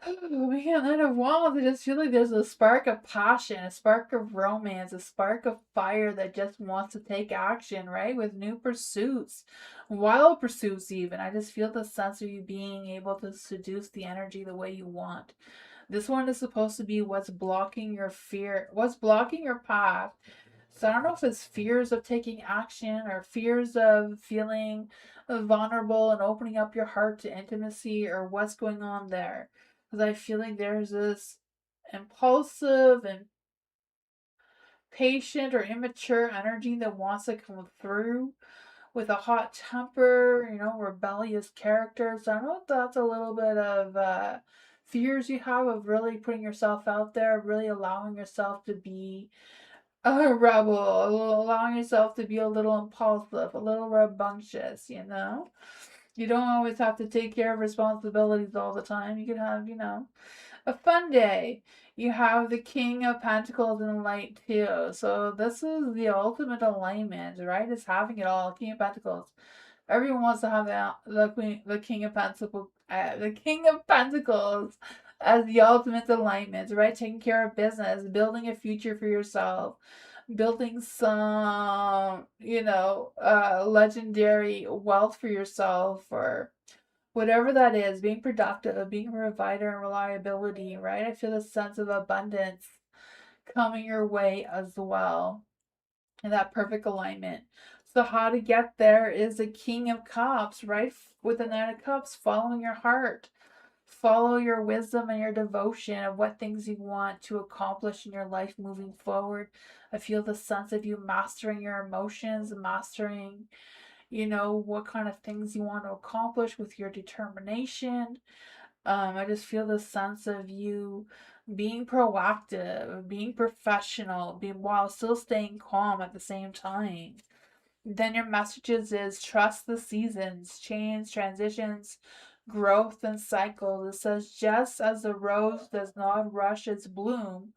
Oh man, Knight of Wands, I just feel like there's a spark of passion, a spark of romance, a spark of fire that just wants to take action, right? With new pursuits, wild pursuits even. I just feel the sense of you being able to seduce the energy the way you want. This one is supposed to be what's blocking your fear, what's blocking your path. So I don't know if it's fears of taking action or fears of feeling vulnerable and opening up your heart to intimacy or what's going on there. Because I feel like there's this impulsive and patient or immature energy that wants to come through with a hot temper, rebellious character. So I know that's a little bit of fears you have of really putting yourself out there, really allowing yourself to be a rebel, allowing yourself to be a little impulsive, a little rambunctious. You don't always have to take care of responsibilities all the time. You can have, a fun day. You have the King of Pentacles in the light too. So this is the ultimate alignment, right? It's having it all. King of Pentacles. Everyone wants to have the King of Pentacles, as the ultimate alignment, right? Taking care of business, building a future for yourself, building some, legendary wealth for yourself, or whatever that is, being productive, being a provider and reliability, right? I feel a sense of abundance coming your way as well in that perfect alignment. So how to get there is the King of Cups, right? With the Knight of Cups, following your heart. Follow your wisdom and your devotion of what things you want to accomplish in your life moving forward. I feel the sense of you mastering your emotions, mastering, what kind of things you want to accomplish with your determination. I just feel the sense of you being proactive, being professional, being while still staying calm at the same time. Then your messages is trust the seasons, change, transitions, growth, and cycles. It says, just as the rose does not rush its bloom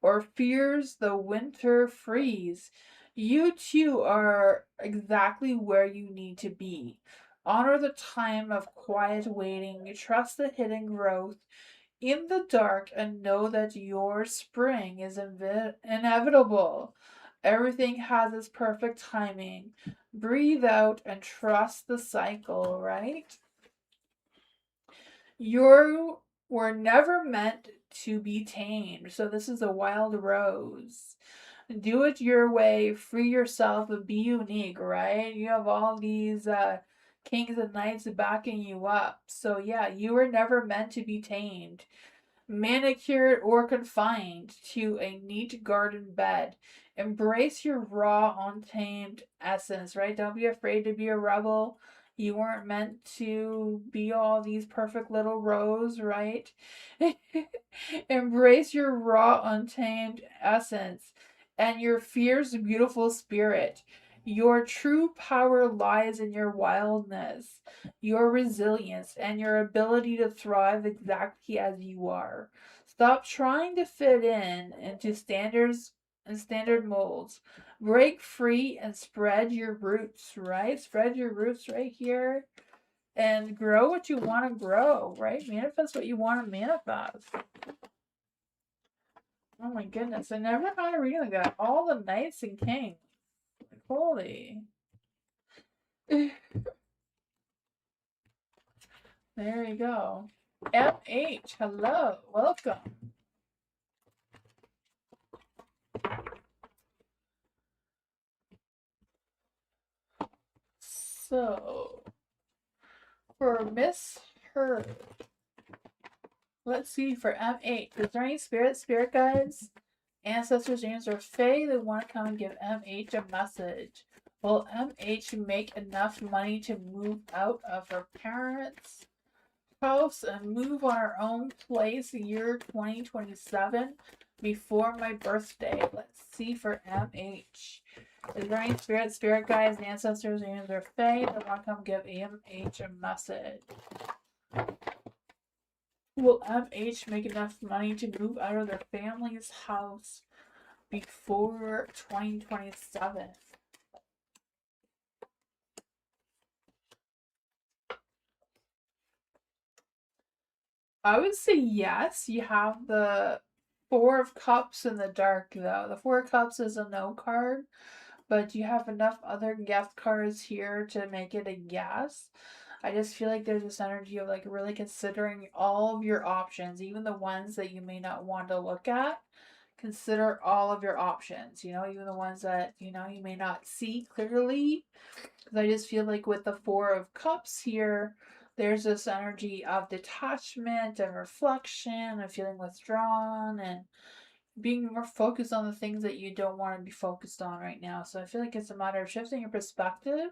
or fears the winter freeze, you too are exactly where you need to be. Honor the time of quiet waiting, trust the hidden growth in the dark, and know that your spring is inevitable. Everything has its perfect timing. Breathe out and trust the cycle, right? You were never meant to be tamed. So this is a wild rose. Do it your way, free yourself, and be unique, right? You have all these kings and knights backing you up. So yeah, you were never meant to be tamed, manicured, or confined to a neat garden bed. Embrace your raw, untamed essence, right? Don't be afraid to be a rebel. You weren't meant to be all these perfect little rows, right? Embrace your raw, untamed essence and your fierce, beautiful spirit. Your true power lies in your wildness, your resilience, and your ability to thrive exactly as you are. Stop trying to fit in into standards and standard molds. Break free and spread your roots, right? Spread your roots right here and grow what you want to grow, right? Manifest what you want to manifest. Oh my goodness, I never had a reading like that. All the knights and kings. Like, holy. There you go. FH, hello, welcome. So, for Miss Heard, let's see for M8. Is there any spirit guides, ancestors, angels, or fae that want to come and give MH a message? Will MH make enough money to move out of her parents' house and move on her own place year 2027 before my birthday? Let's see for MH. Is there any spirit guides, ancestors, angels, or fae that want to come give MH a message? Will MH make enough money to move out of their family's house before 2027? I would say yes. You have the Four of Cups in the dark, though. The Four of Cups is a no card, but you have enough other guest cards here to make it a yes. I just feel like there's this energy of like really considering all of your options, even the ones that you may not want to look at. Consider all of your options, even the ones that, you may not see clearly. Because I just feel like with the Four of Cups here, there's this energy of detachment and reflection and feeling withdrawn and being more focused on the things that you don't want to be focused on right now. So I feel like it's a matter of shifting your perspective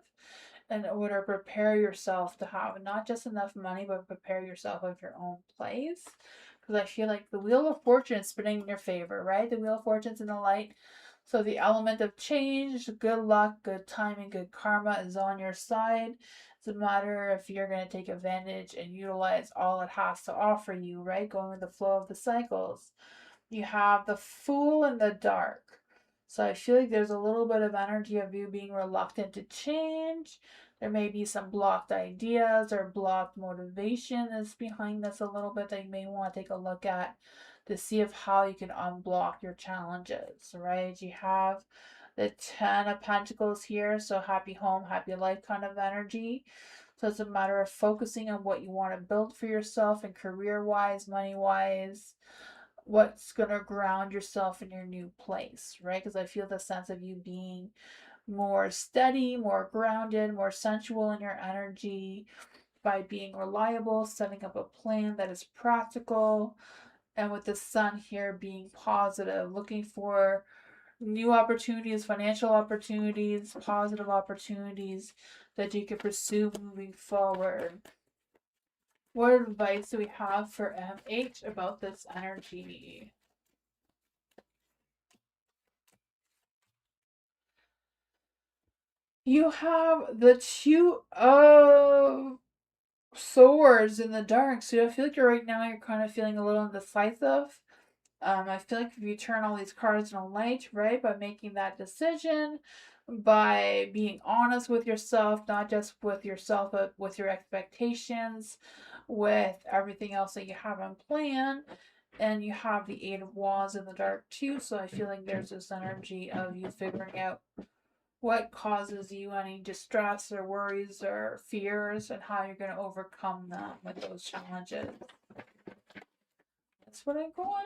in order to prepare yourself to have not just enough money, but prepare yourself with your own place. Because I feel like the Wheel of Fortune is spinning in your favor, right? The Wheel of Fortune's in the light. So the element of change, good luck, good timing, good karma is on your side. It's a matter if you're going to take advantage and utilize all it has to offer you, right? Going with the flow of the cycles. You have the Fool in the dark. So I feel like there's a little bit of energy of you being reluctant to change. There may be some blocked ideas or blocked motivation that's behind this a little bit that you may want to take a look at to see if how you can unblock your challenges, right? You have the Ten of Pentacles here, so happy home, happy life kind of energy. So it's a matter of focusing on what you want to build for yourself and career-wise, money-wise, what's going to ground yourself in your new place, right? Because I feel the sense of you being more steady, more grounded, more sensual in your energy by being reliable, setting up a plan that is practical, and with the Sun here being positive, looking for new opportunities, financial opportunities, positive opportunities that you can pursue moving forward. What advice do we have for MH about this energy? You have the Two of Swords in the dark. So I feel like right now you're kind of feeling a little indecisive. I feel like if you turn all these cards in a light, right, by making that decision, by being honest with yourself, not just with yourself, but with your expectations, with everything else that you have in plan, and you have the Eight of Wands in the dark too. So I feel like there's this energy of you figuring out what causes you any distress or worries or fears and how you're going to overcome them with those challenges. That's what I go on.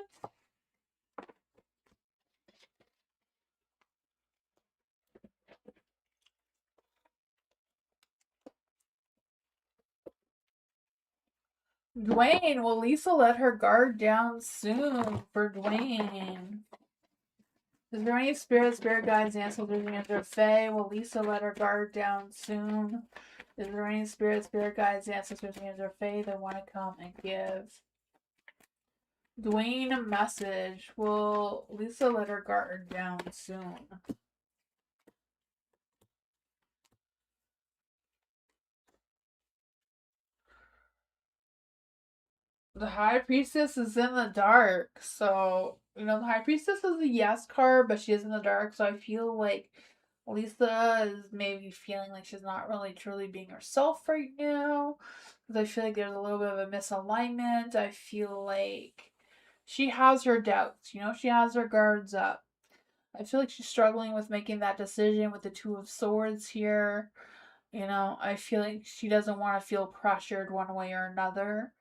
Dwayne, will Lisa let her guard down soon for Dwayne? Is there any spirit guides, ancestors, or Fae? Will Lisa let her guard down soon? Is there any spirit guides, ancestors, or Fae that want to come and give Dwayne a message? Will Lisa let her guard down soon? The High Priestess is in the dark. So, the High Priestess is a yes card, but she is in the dark. So I feel like Lisa is maybe feeling like she's not really truly being herself right now. Because I feel like there's a little bit of a misalignment. I feel like she has her doubts. She has her guards up. I feel like she's struggling with making that decision with the Two of Swords here. I feel like she doesn't want to feel pressured one way or another.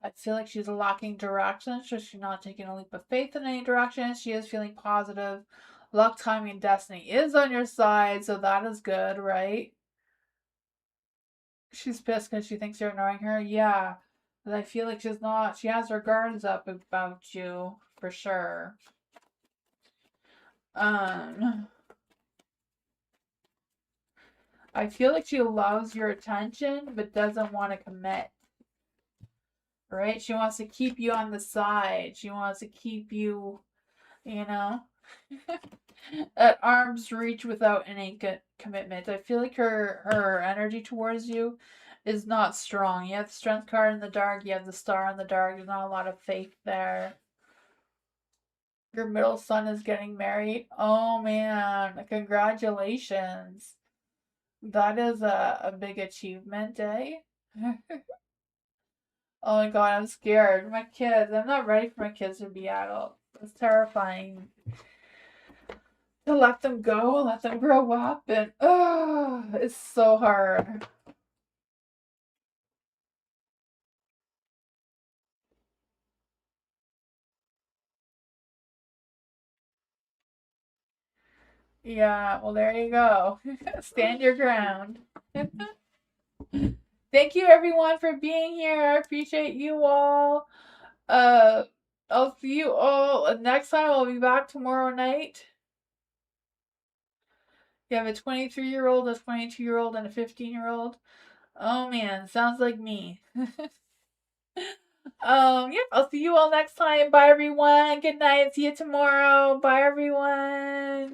I feel like she's lacking direction, so she's not taking a leap of faith in any direction. She is feeling positive. Luck, timing, and destiny is on your side, so that is good, right? She's pissed because she thinks you're ignoring her. Yeah, but I feel like she's not. She has her guards up about you for sure. I feel like she loves your attention, but doesn't want to commit. Right? She wants to keep you on the side. She wants to keep you, you know, at arm's reach without any commitment. I feel like her energy towards you is not strong. You have the Strength card in the dark. You have the Star in the dark. There's not a lot of faith there. Your middle son is getting married. Oh man, congratulations. That is a big achievement, eh? Oh my god, I'm scared. My kids, I'm not ready for my kids to be adults. It's terrifying to let them go, let them grow up, and it's so hard. Yeah, well, there you go. Stand your ground. Thank you, everyone, for being here. I appreciate you all. Uh, I'll see you all next time. I'll be back tomorrow night. You have a 23-year-old, a 22-year-old, and a 15-year-old. Oh man, sounds like me. Yep, I'll see you all next time. Bye everyone. Good night. See you tomorrow. Bye everyone.